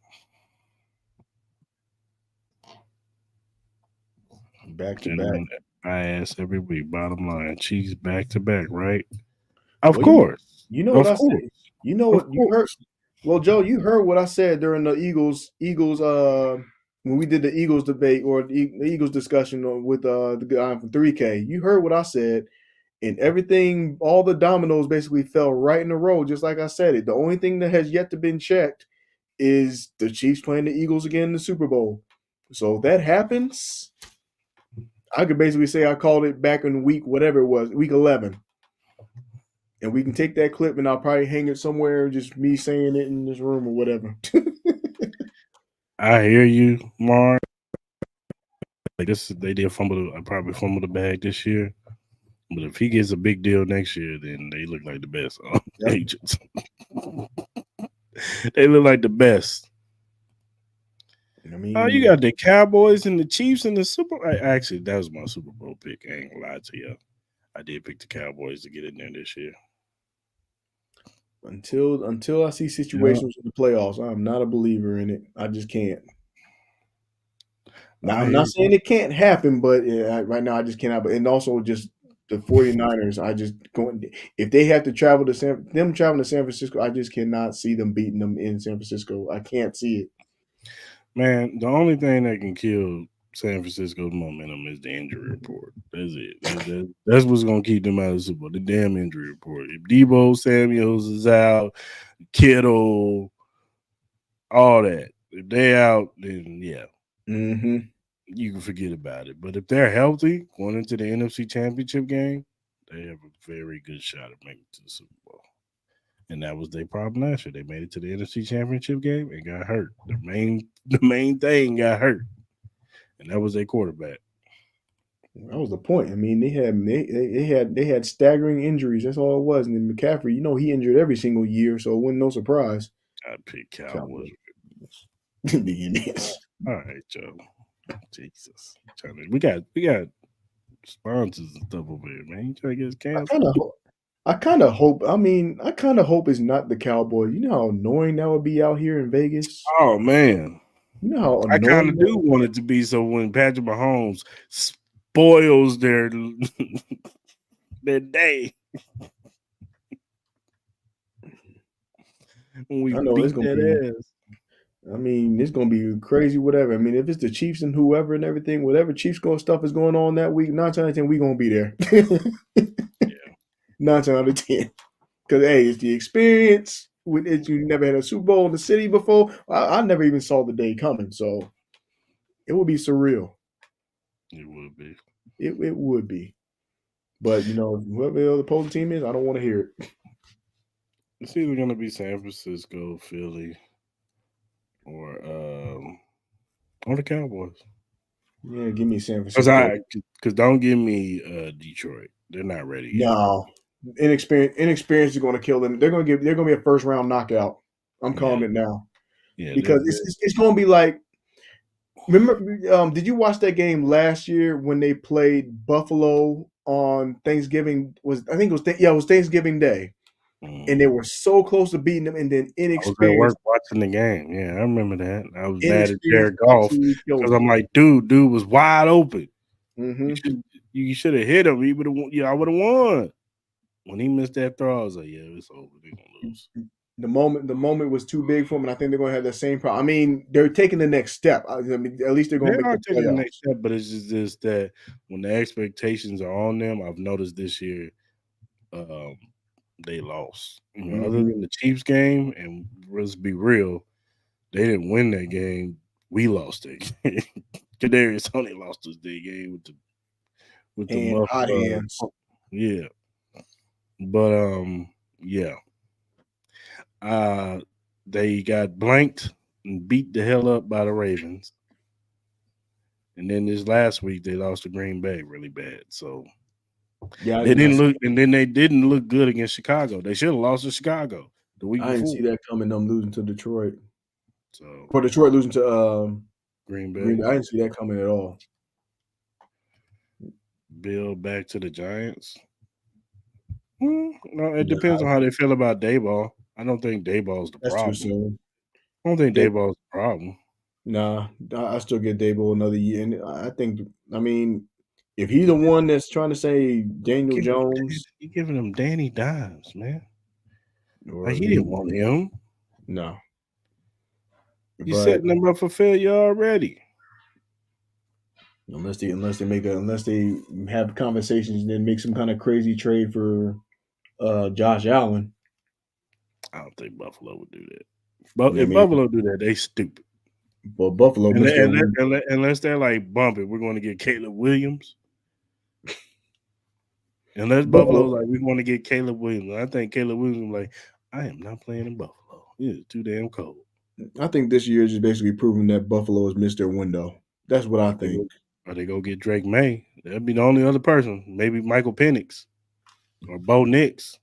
Speaker 4: back to back.
Speaker 1: Gentlemen, I ask every week. Bottom line, Chiefs back to back, right? Of
Speaker 4: Well,
Speaker 1: course,
Speaker 4: you know what
Speaker 1: of
Speaker 4: I
Speaker 1: course,
Speaker 4: said. You know
Speaker 1: of
Speaker 4: what you heard.
Speaker 1: course.
Speaker 4: Well, Joe, you heard what I said during the Eagles when we did the Eagles debate or the Eagles discussion with the guy from 3K. You heard what I said, and everything, all the dominoes basically fell right in a row, just like I said it. The only thing that has yet to been checked is the Chiefs playing the Eagles again in the Super Bowl. So if that happens, I could basically say I called it back in week whatever it was, week 11. And we can take that clip and I'll probably hang it somewhere, just me saying it in this room or whatever.
Speaker 1: I hear you, Mark. Like this, they did fumble. I probably fumble the bag this year. But if he gets a big deal next year, then they look like the best
Speaker 4: Yep.
Speaker 1: agents. They look like the best.
Speaker 4: I
Speaker 1: Oh, you
Speaker 4: mean,
Speaker 1: got the Cowboys and the Chiefs in the Super. Actually, that was my Super Bowl pick. I ain't gonna lie to you. I did pick the Cowboys to get in there this year.
Speaker 4: until I see
Speaker 1: Yeah,
Speaker 4: situations in the playoffs, I'm not a believer in it. I just can't. Now,
Speaker 1: I
Speaker 4: I'm
Speaker 1: hear
Speaker 4: not
Speaker 1: you.
Speaker 4: saying it can't happen, but yeah, right now I just cannot. But and also just the 49ers, I just going if they have to travel to them traveling to San Francisco, I just cannot see them beating them in San Francisco. I can't see it.
Speaker 1: Man, the only thing that can kill San Francisco's momentum is the injury report. That's it. That's what's gonna keep them out of the Super Bowl. The damn injury report. If Debo Samuels is out, Kittle, all that. If they out, then yeah,
Speaker 4: Hmm.
Speaker 1: you can forget about it. But if they're healthy going into the NFC Championship game, they have a very good shot at making it to the Super Bowl. And that was their problem last year. They made it to the NFC Championship game and got hurt. The main thing got hurt, and that was their quarterback.
Speaker 4: That was the point. I mean, they had staggering injuries. That's all it was. And then McCaffrey, he injured every single year, so it wasn't no surprise.
Speaker 1: I picked Cowboys.
Speaker 4: Cowboys. The Indians.
Speaker 1: All right, Joe. Jesus, we got sponsors and stuff over here, man. You trying to get us
Speaker 4: I
Speaker 1: canceled?
Speaker 4: kind of, I kind of hope. I mean, I kind of hope it's not the Cowboys. You know how annoying that would be out here in Vegas.
Speaker 1: Oh man,
Speaker 4: You know how
Speaker 1: I kind
Speaker 4: annoying
Speaker 1: of
Speaker 4: that
Speaker 1: do
Speaker 4: would
Speaker 1: want it to be so when Patrick Mahomes spoils their their day when we
Speaker 4: I know it's
Speaker 1: beat
Speaker 4: gonna
Speaker 1: that
Speaker 4: be.
Speaker 1: ass.
Speaker 4: I mean, it's gonna be crazy. Whatever. I mean, if it's the Chiefs and whoever and everything, whatever Chiefs going stuff is going on that week, 9 times out of 10, we gonna be there.
Speaker 1: Yeah,
Speaker 4: 9 times out of 10. Because hey, it's the experience. With it, you never had a Super Bowl in the city before. I never even saw the day coming, so it would be surreal.
Speaker 1: it would be.
Speaker 4: It would be. But whoever the other opposing team is, I don't want to hear it.
Speaker 1: It's either gonna be San Francisco, Philly, or the Cowboys.
Speaker 4: Yeah, give me San
Speaker 1: Cause
Speaker 4: Francisco.
Speaker 1: cause don't give me Detroit. They're not ready yet.
Speaker 4: No, inexperience is going to kill them. They're going to be a first round knockout. I'm calling
Speaker 1: Yeah,
Speaker 4: it now
Speaker 1: yeah.
Speaker 4: because it's going to be like. Remember, did you watch that game last year when they played Buffalo on Thanksgiving? I think it was it was Thanksgiving Day, and they
Speaker 1: Mhm.
Speaker 4: were so close to beating them, and then
Speaker 1: I was at work
Speaker 4: inexperience
Speaker 1: watching the game. Yeah, I remember that. I was mad at
Speaker 4: inexperience
Speaker 1: Jared Goff
Speaker 4: absolutely killed
Speaker 1: because
Speaker 4: them.
Speaker 1: I'm like, dude was wide open. You
Speaker 4: Hmm.
Speaker 1: should you should have hit him. He would have. Yeah, I would have won. When he missed that throw, I was like, yeah, it's over. They're gonna lose.
Speaker 4: The moment was too big for them, and I think they're going to have the same problem. I mean, they're taking the next step. I mean, at least they're
Speaker 1: They
Speaker 4: going to make
Speaker 1: are
Speaker 4: the
Speaker 1: taking the next
Speaker 4: playoffs.
Speaker 1: step, but it's just this that when the expectations are on them, I've noticed this year, um, they lost. Other
Speaker 4: Hmm.
Speaker 1: than the Chiefs game, and let's be real, they didn't win that game. We lost it. Kadarius Tony lost us that game with the
Speaker 4: And
Speaker 1: muff.
Speaker 4: hot hands.
Speaker 1: Yeah, but yeah, uh, they got blanked and beat the hell up by the Ravens, and then this last week they lost to Green Bay really bad. So
Speaker 4: Yeah, I
Speaker 1: They
Speaker 4: did not
Speaker 1: didn't
Speaker 4: see.
Speaker 1: look, and then they didn't look good against Chicago. They should have lost to Chicago the week
Speaker 4: I didn't
Speaker 1: before.
Speaker 4: see that coming. Them losing to Detroit,
Speaker 1: So
Speaker 4: or Detroit losing to
Speaker 1: Green
Speaker 4: Green
Speaker 1: Bay
Speaker 4: Bay. I didn't see that coming at all.
Speaker 1: build back to the Giants. No, it
Speaker 4: Nah,
Speaker 1: depends on how they feel about Dayball. I don't think Dayball's the
Speaker 4: that's too
Speaker 1: problem.
Speaker 4: soon.
Speaker 1: I don't think
Speaker 4: They,
Speaker 1: Dayball's the problem.
Speaker 4: nah, I still get Dable another year, and I think. I mean, if he's
Speaker 1: You
Speaker 4: the one that's trying to say Daniel
Speaker 1: giving
Speaker 4: Jones,
Speaker 1: you giving him Danny Dimes, man. Like
Speaker 4: or
Speaker 1: he didn't want him.
Speaker 4: no,
Speaker 1: You
Speaker 4: but
Speaker 1: setting him up for failure already.
Speaker 4: unless they have conversations and then make some kind of crazy trade for Josh Allen.
Speaker 1: I don't think Buffalo would do that. But
Speaker 4: Yeah, I
Speaker 1: if
Speaker 4: mean,
Speaker 1: Buffalo do that, they stupid.
Speaker 4: but Buffalo
Speaker 1: And
Speaker 4: missed their
Speaker 1: unless they're like bumping, we're going to get Caleb Williams. Unless Buffalo's
Speaker 4: Buffalo.
Speaker 1: like we want to get Caleb Williams, I think Caleb Williams like I am not playing in Buffalo. It is too damn cold.
Speaker 4: I think this year is just basically proving that Buffalo has missed their window. That's what I
Speaker 1: Or they
Speaker 4: think.
Speaker 1: go, or they go get Drake May. That'd be the only other person. Maybe Michael Penix or Bo Nix.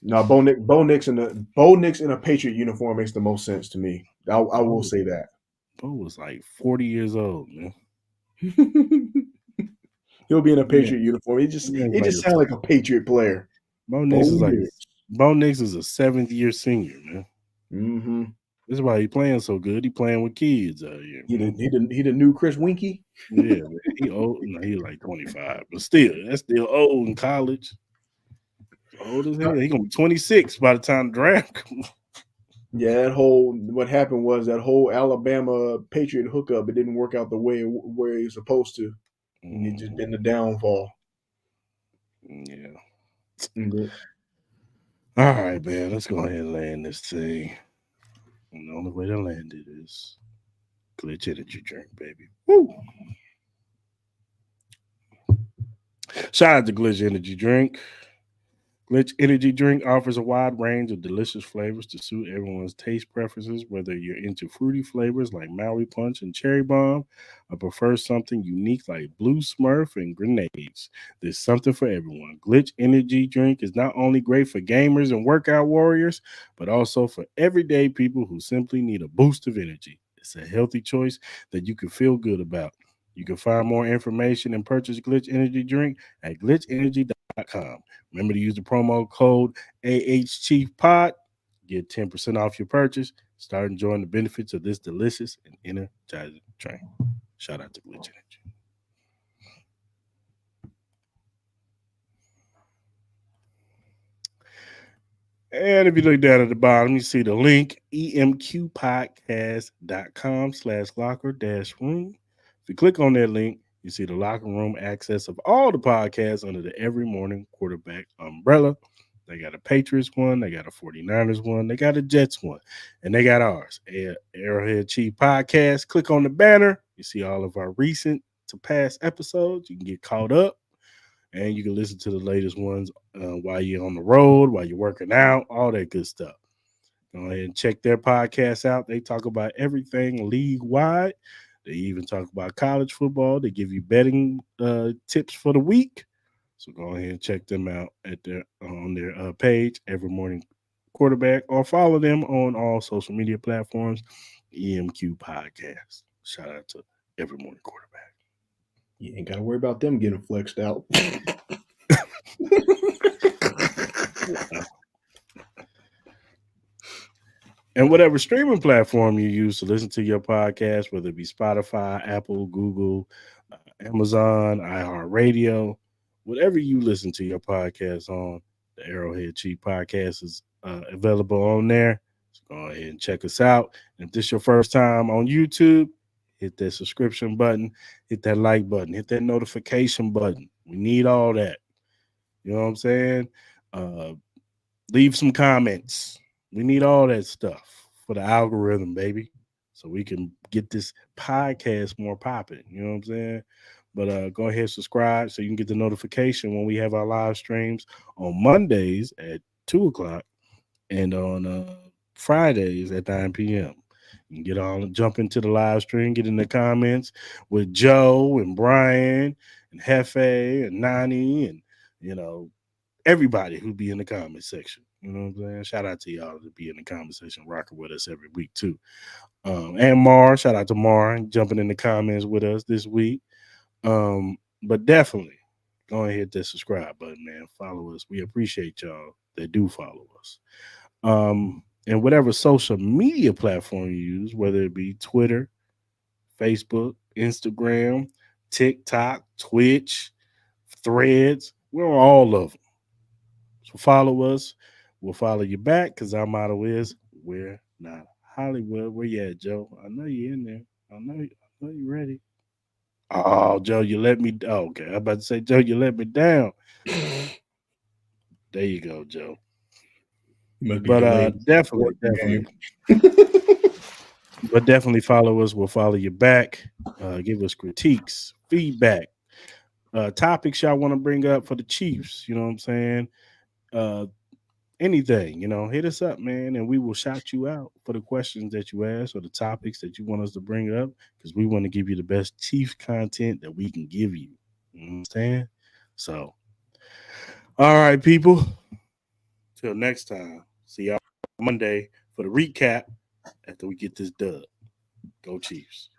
Speaker 4: Now, Bo Nix in a Patriot uniform makes the most sense to me. I will
Speaker 1: Bo,
Speaker 4: say that.
Speaker 1: Bo was like 40 years old, man.
Speaker 4: He'll be in a
Speaker 1: Yeah,
Speaker 4: Patriot uniform.
Speaker 1: that man's
Speaker 4: It
Speaker 1: like
Speaker 4: just sounds like a Patriot player.
Speaker 1: Bo Nix
Speaker 4: Bo
Speaker 1: is like
Speaker 4: Nix.
Speaker 1: Bo Nix is a 7th-year senior, man.
Speaker 4: Mm-hmm.
Speaker 1: This is why he playing so good. He playing with kids out here, man.
Speaker 4: He the new Chris Winky.
Speaker 1: Yeah, man. He old. No, he like 25, but still, that's still old in college. Old as hell. He gonna be 26 by the time the draft comes.
Speaker 4: Yeah, that whole what happened was that whole Alabama Patriot hookup. It didn't work out the way where it was supposed to, and it just
Speaker 1: Mhm.
Speaker 4: been the downfall.
Speaker 1: Yeah.
Speaker 4: Mhm.
Speaker 1: All right, man. Let's go ahead and land this thing. And the only way to land it is glitch energy drink, baby. Woo! Shout out to Glitch Energy Drink. Glitch Energy Drink offers a wide range of delicious flavors to suit everyone's taste preferences, whether you're into fruity flavors like Maui Punch and Cherry Bomb, or prefer something unique like Blue Smurf and Grenades. There's something for everyone. Glitch Energy Drink is not only great for gamers and workout warriors, but also for everyday people who simply need a boost of energy. It's a healthy choice that you can feel good about. You can find more information and purchase Glitch Energy Drink at glitchenergy.com. Remember to use the promo code AHChiefPod. Get 10% off your purchase. Start enjoying the benefits of this delicious and energizing drink. Shout out to Glitch Energy. And if you look down at the bottom, you see the link emqpodcast.com/locker-room. If you click on that link, you see the locker room access of all the podcasts under the Every Morning Quarterback umbrella. They got a Patriots one, they got a 49ers one, they got a Jets one, and they got ours, Arrowhead Chief Podcast. Click on the banner. You see all of our recent to past episodes. You can get caught up and you can listen to the latest ones while you're on the road, while you're working out, all that good stuff. Go ahead and check their podcast out. They talk about everything league wide. They even talk about college football. They give you betting tips for the week. So go ahead and check them out at their on their page every morning quarterback, or follow them on all social media platforms. EMQ Podcast. Shout out to every morning quarterback.
Speaker 4: You ain't got to worry about them getting flexed out.
Speaker 1: And whatever streaming platform you use to listen to your podcast, whether it be Spotify, Apple, Google, Amazon, iHeartRadio, whatever you listen to your podcast on, the Arrowhead Chief Podcast is available on there. So go ahead and check us out. And if this is your first time on YouTube, hit that subscription button, hit that like button, hit that notification button. We need all that. You know what I'm saying? Uh, Leave some comments. We need all that stuff for the algorithm, baby, so we can get this podcast more popping. You know what I'm saying? But go ahead, subscribe so you can get the notification when we have our live streams on Mondays at 2 o'clock and on Fridays at 9 p.m. You get on, jump into the live stream, get in the comments with Joe and Brian and Hefe and Nani and you know everybody who be in the comment section. You know what I'm saying? Shout out to y'all to be in the comment section, rocking with us every week too. And Mar, shout out to Mar jumping in the comments with us this week. But definitely go ahead and hit that subscribe button, man. Follow us. We appreciate y'all that do follow us. And whatever social media platform you use, whether it be Twitter, Facebook, Instagram, TikTok, Twitch, Threads, we're on all of them. So follow us. We'll follow you back because our motto is we're not Hollywood. Where you at, Joe? I know you in there. I know you ready. Oh, Joe, you let me. Oh, okay, I'm about to say, Joe, you let me down. There you go, Joe.
Speaker 4: You must be
Speaker 1: But
Speaker 4: delayed
Speaker 1: definitely,
Speaker 4: watching the
Speaker 1: definitely,
Speaker 4: game.
Speaker 1: but definitely follow us. We'll follow you back. Give us critiques, feedback, topics y'all want to bring up for the Chiefs. You know what I'm saying? Uh, Anything, hit us up, man, and we will shout you out for the questions that you ask or the topics that you want us to bring up because we want to give you the best Chiefs content that we can give you. You understand? So, all right, people. Till next time. See y'all Monday for the recap after we get this dub. Go Chiefs.